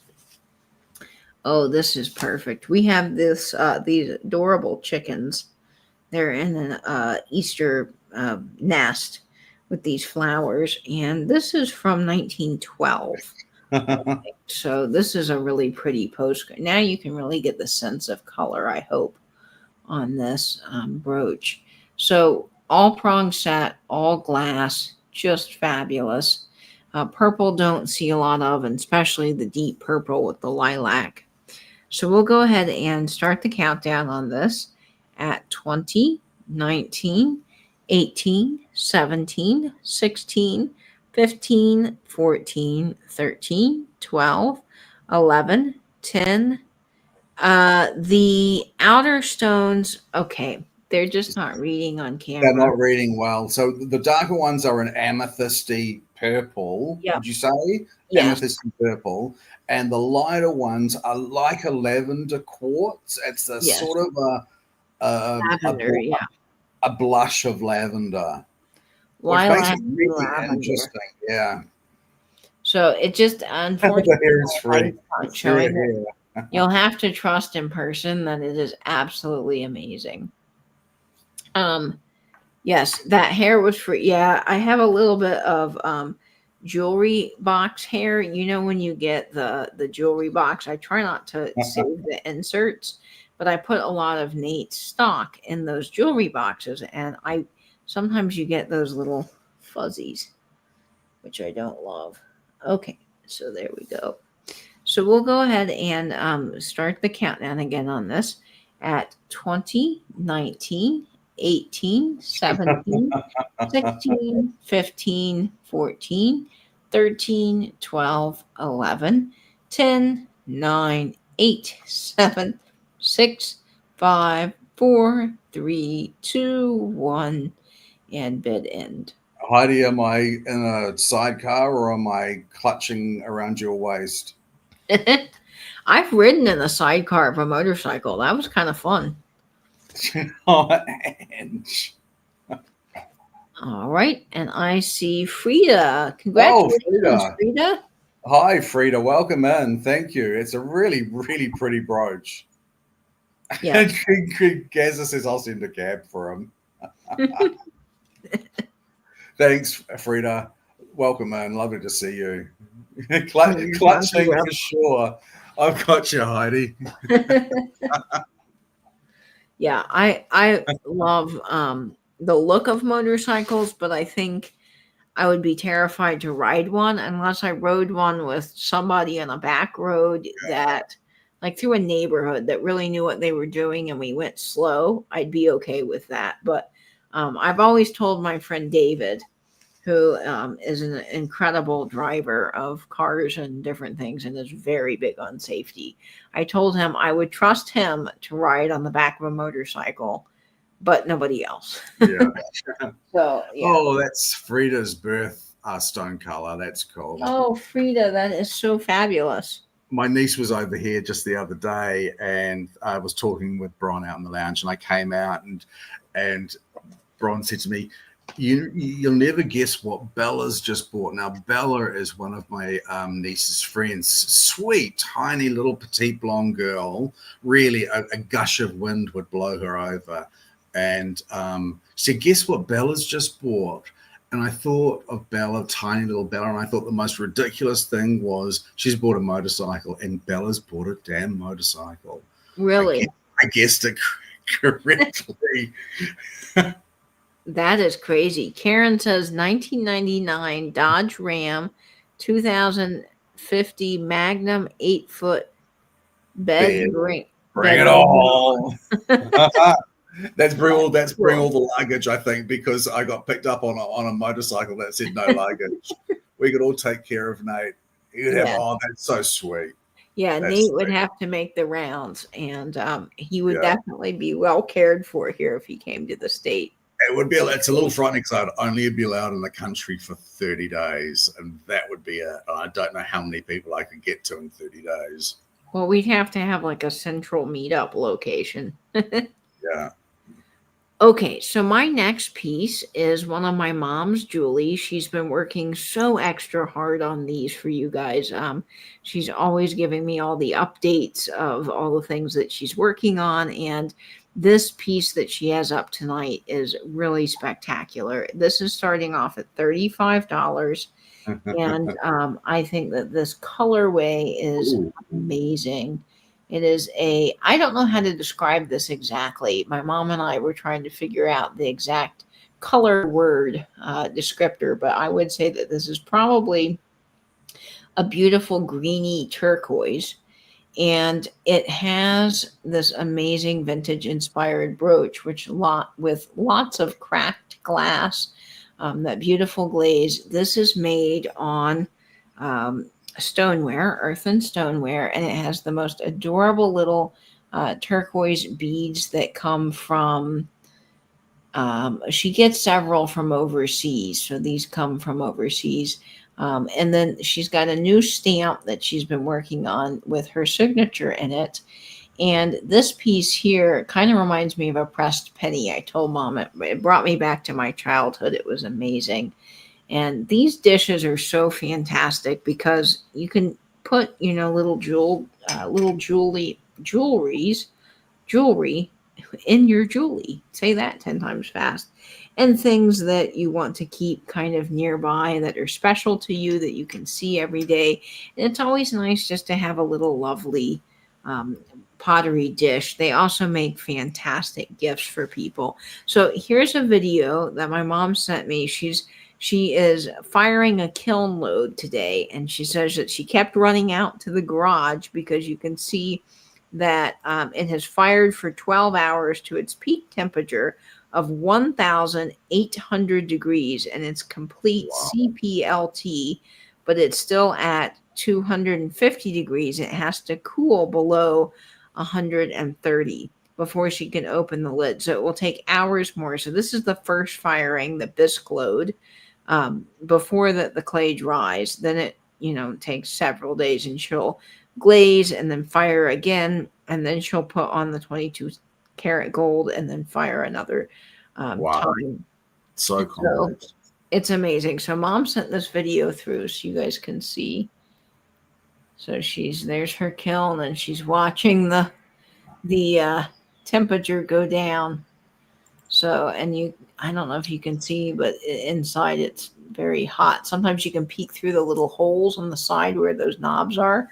Speaker 1: Oh, this is perfect. We have these adorable chickens. They're in an Easter nest with these flowers, and this is from 1912. So this is a really pretty postcard. Now you can really get the sense of color, I hope, on this brooch. So all prong set, all glass, just fabulous. Purple don't see a lot of, and especially the deep purple with the lilac. So we'll go ahead and start the countdown on this at 20, 19, 18, 17, 16, 15, 14, 13, 12, 11, 10. The outer stones, okay, they're just not reading on
Speaker 2: They're
Speaker 1: camera.
Speaker 2: not reading well. So the darker ones are an amethysty purple,
Speaker 1: Yep.
Speaker 2: would you say?
Speaker 1: Yes.
Speaker 2: Amethysty purple. And the lighter ones are like a lavender quartz. It's a
Speaker 1: Yes.
Speaker 2: sort of
Speaker 1: Lavender, yeah.
Speaker 2: a blush of lavender, which makes
Speaker 1: Lilac
Speaker 2: it
Speaker 1: and
Speaker 2: really
Speaker 1: lavender.
Speaker 2: interesting. Yeah.
Speaker 1: So it just,
Speaker 2: The
Speaker 1: unfortunately,
Speaker 2: hair is free.
Speaker 1: lights aren't
Speaker 2: It's
Speaker 1: showing
Speaker 2: free
Speaker 1: it. You'll have to trust in person that it is absolutely amazing. Yes, that hair was free. Yeah, I have a little bit of jewelry box hair. You know, when you get the jewelry box, I try not to save the inserts, but I put a lot of Nate's stock in those jewelry boxes, and I sometimes you get those little fuzzies, which I don't love. Okay, so there we go. So we'll go ahead and start the countdown again on this at 20, 19, 18, 17, 16, 15, 14, 13, 12, 11, 10, 9, 8, 7, 6, 5, 4, 3, 2, 1, and bid end.
Speaker 2: Heidi, am I in a sidecar or am I clutching around your waist?
Speaker 1: I've ridden in the sidecar of a motorcycle. That was kind of fun.
Speaker 2: And
Speaker 1: All right, and I see Frida. Congratulations, Frida.
Speaker 2: Hi, Frida. Welcome in. Thank you. It's a really, really pretty brooch.
Speaker 1: Yeah.
Speaker 2: Gaza says I'll send a cab for him. Thanks, Frida. Welcome in. Lovely to see you. Clutching for sure. I've got you, Heidi.
Speaker 1: Yeah, I love the look of motorcycles, but I think I would be terrified to ride one unless I rode one with somebody on a back road that, like through a neighborhood that really knew what they were doing and we went slow. I'd be okay with that. But I've always told my friend David, who is an incredible driver of cars and different things and is very big on safety. I told him I would trust him to ride on the back of a motorcycle, but nobody else.
Speaker 2: Yeah.
Speaker 1: So, yeah.
Speaker 2: Oh, that's Frida's birth stone color. That's cool.
Speaker 1: Oh, Frida, that is so fabulous.
Speaker 2: My niece was over here just the other day, and I was talking with Bron out in the lounge, and I came out, and Bron said to me, You'll never guess what Bella's just bought. Now, Bella is one of my niece's friends. Sweet, tiny little petite blonde girl. Really, a gush of wind would blow her over. And she said, guess what Bella's just bought? And I thought of Bella, tiny little Bella, and I thought the most ridiculous thing was she's bought a motorcycle, and Bella's bought a damn motorcycle.
Speaker 1: Really?
Speaker 2: I guessed it correctly.
Speaker 1: That is crazy. Karen says 1999 Dodge Ram 2050 Magnum 8-foot bed. Bring
Speaker 2: it all. That's bring all the luggage, I think, because I got picked up on a motorcycle that said no luggage. We could all take care of Nate. He'd have, that's so sweet.
Speaker 1: Yeah,
Speaker 2: That's
Speaker 1: Nate would have to make the rounds, and he would definitely be well cared for here if he came to the state.
Speaker 2: It would be. It's a little frightening because I'd only be allowed in the country for 30 days, and that would be it. I don't know how many people I could get to in 30 days.
Speaker 1: Well, we'd have to have like a central meetup location.
Speaker 2: Yeah.
Speaker 1: Okay, so my next piece is one of my mom's Julie. She's been working so extra hard on these for you guys. She's always giving me all the updates of all the things that she's working on, and this piece that she has up tonight is really spectacular. This is starting off at $35, and I think that this colorway is amazing. It is I don't know how to describe this exactly. My mom and I were trying to figure out the exact color word descriptor, but I would say that this is probably a beautiful greeny turquoise. And it has this amazing vintage inspired brooch, with lots of cracked glass, that beautiful glaze. This is made on stoneware, earthen stoneware, and it has the most adorable little turquoise beads that come from. She gets several from overseas, so these come from overseas. And then she's got a new stamp that she's been working on with her signature in it. And this piece here kind of reminds me of a pressed penny. I told Mom it brought me back to my childhood. It was amazing. And these dishes are so fantastic because you can put, little jewelry in your jewelry. Say that 10 times fast. And things that you want to keep kind of nearby that are special to you that you can see every day. And it's always nice just to have a little lovely pottery dish. They also make fantastic gifts for people. So here's a video that my mom sent me. She is firing a kiln load today, and she says that she kept running out to the garage because you can see that it has fired for 12 hours to its peak temperature of 1,800 degrees, and it's complete CPLT, but it's still at 250 degrees. It has to cool below 130 before she can open the lid. So it will take hours more. So this is the first firing, the bisque load, before the clay dries. Then it, takes several days, and she'll glaze and then fire again. And then she'll put on the 22 karat gold and then fire another time.
Speaker 2: So complex.
Speaker 1: So it's amazing. So Mom sent this video through so you guys can see. So there's her kiln, and she's watching the temperature go down. So, and I don't know if you can see, but inside it's very hot. Sometimes you can peek through the little holes on the side where those knobs are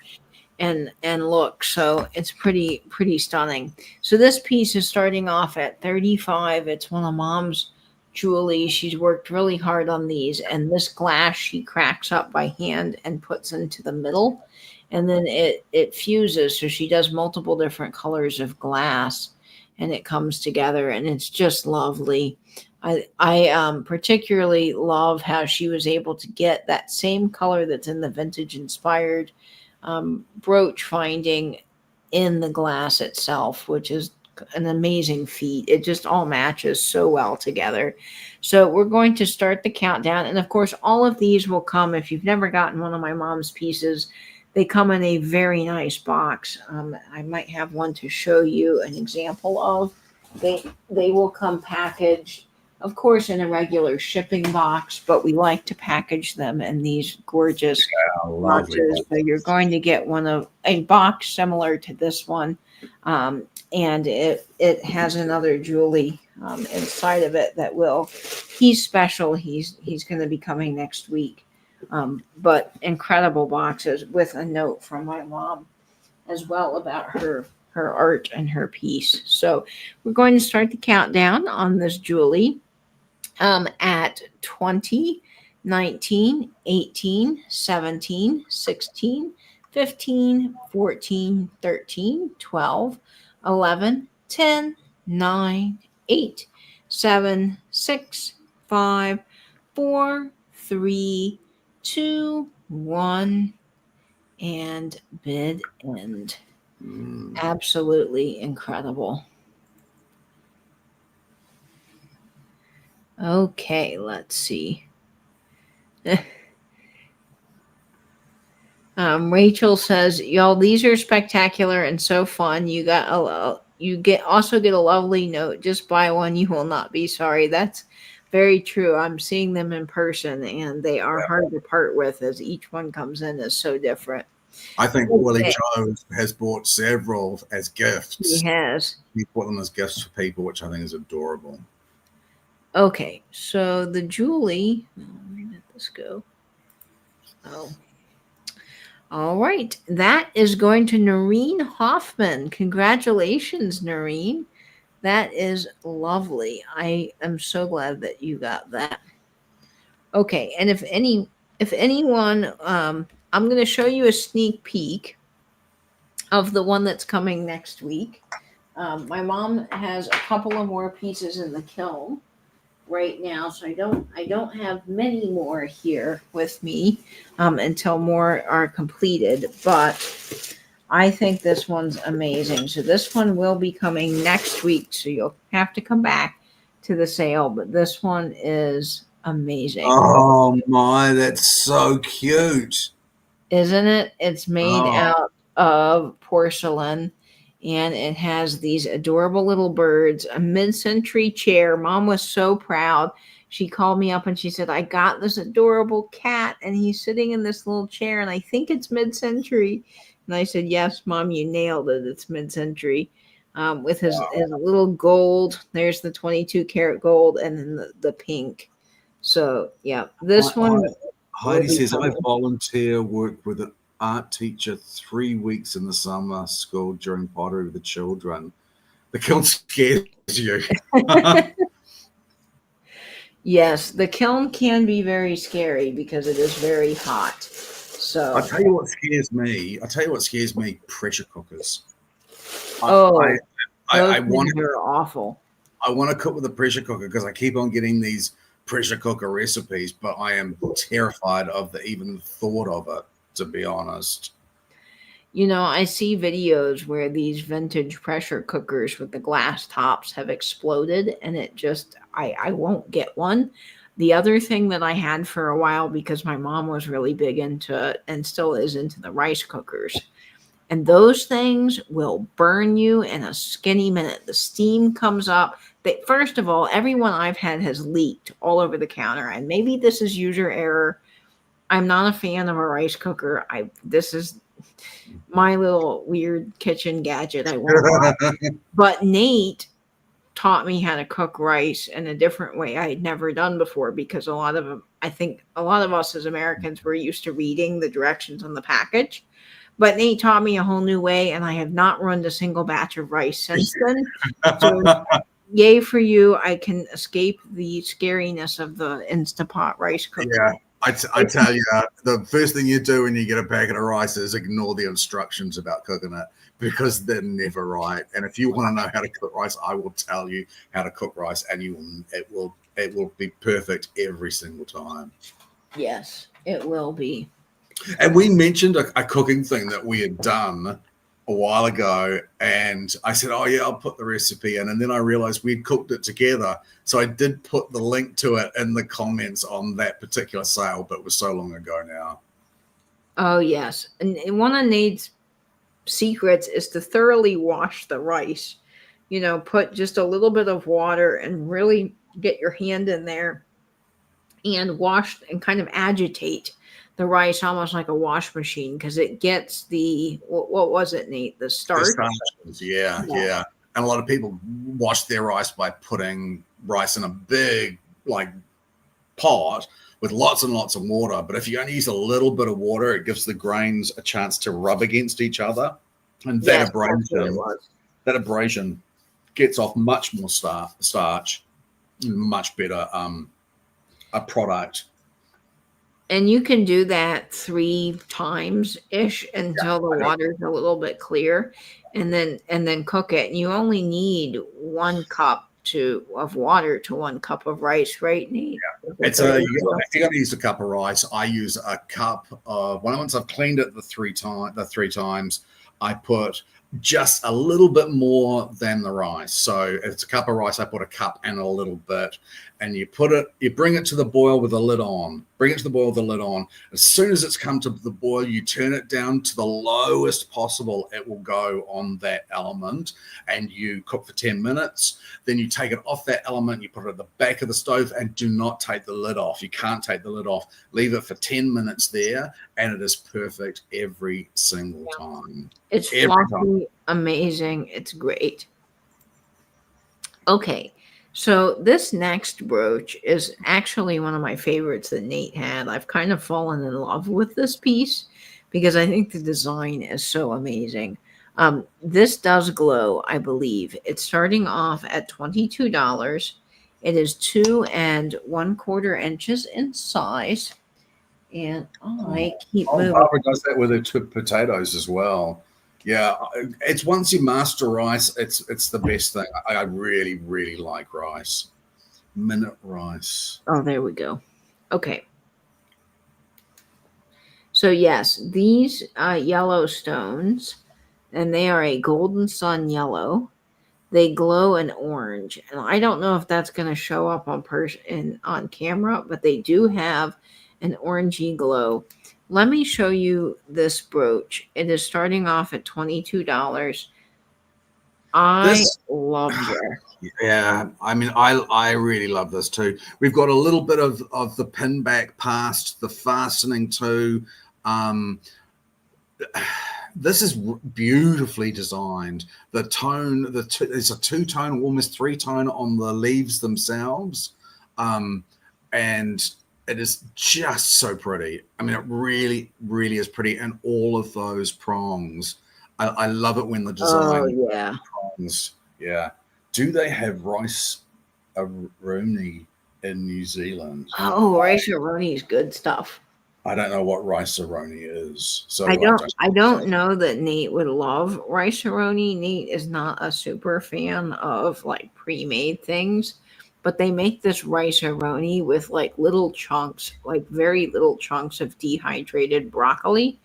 Speaker 1: and look. So it's pretty stunning. So this piece is starting off at 35. It's one of Mom's jewelry. She's worked really hard on these, and this glass she cracks up by hand and puts into the middle, and then it fuses. So she does multiple different colors of glass, and it comes together, and it's just lovely. I particularly love how she was able to get that same color that's in the vintage inspired brooch finding in the glass itself, which is an amazing feat. It just all matches so well together. So we're going to start the countdown. And of course, all of these will come, if you've never gotten one of my mom's pieces, they come in a very nice box. I might have one to show you an example of. They will come packaged, of course, in a regular shipping box, but we like to package them in these gorgeous boxes. So you're going to get a box similar to this one, and it has another jewelry inside of it he's special. He's going to be coming next week. But incredible boxes with a note from my mom as well about her art and her piece. So we're going to start the countdown on this jewelry at 20, 19, 18, 17, 16, 15, 14, 13, 12, 11, 10, 9, 8, 7, 6, 5, 4, 3, 2, 1, and bid end. Absolutely incredible. Okay, let's see. Rachel says, "Y'all, these are spectacular and so fun. You also get a lovely note. Just buy one, you will not be sorry." That's very true. I'm seeing them in person, and they are hard to part with, as each one comes in is so different.
Speaker 2: I think Willie Joe has bought several as gifts.
Speaker 1: He has.
Speaker 2: He bought them as gifts for people, which I think is adorable.
Speaker 1: Okay, so the jewelry. Let me let this go. Oh. All right. That is going to Noreen Hoffman. Congratulations, Noreen. That is lovely. I am so glad that you got that. Okay, and if anyone, I'm going to show you a sneak peek of the one that's coming next week. My mom has a couple of more pieces in the kiln right now, so I don't have many more here with me until more are completed. But I think this one's amazing. So this one will be coming next week, so you'll have to come back to the sale. But this one is amazing.
Speaker 2: Oh my, that's so cute.
Speaker 1: Isn't it? It's made
Speaker 2: Oh,
Speaker 1: out of porcelain, and it has these adorable little birds, a mid-century chair. Mom was so proud. She called me up and she said, I got this adorable cat and he's sitting in this little chair and I think it's mid-century. And I said, yes, Mom, you nailed it. It's mid-century. With his little gold. There's the 22 karat gold and then the pink. So, yeah, this one.
Speaker 2: Heidi says, I volunteer work with an art teacher 3 weeks in the summer school during pottery with the children. The kiln scares you.
Speaker 1: Yes, the kiln can be very scary because it is very hot. So
Speaker 2: I'll tell you what scares me. Pressure cookers.
Speaker 1: I
Speaker 2: want
Speaker 1: they're awful.
Speaker 2: I want to cook with a pressure cooker because I keep on getting these pressure cooker recipes, but I am terrified of even the thought of it, to be honest.
Speaker 1: You know, I see videos where these vintage pressure cookers with the glass tops have exploded, and I won't get one. The other thing that I had for a while, because my mom was really big into, and still is into, the rice cookers. And those things will burn you in a skinny minute. The steam comes up. First of all, everyone I've had has leaked all over the counter. And maybe this is user error. I'm not a fan of a rice cooker. This is my little weird kitchen gadget. I won't lie. But Nate taught me how to cook rice in a different way I had never done before, because I think a lot of us as Americans were used to reading the directions on the package. But Nate taught me a whole new way, and I have not ruined a single batch of rice since then. So, yay for you. I can escape the scariness of the Instapot rice cooker.
Speaker 2: Yeah, I tell you, the first thing you do when you get a packet of rice is ignore the instructions about cooking it, because they're never right. And if you want to know how to cook rice, I will tell you how to cook rice, and it will be perfect every single time.
Speaker 1: Yes, it will be.
Speaker 2: And we mentioned a cooking thing that we had done a while ago, and I said, oh yeah, I'll put the recipe in, and then I realized we'd cooked it together, so I did put the link to it in the comments on that particular sale, but it was so long ago now.
Speaker 1: Oh yes, and one of Nate's secrets is to thoroughly wash the rice. You know, put just a little bit of water and really get your hand in there and wash and kind of agitate the rice almost like a wash machine, because it gets what was it, Nate? The starch?
Speaker 2: Yeah. And a lot of people wash their rice by putting rice in a big pot with lots and lots of water. But if you only use a little bit of water, it gives the grains a chance to rub against each other. And that abrasion gets off much more starch, much better a product.
Speaker 1: And you can do that 3 times ish until the water's a little bit clear, and then cook it. And you only need 1 cup of water to 1 cup of rice, right, Nate?
Speaker 2: Yeah. If you're going to use a cup of rice, I use a cup of, once I've cleaned it the three times, I put just a little bit more than the rice. So if it's a cup of rice, I put a cup and a little bit, and you bring it to the boil with the lid on. As soon as it's come to the boil, you turn it down to the lowest possible it will go on that element, and you cook for 10 minutes. Then you take it off that element, you put it at the back of the stove, and do not take the lid off. You can't take the lid off. Leave it for 10 minutes there, and it is perfect every single time.
Speaker 1: It's fluffy, amazing. It's great. Okay. So this next brooch is actually one of my favorites that Nate had. I've kind of fallen in love with this piece because I think the design is so amazing. This does glow, I believe. It's starting off at $22. It is 2 1/4 inches in size. And I keep
Speaker 2: Oh,
Speaker 1: moving.
Speaker 2: Barbara does that with her potatoes as well. Yeah, it's once you master rice, it's the best thing. I really, really like rice. Minute rice.
Speaker 1: Oh, there we go. Okay. So yes, these yellow stones, and they are a golden sun yellow. They glow in orange, and I don't know if that's going to show up on camera, but they do have an orangey glow. Let me show you this brooch. It is starting off at $22. I love this.
Speaker 2: Yeah, I mean, I really love this too. We've got a little bit of the pin back past the fastening too. This is beautifully designed. The tone, it's a 2-tone, almost 3-tone on the leaves themselves, and it is just so pretty. I mean, it really, really is pretty, and all of those prongs. I love it when the design prongs. Yeah. Do they have rice aroni in New Zealand?
Speaker 1: Oh, rice aroni is good stuff.
Speaker 2: I don't know what rice aroni is, so
Speaker 1: I don't know that Nate would love rice aroni. Nate is not a super fan of like pre-made things, but they make this rice aroni with like little chunks, like very little chunks of dehydrated broccoli,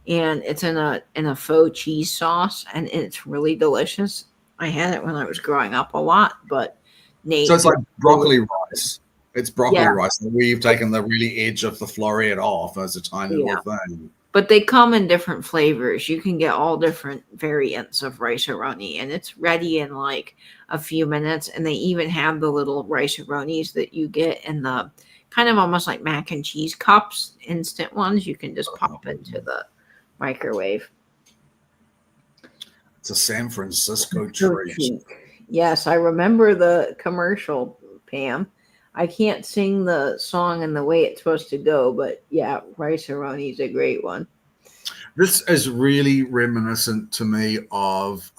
Speaker 1: and it's in a faux cheese sauce, and it's really delicious. I had it when I was growing up a lot, but Nate.
Speaker 2: So it's like broccoli rice. It's broccoli rice where you've taken the really edge of the floret off as a tiny little thing.
Speaker 1: But they come in different flavors. You can get all different variants of rice aroni, and it's ready in like a few minutes. And they even have the little rice aronis that you get in the kind of almost like mac and cheese cups, instant ones. You can just pop into the microwave.
Speaker 2: It's a San Francisco treat.
Speaker 1: Yes, I remember the commercial, Pam. I can't sing the song in the way it's supposed to go, but yeah, rice aroni is a great one.
Speaker 2: This is really reminiscent to me of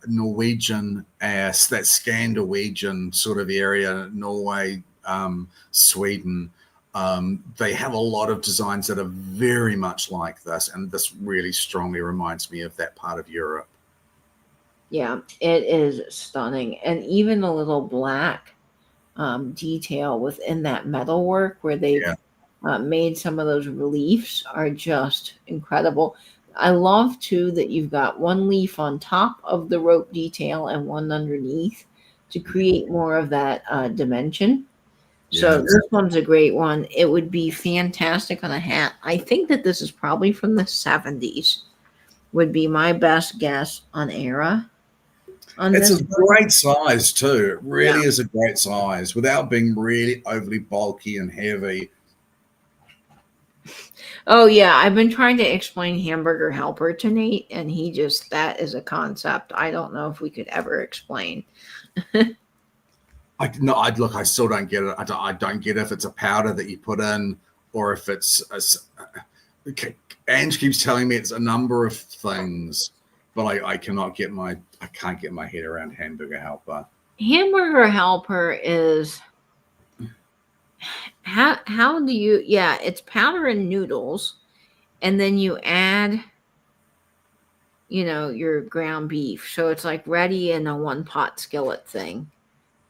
Speaker 2: Norwegian, that Scandinavian sort of area, Norway, Sweden. They have a lot of designs that are very much like this, and this really strongly reminds me of that part of Europe.
Speaker 1: Yeah, it is stunning. And even the little black detail within that metalwork where they've made some of those reliefs are just incredible. I love too that you've got one leaf on top of the rope detail and one underneath to create more of that dimension. So this one's a great one. It would be fantastic on a hat. I think that this is probably from the 70s would be my best guess on era.
Speaker 2: It's a great size too. It really is a great size without being really overly bulky and heavy.
Speaker 1: Oh yeah, I've been trying to explain hamburger helper to Nate, and that is a concept I don't know if we could ever explain.
Speaker 2: I still don't get it. I don't get if it's a powder that you put in or if it's Ange keeps telling me it's a number of things, but I can't get my head around hamburger helper.
Speaker 1: Hamburger helper is how do you it's powder and noodles, and then you add your ground beef, so it's like ready in a one pot skillet thing.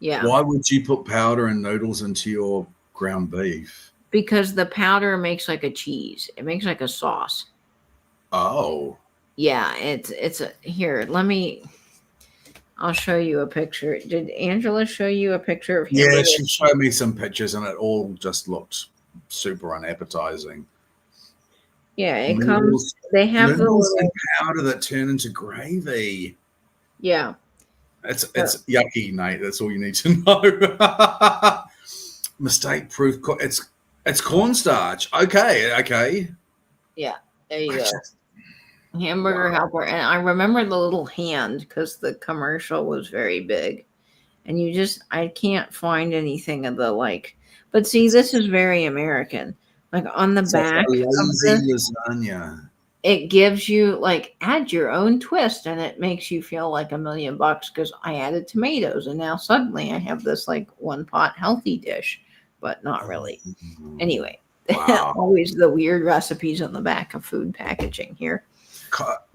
Speaker 2: Why would you put powder and noodles into your ground beef?
Speaker 1: Because the powder makes like a cheese. It makes like a sauce.
Speaker 2: Oh.
Speaker 1: Yeah, I'll show you a picture. Did Angela show you a picture of hamburger?
Speaker 2: Yeah, she showed me some pictures and it all just looked super unappetizing.
Speaker 1: Yeah,
Speaker 2: noodles,
Speaker 1: they have
Speaker 2: noodles and powder that turn into gravy.
Speaker 1: Yeah.
Speaker 2: It's yucky, Nate. That's all you need to know. Mistake proof. It's cornstarch. Okay.
Speaker 1: Yeah, there you go. Hamburger helper, and I remember the little hand because the commercial was very big, and I can't find anything of the like. But see, this is very American. Like on the back
Speaker 2: of this lasagna.
Speaker 1: it gives you like add your own twist, and it makes you feel like $1,000,000 because I added tomatoes, and now suddenly I have this like one pot healthy dish, but not really. Anyway,
Speaker 2: Wow.
Speaker 1: always the weird recipes on the back of food packaging here.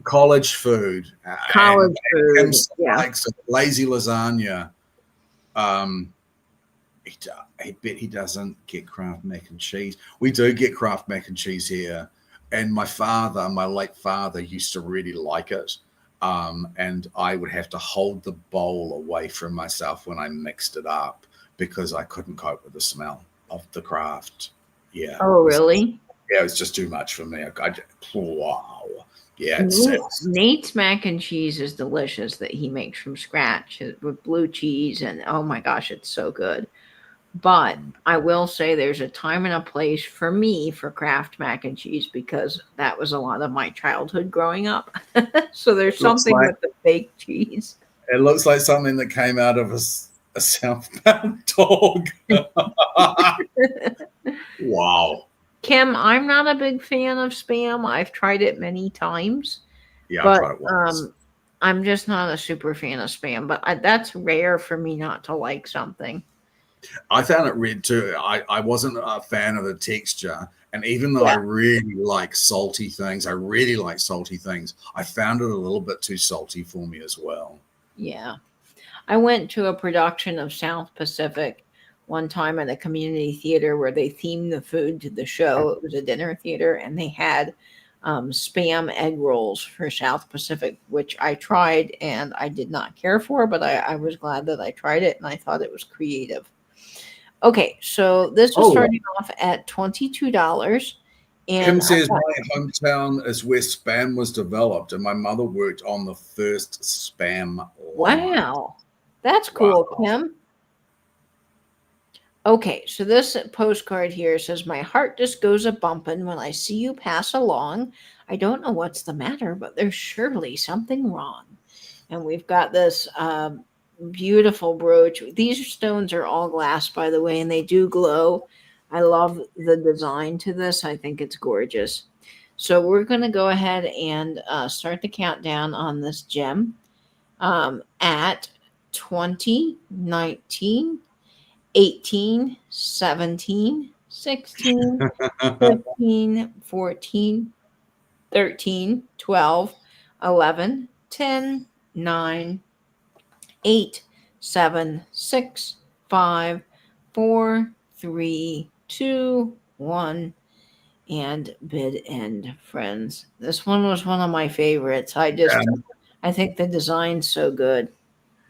Speaker 2: College food.
Speaker 1: College food.
Speaker 2: And
Speaker 1: Yeah.
Speaker 2: like some lazy lasagna. I bet he doesn't get Kraft mac and cheese. We do get Kraft mac and cheese here. And my late father, used to really like it. And I would have to hold the bowl away from myself when I mixed it up because I couldn't cope with the smell of the Kraft. Yeah.
Speaker 1: Oh, really?
Speaker 2: Yeah, it was just too much for me. Wow. Yeah,
Speaker 1: Nate's mac and cheese is delicious that he makes from scratch with blue cheese, and oh my gosh, it's so good. But I will say there's a time and a place for me for Kraft mac and cheese because that was a lot of my childhood growing up. So there's something with the fake cheese.
Speaker 2: It looks like something that came out of a Southbound dog. Wow.
Speaker 1: Kim, I'm not a big fan of Spam. I've tried it many times.
Speaker 2: Yeah,
Speaker 1: but,
Speaker 2: I've tried it once.
Speaker 1: I'm just not a super fan of Spam, but that's rare for me not to like something.
Speaker 2: I found it weird too. I wasn't a fan of the texture. And even though I really like salty things, I found it a little bit too salty for me as well.
Speaker 1: Yeah. I went to a production of South Pacific one time at a community theater where they themed the food to the show. It was a dinner theater, and they had Spam egg rolls for South Pacific, which I tried and I did not care for, but I was glad that I tried it, and I thought it was creative. Okay, so this was starting off at $22. And
Speaker 2: Kim says my hometown is where Spam was developed, and my mother worked on the first Spam line.
Speaker 1: Wow, that's cool, Kim. Okay, so this postcard here says, my heart just goes a bumping when I see you pass along. I don't know what's the matter, but there's surely something wrong. And we've got this beautiful brooch. These stones are all glass, by the way, and they do glow. I love the design to this. I think it's gorgeous. So we're going to go ahead and start the countdown on this gem at 20, 19, 18, 17, 16, 15, 14, 13, 12, 11, 10, 9, 8, 7, 6, 5, 4, 3, 2, 1, and bid end, friends. This one was one of my favorites. I think the design's so good.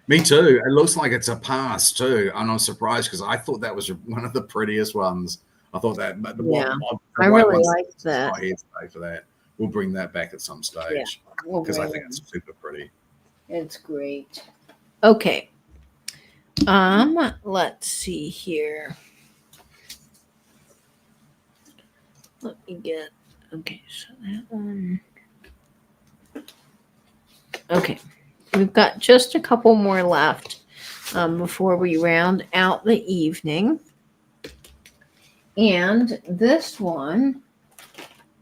Speaker 2: Me too. It looks like it's a pass too, and I'm surprised because I thought that was one of the prettiest ones. I thought that.
Speaker 1: I really like that.
Speaker 2: For that, we'll bring that back at some stage because I think it's super pretty.
Speaker 1: It's great. Okay. Let's see here. Let me get. Okay, so that one. Okay. We've got just a couple more left before we round out the evening. And this one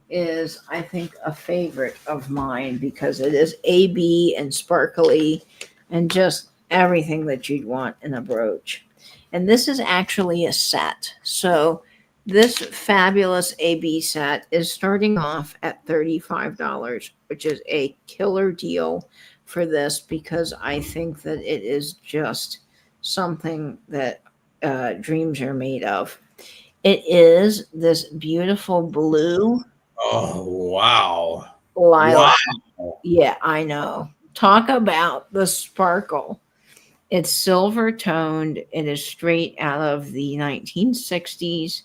Speaker 1: is, I think, a favorite of mine because it is AB and sparkly and just everything that you'd want in a brooch. And this is actually a set. So this fabulous AB set is starting off at $35, which is a killer deal for this because I think that it is just something that dreams are made of. It is this beautiful blue.
Speaker 2: Oh, wow.
Speaker 1: Lilac. Wow. Yeah, I know. Talk about the sparkle. It's silver toned. It is straight out of the 1960s.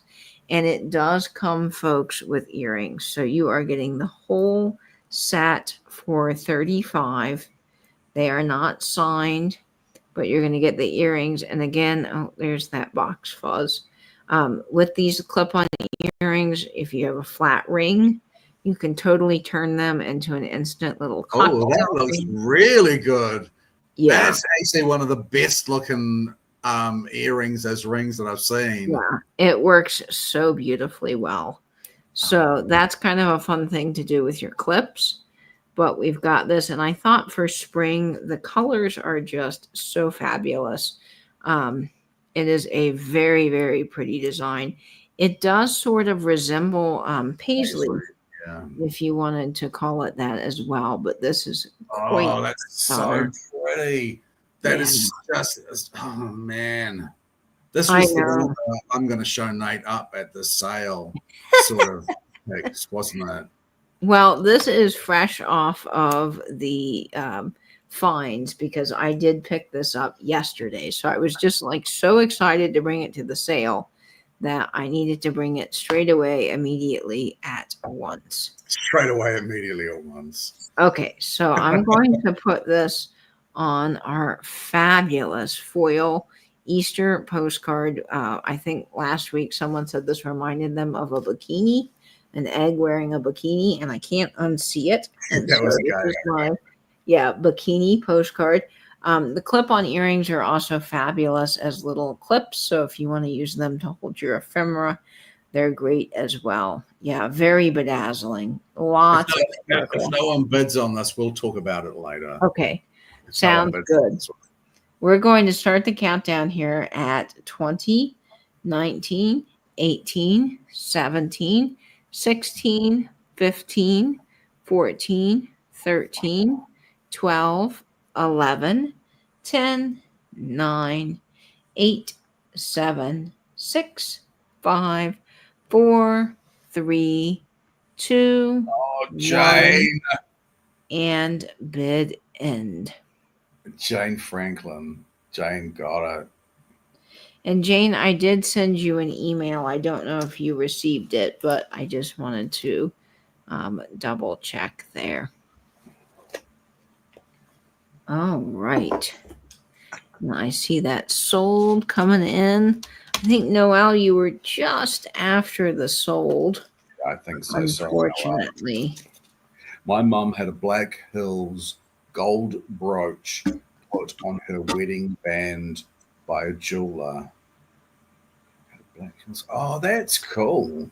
Speaker 1: And it does come, folks, with earrings. So you are getting the whole set for $35. They are not signed, but you're going to get the earrings. And again, there's that box fuzz. With these clip-on earrings, if you have a flat ring, you can totally turn them into an instant little cocktail.
Speaker 2: Oh, that looks really good.
Speaker 1: Yeah.
Speaker 2: That's actually one of the best looking earrings as rings that I've seen.
Speaker 1: Yeah, it works so beautifully well. So that's kind of a fun thing to do with your clips. But we've got this, and I thought for spring, the colors are just so fabulous. It is a very, very pretty design. It does sort of resemble paisley,
Speaker 2: Yeah.
Speaker 1: if you wanted to call it that as well. But this is quite
Speaker 2: Oh, that's so pretty. That is just, oh man. This
Speaker 1: I
Speaker 2: was the
Speaker 1: know.
Speaker 2: one I'm going to show Nate up at the sale sort of mix, wasn't it?
Speaker 1: Well, this is fresh off of the finds because I did pick this up yesterday. So I was just like so excited to bring it to the sale that I needed to bring it straight away immediately at once.
Speaker 2: Straight away, immediately at once.
Speaker 1: Okay, so I'm going to put this on our fabulous foil Easter postcard. I think last week someone said this reminded them of a bikini, an egg wearing a bikini, and I can't unsee it. And
Speaker 2: That
Speaker 1: so
Speaker 2: was
Speaker 1: this
Speaker 2: good.
Speaker 1: is my bikini postcard. The clip-on earrings are also fabulous as little clips, so if you want to use them to hold your ephemera, they're great as well. Yeah, very bedazzling. Lots of
Speaker 2: If no one bids on this, we'll talk about it later.
Speaker 1: Okay, sounds good. We're going to start the countdown here at 20, 19, 18, 17, 16, 15, 14, 13, 12, 11, 10, 9, 8, 7, 6, 5, 4, 3, 2,
Speaker 2: Oh, Jane.
Speaker 1: 1, and bid end.
Speaker 2: Jane Franklin. Jane got it.
Speaker 1: And Jane, I did send you an email. I don't know if you received it, but I just wanted to double check there. All right. Now I see that sold coming in. I think, Noelle, you were just after the sold.
Speaker 2: I think so.
Speaker 1: Unfortunately.
Speaker 2: My mum had a Black Hills gold brooch put on her wedding band by a jeweler. Oh, that's cool.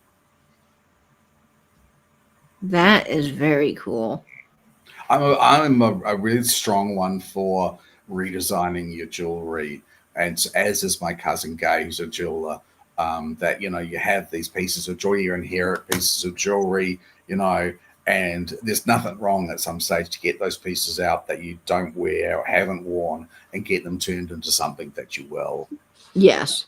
Speaker 1: That is very cool.
Speaker 2: I'm a really strong one for redesigning your jewelry, and as is my cousin Gay, who's a jeweler. That you have these pieces of jewelry, you inherit pieces of jewelry, and there's nothing wrong at some stage to get those pieces out that you don't wear or haven't worn and get them turned into something that you will.
Speaker 1: Yes.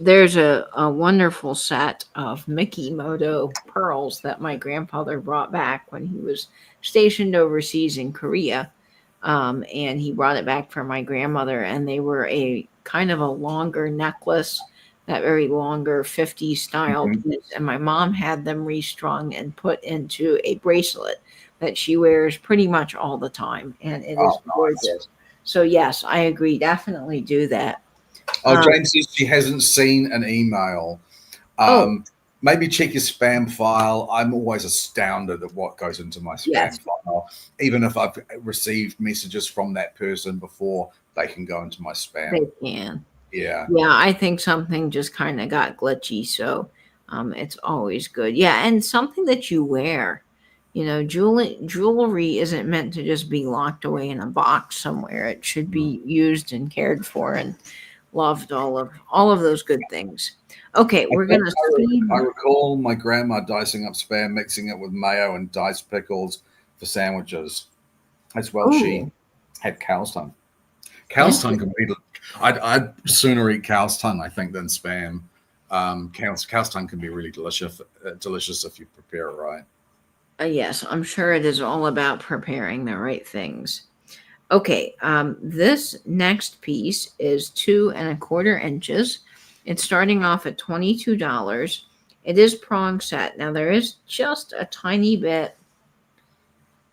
Speaker 1: There's a wonderful set of Mikimoto pearls that my grandfather brought back when he was stationed overseas in Korea. And he brought it back for my grandmother, and they were a kind of a longer necklace, that very longer 50s style piece. And my mom had them restrung and put into a bracelet that she wears pretty much all the time. And it is gorgeous. Nice. So yes, I agree. Definitely do that.
Speaker 2: Oh, Jane says she hasn't seen an email. Maybe check your spam file. I'm always astounded at what goes into my spam file. Even if I've received messages from that person before, they can go into my spam.
Speaker 1: They can.
Speaker 2: Yeah.
Speaker 1: Yeah, I think something just kind of got glitchy. So it's always good. Yeah, and something that you wear. Jewelry isn't meant to just be locked away in a box somewhere. It should be used and cared for and loved, all of those good things. Okay, we're going to
Speaker 2: I recall my grandma dicing up spam, mixing it with mayo and diced pickles for sandwiches. As well, she had cow's tongue. Cow's tongue can be... I'd sooner eat cow's tongue, I think, than spam. Cow's tongue can be really delicious if you prepare it right.
Speaker 1: Yes, I'm sure it is all about preparing the right things. Okay, this next piece is 2 1/4 inches. It's starting off at $22. It is prong set. Now there is just a tiny bit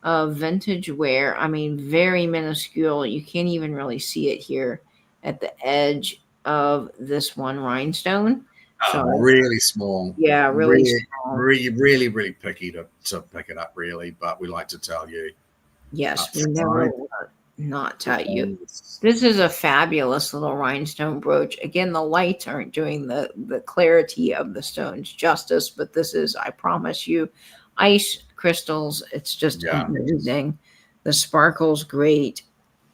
Speaker 1: of vintage wear. I mean, very minuscule. You can't even really see it here at the edge of this one rhinestone. So
Speaker 2: really small.
Speaker 1: Yeah, really small.
Speaker 2: Really picky to pick it up, really. But we like to tell you.
Speaker 1: Yes, not tell you. This is a fabulous little rhinestone brooch. Again, the lights aren't doing the clarity of the stones justice, but this is, I promise you, ice crystals. It's just amazing. The sparkle's great.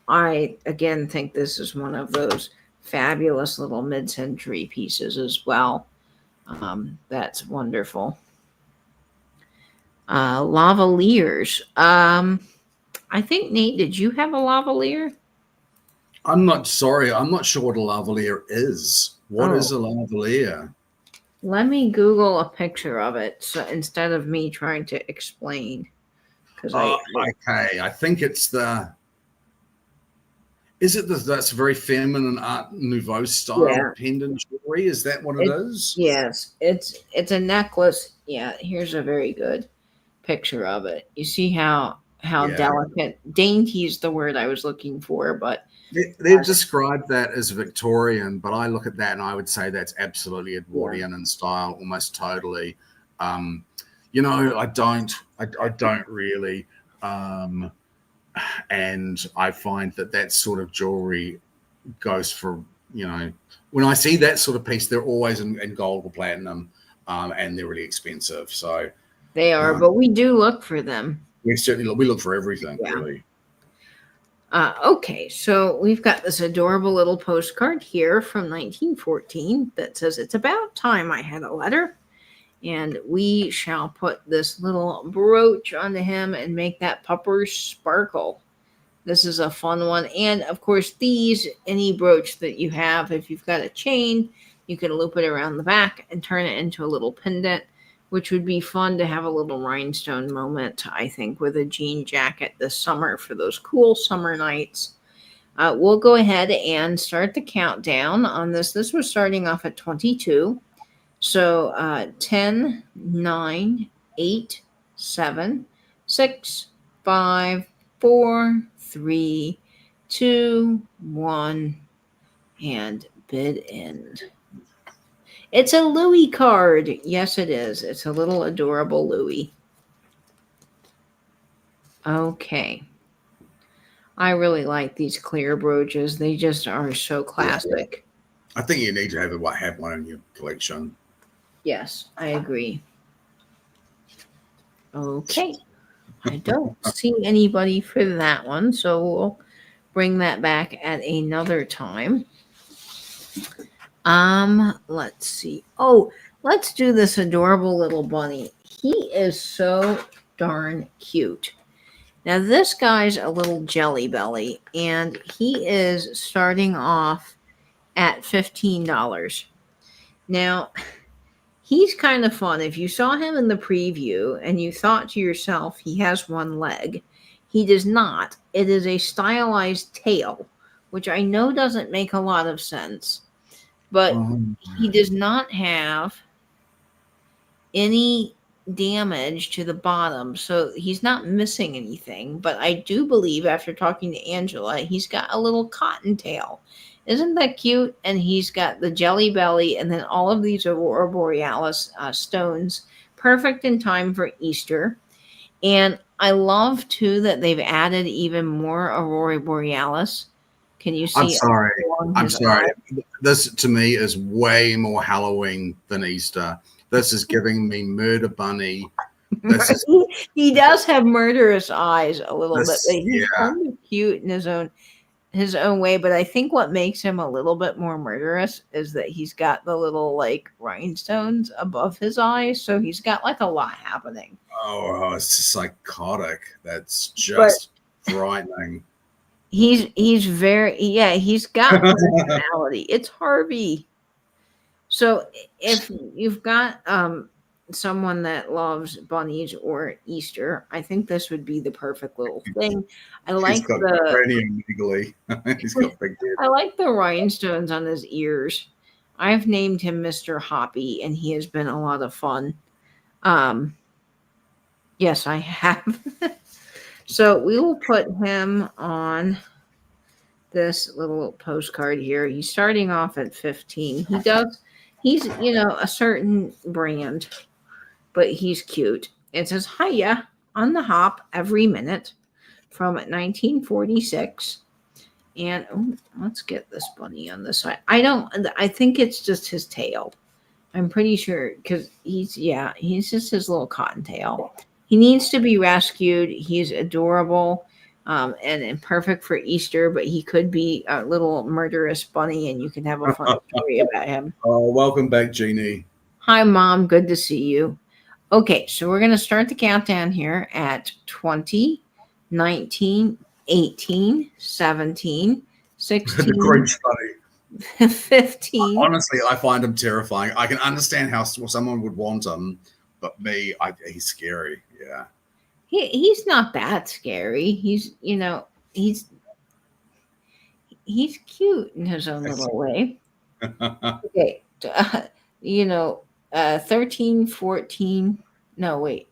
Speaker 1: I, again, think this is one of those fabulous little mid-century pieces as well. That's wonderful. Lavaliers. I think, Nate, did you have a lavalier?
Speaker 2: I'm not sure what a lavalier is. What is a lavalier?
Speaker 1: Let me Google a picture of it, so instead of me trying to explain.
Speaker 2: Okay. I think it's that's very feminine Art Nouveau style pendant jewelry. Is that what it is?
Speaker 1: Yes, it's a necklace. Yeah, here's a very good picture of it. You see how delicate, dainty is the word I was looking for, but
Speaker 2: they've described that as Victorian, but I look at that and I would say that's absolutely Edwardian in style, almost totally. I don't really, and I find that sort of jewelry goes for, when I see that sort of piece, they're always in gold or platinum, and they're really expensive. So
Speaker 1: they are, but we do look for them.
Speaker 2: We look for everything, really.
Speaker 1: Okay, so we've got this adorable little postcard here from 1914 that says, "It's about time I had a letter." And we shall put this little brooch onto him and make that pupper sparkle. This is a fun one. And of course, any brooch that you have, if you've got a chain, you can loop it around the back and turn it into a little pendant, which would be fun to have a little rhinestone moment, I think, with a jean jacket this summer for those cool summer nights. We'll go ahead and start the countdown on this. This was starting off at 22. So 10, 9, 8, 7, 6, 5, 4, 3, 2, 1, and bid end. It's a Louis card. Yes, it is. It's a little adorable Louis. Okay. I really like these clear brooches. They just are so classic.
Speaker 2: I think you need to have one in your collection.
Speaker 1: Yes, I agree. Okay. I don't see anybody for that one, so we'll bring that back at another time. Let's see. Oh, let's do this adorable little bunny. He is so darn cute. Now, this guy's a little jelly belly, and he is starting off at $15. Now, he's kind of fun. If you saw him in the preview and you thought to yourself, he has one leg, he does not. It is a stylized tail, which I know doesn't make a lot of sense, but he does not have any damage to the bottom, so he's not missing anything. But I do believe, after talking to Angela, he's got a little cottontail. Isn't that cute? And he's got the jelly belly and then all of these Aurora Borealis stones, perfect in time for Easter. And I love, too, that they've added even more Aurora Borealis. Can you see?
Speaker 2: I'm sorry. This, to me, is way more Halloween than Easter. This is giving me Murder Bunny.
Speaker 1: He does have murderous eyes a little bit. He's kind of cute in his own way, but I think what makes him a little bit more murderous is that he's got the little rhinestones above his eyes, so he's got a lot happening.
Speaker 2: Oh, it's psychotic. That's just frightening.
Speaker 1: He's got personality. It's Harvey. So if you've got someone that loves bunnies or Easter, I think this would be the perfect little thing. I like the rhinestones on his ears. I've named him Mr. Hoppy, and he has been a lot of fun. Yes, I have. So we will put him on this little postcard here. He's starting off at 15. He's a certain brand, but he's cute. It says, "Hiya, on the hop every minute. from 1946. And let's get this bunny on this side. I think it's just his tail. I'm pretty sure because he's just his little cottontail. He needs to be rescued. He's adorable and perfect for Easter, but he could be a little murderous bunny, and you can have a fun story about him.
Speaker 2: Oh, welcome back, Jeannie.
Speaker 1: Hi, Mom. Good to see you. Okay, so we're going to start the countdown here at 20, 19, 18, 17, 16,
Speaker 2: The Grinch bunny.
Speaker 1: 15.
Speaker 2: Honestly, I find him terrifying. I can understand how someone would want him, but he's scary. Yeah.
Speaker 1: He's not that scary. He's cute in his own little way. Okay. 13, 14. No, wait.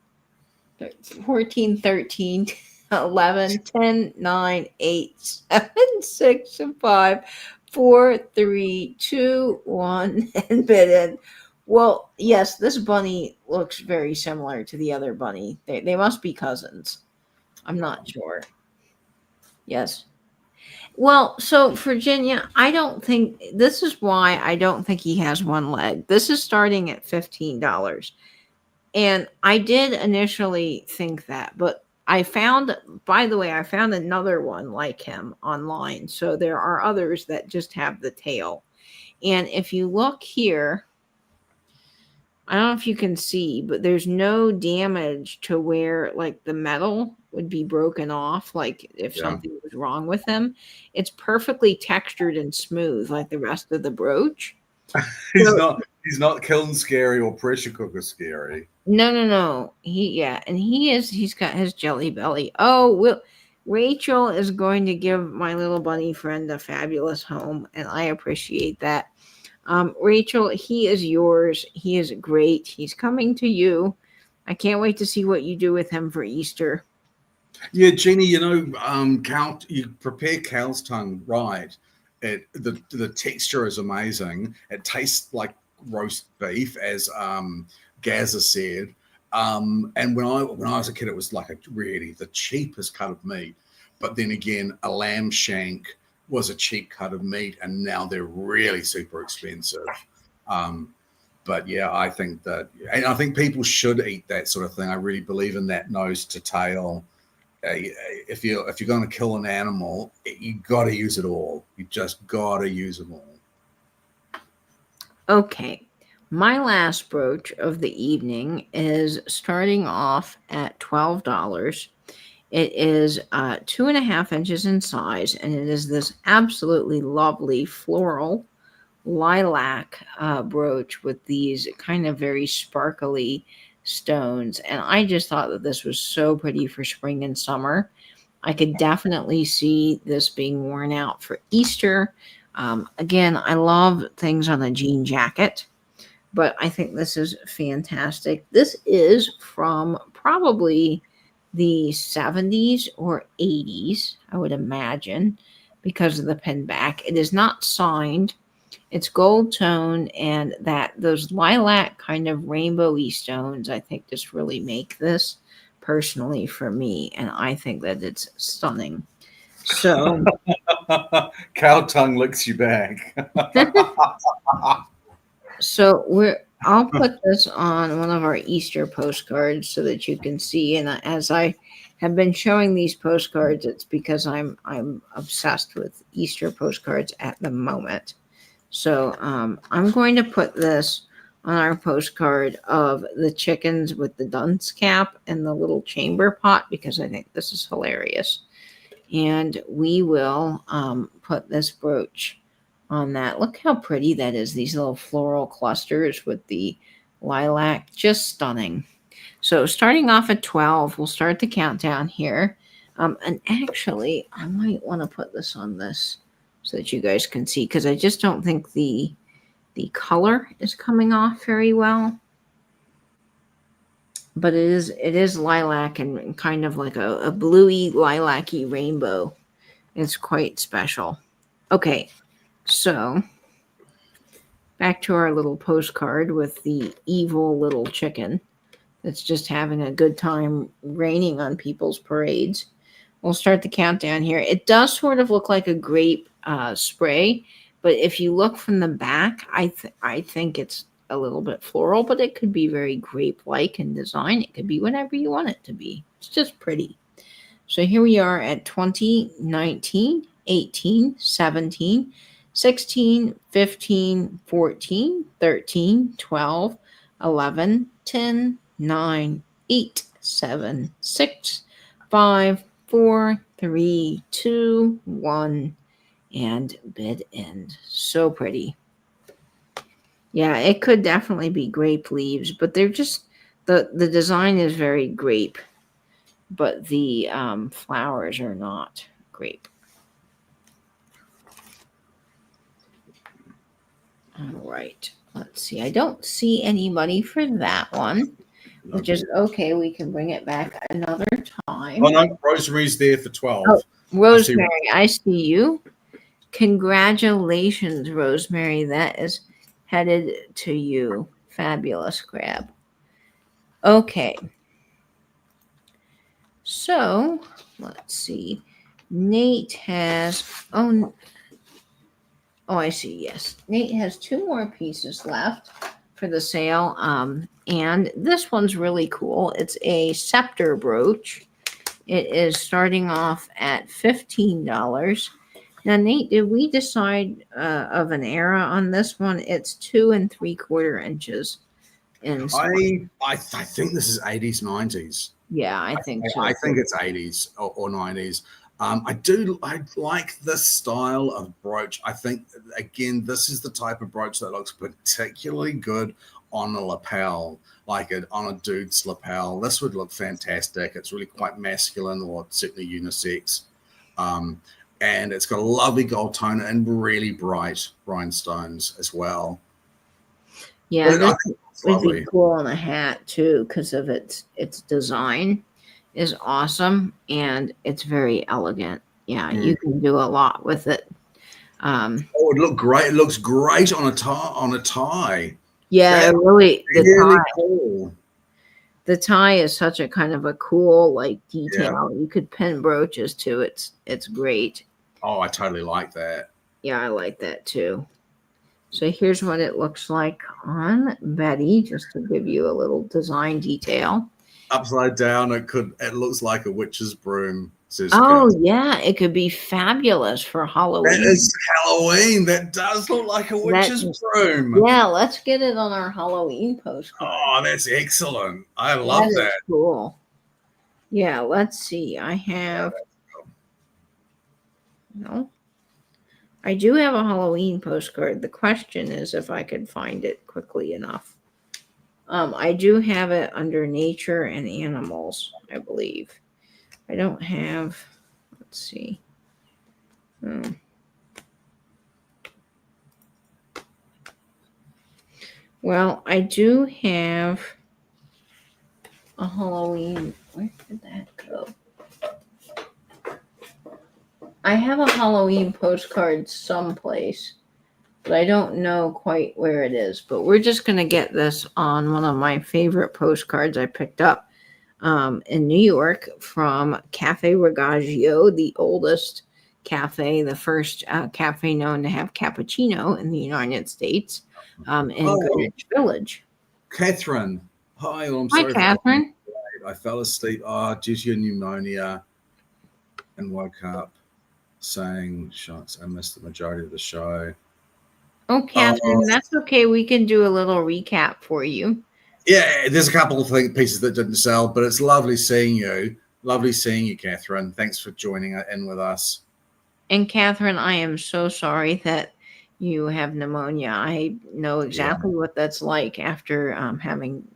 Speaker 1: 14, 13, 11, 10, 9, 8, 7, 6, 5, 4, 3, 2, 1, and bidden. Well, yes, this bunny looks very similar to the other bunny. They must be cousins. I'm not sure. Yes. Well, so Virginia, I don't think this is why I don't think he has one leg. This is starting at $15. And I did initially think that, but by the way, I found another one like him online. So there are others that just have the tail. And if you look here, I don't know if you can see, but there's no damage to where like the metal would be broken off, like if something was wrong with them. It's perfectly textured and smooth like the rest of the brooch.
Speaker 2: He's not kiln scary or pressure cooker scary.
Speaker 1: No. He's got his jelly belly. Rachel is going to give my little bunny friend a fabulous home, and I appreciate that. Rachel, he is yours. He is great. He's coming to you. I can't wait to see what you do with him for Easter.
Speaker 2: Yeah, Jeannie, you prepare cow's tongue right. The texture is amazing. It tastes like roast beef, as Gaza said. And when I was a kid, it was like the cheapest cut of meat. But then again, a lamb shank was a cheap cut of meat, and now they're really super expensive. But yeah, I think people should eat that sort of thing. I really believe in that nose to tail. If you're going to kill an animal, you got to use it all. You just got to use them all.
Speaker 1: Okay, my last brooch of the evening is starting off at $12. It is 2.5 inches in size, and it is this absolutely lovely floral lilac brooch with these kind of very sparkly stones. And I just thought that this was so pretty for spring and summer. I could definitely see this being worn out for Easter. Again, I love things on a jean jacket, but I think this is fantastic. This is from probably the 70s or 80s, I would imagine, because of the pin back. It is not signed. It's gold tone, and those lilac kind of rainbowy stones, I think, just really make this personally for me, and I think that it's stunning. So
Speaker 2: cow tongue licks you back.
Speaker 1: So I'll put this on one of our Easter postcards so that you can see. And as I have been showing these postcards, it's because I'm obsessed with Easter postcards at the moment. So I'm going to put this on our postcard of the chickens with the dunce cap and the little chamber pot, because I think this is hilarious. And we will put this brooch on that. Look how pretty that is. These little floral clusters with the lilac, just stunning. So starting off at 12, we'll start the countdown here. And actually, I might want to put this on this so that you guys can see, because I just don't think the color is coming off very well. But it is lilac and kind of like a bluey lilac-y rainbow. It's quite special. Okay, so back to our little postcard with the evil little chicken that's just having a good time raining on people's parades. We'll start the countdown here. It does sort of look like a grape spray, but if you look from the back, I think it's a little bit floral, but it could be very grape-like in design. It could be whatever you want it to be. It's just pretty. So here we are at 20, 19, 18, 17, 16, 15, 14, 13, 12, 11, 10, 9, 8, 7, 6, 5, 4, 3, 2, 1, and bid end. So pretty. Yeah, it could definitely be grape leaves, but they're just, the design is very grape, but the flowers are not grape. All right, let's see. I don't see anybody for that one, which is okay. We can bring it back another time.
Speaker 2: Oh no, Rosemary's there for 12.
Speaker 1: Oh, Rosemary, I see you. Congratulations, Rosemary. That is headed to you. Fabulous grab. Okay. So let's see. Nate has, oh, I see. Yes. Nate has 2 more pieces left for the sale. And this one's really cool. It's a scepter brooch. It is starting off at $15. Now, Nate, did we decide of an era on this one? It's 2 3/4 inches.
Speaker 2: I think this is 80s, 90s.
Speaker 1: Yeah, I think so.
Speaker 2: I think it's 80s or 90s. I like this style of brooch. I think, again, this is the type of brooch that looks particularly good on a lapel, like on a dude's lapel. This would look fantastic. It's really quite masculine, or certainly unisex. And it's got a lovely gold tone and really bright rhinestones as well.
Speaker 1: Yeah, this would be cool on a hat too, because of its design is awesome and it's very elegant. Yeah, you can do a lot with it.
Speaker 2: It would look great. It looks great on a tie.
Speaker 1: Yeah, really.
Speaker 2: Cool.
Speaker 1: The tie is such a kind of a cool like detail. Yeah. You could pin brooches to it. It's great.
Speaker 2: Oh, I totally like that.
Speaker 1: Yeah, I like that too. So here's what it looks like on Betty, just to give you a little design detail.
Speaker 2: Upside down, it looks like a witch's broom.
Speaker 1: Oh, yeah, it could be fabulous for Halloween.
Speaker 2: That is Halloween. That does look like a witch's broom.
Speaker 1: Yeah, let's get it on our Halloween postcard.
Speaker 2: Oh, that's excellent. I love that.
Speaker 1: Cool. Yeah, let's see. I have... No. I do have a Halloween postcard. The question is if I could find it quickly enough. I do have it under nature and animals, I believe. I don't have, let's see. Well, I do have a Halloween. Where did that go? I have a Halloween postcard someplace, but I don't know quite where it is. But we're just going to get this on one of my favorite postcards I picked up in New York from Cafe Rigaggio, the oldest cafe, the first cafe known to have cappuccino in the United States in Greenwich Village.
Speaker 2: Catherine. Hi, I'm
Speaker 1: sorry. Hi, Catherine.
Speaker 2: I fell asleep due to pneumonia and woke up saying, shucks, I missed the majority of the show.
Speaker 1: Oh, Catherine, that's okay. We can do a little recap for you.
Speaker 2: Yeah, there's a couple of pieces that didn't sell, but it's lovely seeing you. Lovely seeing you, Catherine. Thanks for joining in with us.
Speaker 1: And Catherine, I am so sorry that you have pneumonia. I know exactly what that's like after having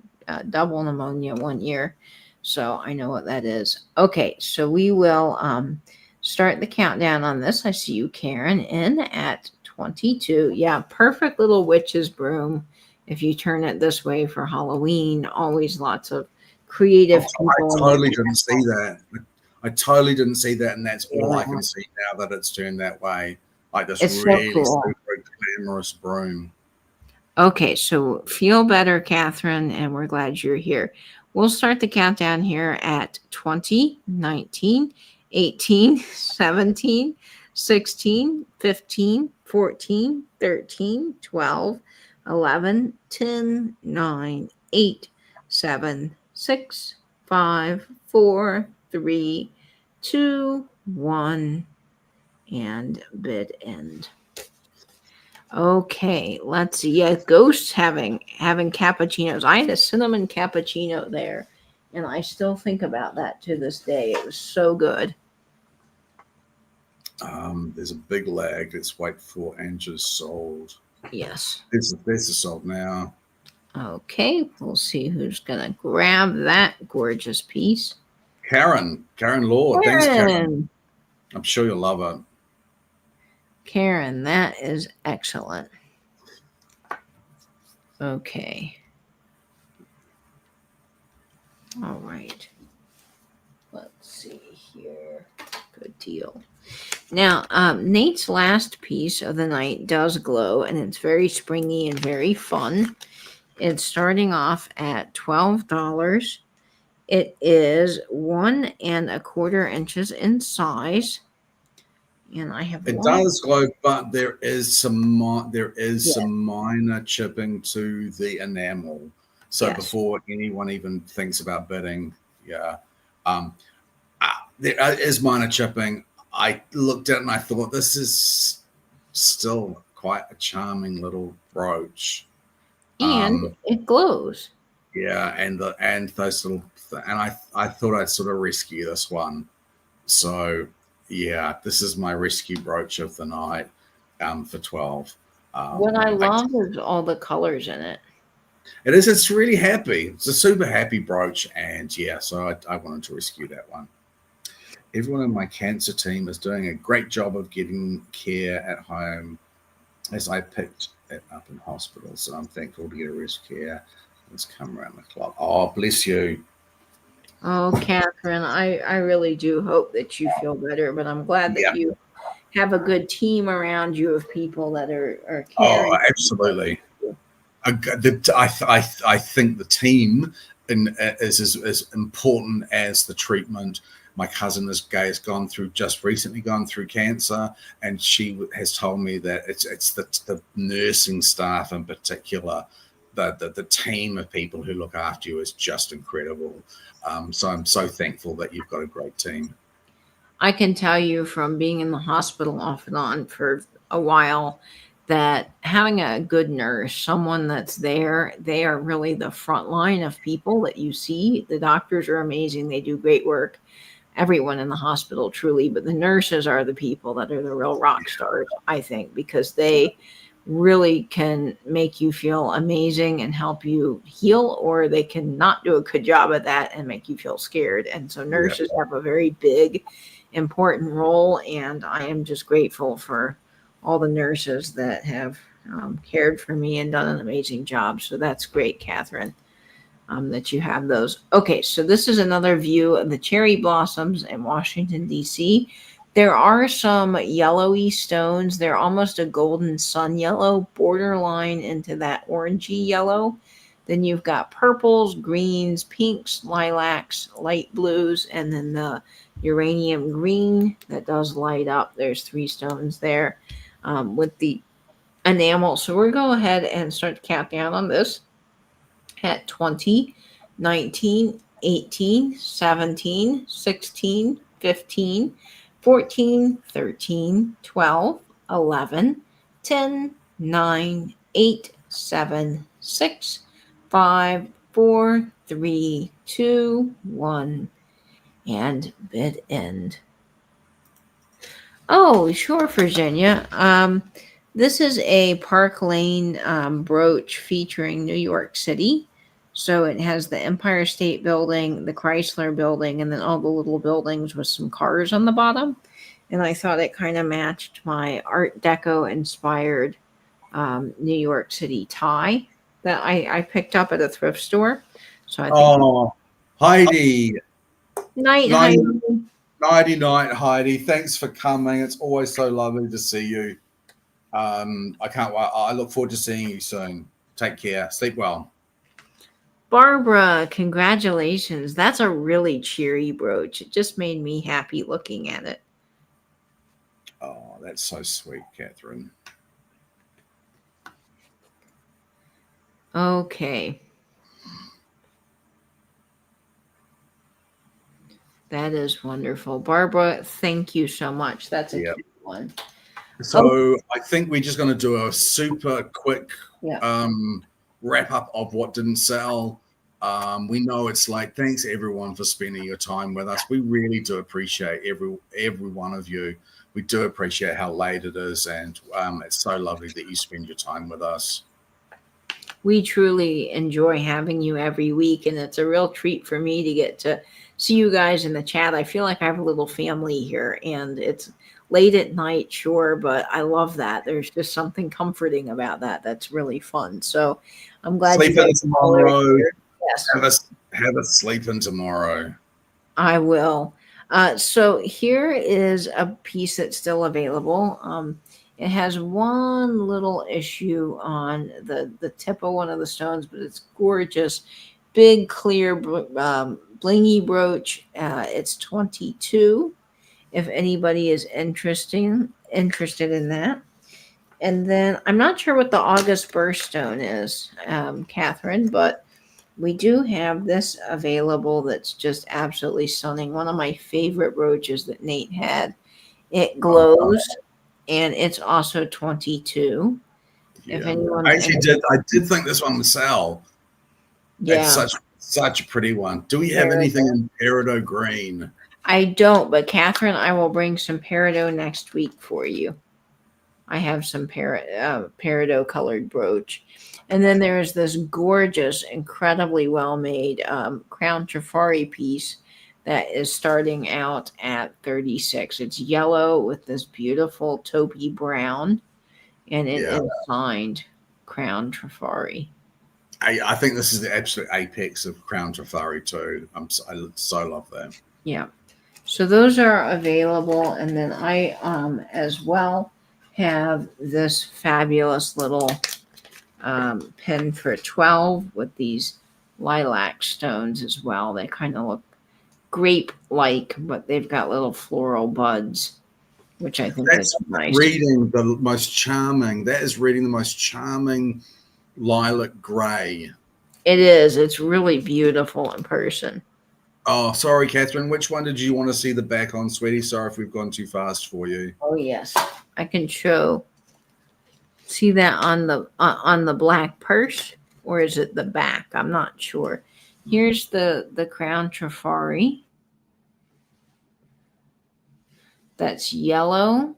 Speaker 1: double pneumonia 1 year. So I know what that is. Okay, so we will start the countdown on this. I see you, Karen, in at 22. Yeah, perfect little witch's broom. If you turn it this way for Halloween, always lots of creative people.
Speaker 2: I totally didn't see that. I totally didn't see that, and that's all I can see now that it's turned that way. Like this really super glamorous broom.
Speaker 1: Okay, so feel better, Catherine, and we're glad you're here. We'll start the countdown here at 20, 19, 18, 17, 16, 15, 14, 13, 12, 11, 10, 9, 8, 7, 6, 5, 4, 3, 2, 1, and bid end. Okay, let's see. Yeah, Ghosts having cappuccinos. I had a cinnamon cappuccino there, and I still think about that to this day. It was so good.
Speaker 2: There's a big lag. Let's wait for Angie's sold.
Speaker 1: Yes.
Speaker 2: There's the sold now.
Speaker 1: Okay, we'll see who's gonna grab that gorgeous piece.
Speaker 2: Karen Lord. Thanks, Karen. I'm sure you'll love it.
Speaker 1: Karen, that is excellent. Okay. All right. Let's see here. Good deal. Now, Nate's last piece of the night does glow, and it's very springy and very fun. It's starting off at $12. It is 1 1/4 inches in size, and I have.
Speaker 2: It does glow, but there is some minor chipping to the enamel. So before anyone even thinks about bidding, there is minor chipping. I looked at it and I thought this is still quite a charming little brooch,
Speaker 1: and it glows.
Speaker 2: Yeah, and those little and I thought I'd sort of rescue this one. So yeah, this is my rescue brooch of the night for 12.
Speaker 1: What I love is all the colors in it.
Speaker 2: It is. It's really happy. It's a super happy brooch, and yeah, so I wanted to rescue that one. Everyone in my cancer team is doing a great job of getting care at home as I picked it up in hospital. So I'm thankful to get a rest care. Let's come around the clock. Oh, bless you.
Speaker 1: Oh, Catherine, I really do hope that you feel better, but I'm glad that you have a good team around you of people that are caring.
Speaker 2: Oh, absolutely. I think the team is as important as the treatment. My cousin has recently gone through cancer, and she has told me that it's the nursing staff in particular, the team of people who look after you is just incredible. So I'm so thankful that you've got a great team.
Speaker 1: I can tell you from being in the hospital off and on for a while that having a good nurse, someone that's there, they are really the front line of people that you see. The doctors are amazing. They do great work. Everyone in the hospital, truly, but the nurses are the people that are the real rock stars, I think, because they really can make you feel amazing and help you heal, or they can not do a good job at that and make you feel scared. And so nurses have a very big, important role, and I am just grateful for all the nurses that have cared for me and done an amazing job. So that's great, Catherine. That you have those. Okay, so this is another view of the cherry blossoms in Washington, D.C. There are some yellowy stones. They're almost a golden sun yellow, borderline into that orangey yellow. Then you've got purples, greens, pinks, lilacs, light blues, and then the uranium green that does light up. There's 3 stones there with the enamel. So we're going to go ahead and start to count down on this. At 20, 19, 18, 17, 16, 15, 14, 13, 12, 11, 10, 9, 8, 7, 6, 5, 4, 3, 2, 1, and bid end. Oh, sure, Virginia. This is a Park Lane brooch featuring New York City. So it has the Empire State Building, the Chrysler Building, and then all the little buildings with some cars on the bottom. And I thought it kind of matched my Art Deco inspired New York City tie that I picked up at a thrift store. So I think
Speaker 2: Heidi.
Speaker 1: Night, Heidi.
Speaker 2: Nighty night, Heidi. Thanks for coming. It's always so lovely to see you. I look forward to seeing you soon. Take care. Sleep well.
Speaker 1: Barbara, congratulations. That's a really cheery brooch. It just made me happy looking at it.
Speaker 2: Oh, that's so sweet, Catherine.
Speaker 1: Okay. That is wonderful. Barbara, thank you so much. That's a
Speaker 2: Yeah.
Speaker 1: cute one.
Speaker 2: So I think we're just going to do a super quick
Speaker 1: Yeah.
Speaker 2: wrap up of what didn't sell. We know it's late. Thanks everyone for spending your time with us. We really do appreciate every one of you. We do appreciate how late it is, and it's so lovely that you spend your time with us.
Speaker 1: We truly enjoy having you every week, and it's a real treat for me to get to see you guys in the chat. I feel like I have a little family here, and it's late at night, sure, but I love that. There's just something comforting about that. That's really fun. So I'm glad
Speaker 2: Sleep
Speaker 1: you
Speaker 2: in
Speaker 1: guys
Speaker 2: tomorrow.
Speaker 1: Yes.
Speaker 2: Have a sleep in tomorrow.
Speaker 1: I will. So here is a piece that's still available. It has one little issue on the tip of one of the stones, but it's gorgeous. Big, clear, blingy brooch. It's 22. If anybody is interested in that. And then I'm not sure what the August birthstone is, Catherine, but we do have this available that's just absolutely stunning. One of my favorite brooches that Nate had. It glows, and it's also 22.
Speaker 2: Yeah.
Speaker 1: If anyone,
Speaker 2: I did think this one would sell.
Speaker 1: yeah,
Speaker 2: It's such a pretty one. Do we have anything in peridot green?
Speaker 1: I don't, but Catherine, I will bring some peridot next week for you. I have some peridot colored brooch. And then there's this gorgeous, incredibly well-made crown trifari piece that is starting out at 36. It's yellow with this beautiful taupey brown, and it is signed crown trifari.
Speaker 2: I think this is the absolute apex of crown trifari too. I so love that.
Speaker 1: Yeah. So those are available, and then I as well have this fabulous little pin for 12 with these lilac stones as well. They kind of look grape-like, but they've got little floral buds, which I think is nice.
Speaker 2: That is reading the most charming lilac gray.
Speaker 1: It is. It's really beautiful in person.
Speaker 2: Oh, sorry, Catherine. Which one did you want to see the back on, sweetie? Sorry if we've gone too fast for you.
Speaker 1: Oh yes, I can show. See that on the black purse, or is it the back? I'm not sure. Here's the crown trifari. That's yellow,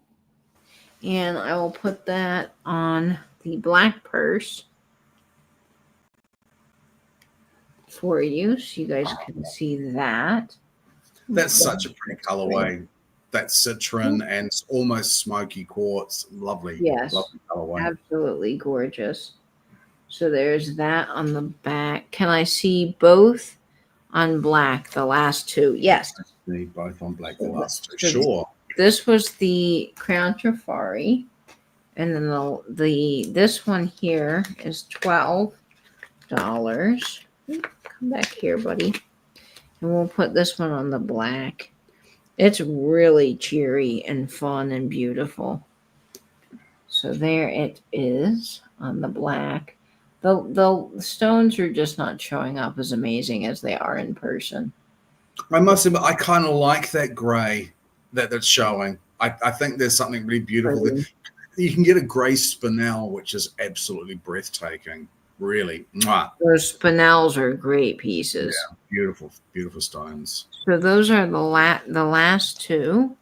Speaker 1: and I will put that on the black purse for you, so you guys can see that.
Speaker 2: That's such a pretty colorway. That citron and almost smoky quartz. Lovely.
Speaker 1: Yes.
Speaker 2: Lovely colorway.
Speaker 1: Absolutely gorgeous. So there's that on the back. Can I see both on black, the last two? Yes.
Speaker 2: Both on black, the last two. Sure.
Speaker 1: This was the crown trifari. And then this one here is $12. Come back here, buddy. And we'll put this one on the black. It's really cheery and fun and beautiful. So there it is on the black. The stones are just not showing up as amazing as they are in person.
Speaker 2: I must admit, I kind of like that gray that's showing. I think there's something really beautiful there. You can get a gray spinel, which is absolutely breathtaking. Really. Mwah.
Speaker 1: Those spinels are great pieces.
Speaker 2: Yeah, beautiful, beautiful stones.
Speaker 1: So those are the last two.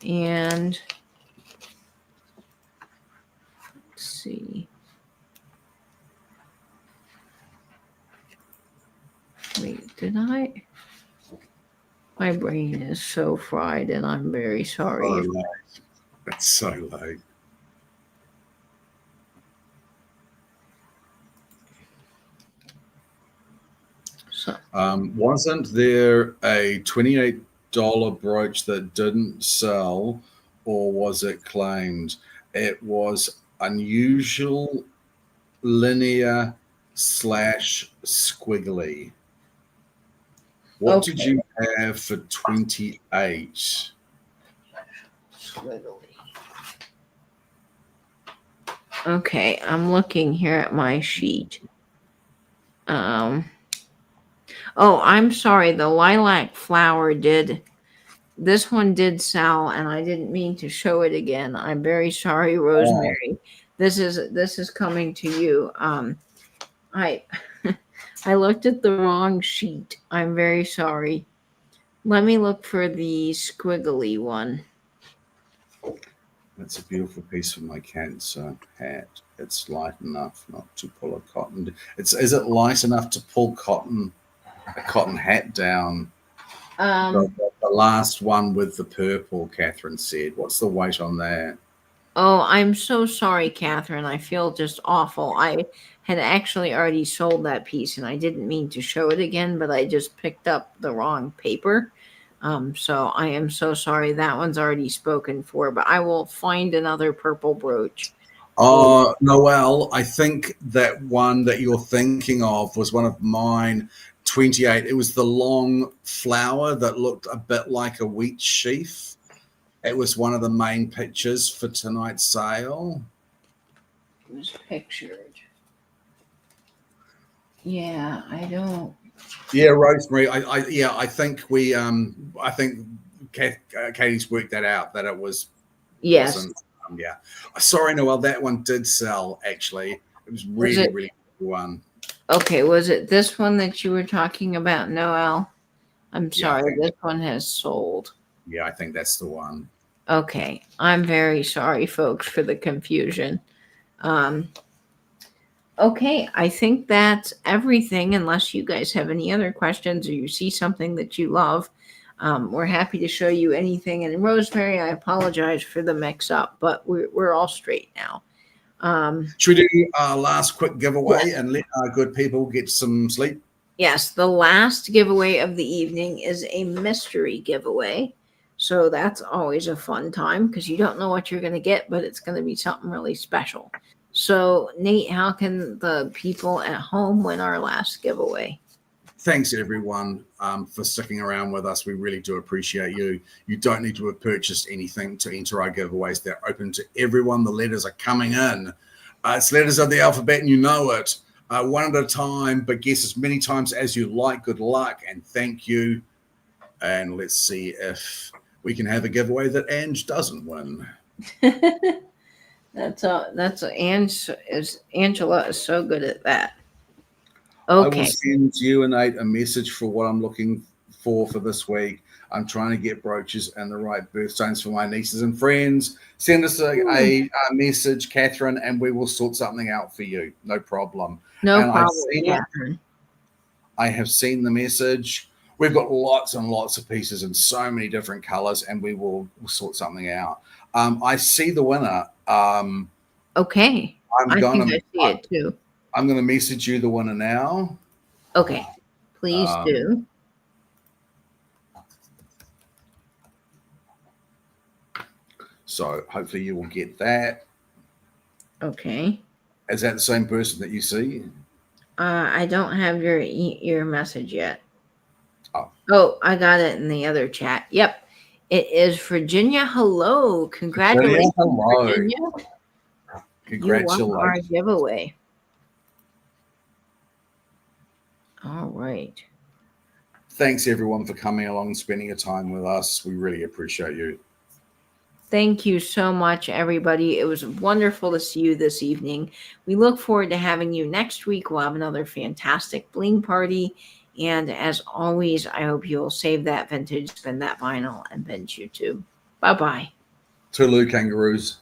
Speaker 1: And let's see. Wait, did I? My brain is so fried, and I'm very sorry.
Speaker 2: Oh, that's so late. So, wasn't there a $28 brooch that didn't sell, or was it claimed? It was unusual linear slash squiggly. What did you have for 28?
Speaker 1: Squiggly. Okay, I'm looking here at my sheet. Oh, I'm sorry. The lilac flower did. This one did sell, and I didn't mean to show it again. I'm very sorry, Rosemary. This is coming to you. I I looked at the wrong sheet. I'm very sorry. Let me look for the squiggly one.
Speaker 2: That's a beautiful piece of my cancer hat. It's light enough not to pull a cotton. Is it light enough to pull a cotton hat down? The last one with the purple, Catherine said. What's the weight on that?
Speaker 1: Oh, I'm so sorry, Catherine. I feel just awful. I had actually already sold that piece, and I didn't mean to show it again, but I just picked up the wrong paper. So I am so sorry. That one's already spoken for, but I will find another purple brooch.
Speaker 2: Noelle, I think that one that you're thinking of was one of mine, 28. It was the long flower that looked a bit like a wheat sheaf. It was one of the main pictures for tonight's sale.
Speaker 1: It was pictured. Yeah, I don't.
Speaker 2: Yeah, Rosemary. I think I think Katie's worked that out. That it was.
Speaker 1: Yes.
Speaker 2: Yeah. Sorry, Noelle. That one did sell. Actually, it was really really good one.
Speaker 1: Okay, was it this one that you were talking about, Noelle? I'm sorry, this one has sold.
Speaker 2: Yeah, I think that's the one.
Speaker 1: Okay, I'm very sorry, folks, for the confusion. Okay, I think that's everything, unless you guys have any other questions or you see something that you love. We're happy to show you anything. And Rosemary, I apologize for the mix-up, but we're all straight now.
Speaker 2: Should we do our last quick giveaway and let our good people get some sleep?
Speaker 1: Yes, the last giveaway of the evening is a mystery giveaway. So that's always a fun time because you don't know what you're going to get, but it's going to be something really special. So, Nate, how can the people at home win our last giveaway?
Speaker 2: Thanks, everyone, for sticking around with us. We really do appreciate you. You don't need to have purchased anything to enter our giveaways. They're open to everyone. The letters are coming in. It's letters of the alphabet, and you know it. One at a time, but guess as many times as you like. Good luck, and thank you. And let's see if we can have a giveaway that Ange doesn't win.
Speaker 1: Angela is so good at that. Okay.
Speaker 2: I will send you and Nate a message for what I'm looking for this week. I'm trying to get brooches and the right birthstones for my nieces and friends. Send us a message, Catherine, and we will sort something out for you. No problem.
Speaker 1: No problem, Catherine.
Speaker 2: I have seen the message. We've got lots and lots of pieces in so many different colors, and we'll sort something out. I see the winner.
Speaker 1: Okay. I think I see it too.
Speaker 2: I'm going to message you the winner now.
Speaker 1: Okay. Please do.
Speaker 2: So hopefully you will get that.
Speaker 1: Okay.
Speaker 2: Is that the same person that you see?
Speaker 1: I don't have your message yet. Oh, I got it in the other chat. Yep. It is Virginia. Hello. Congratulations, Virginia.
Speaker 2: Congratulations.
Speaker 1: You won our giveaway. All right.
Speaker 2: Thanks, everyone, for coming along and spending your time with us. We really appreciate you.
Speaker 1: Thank you so much, everybody. It was wonderful to see you this evening. We look forward to having you next week. We'll have another fantastic bling party. And as always, I hope you'll save that vintage, spend that vinyl, and bench you too. Bye-bye.
Speaker 2: Toodaloo, kangaroos.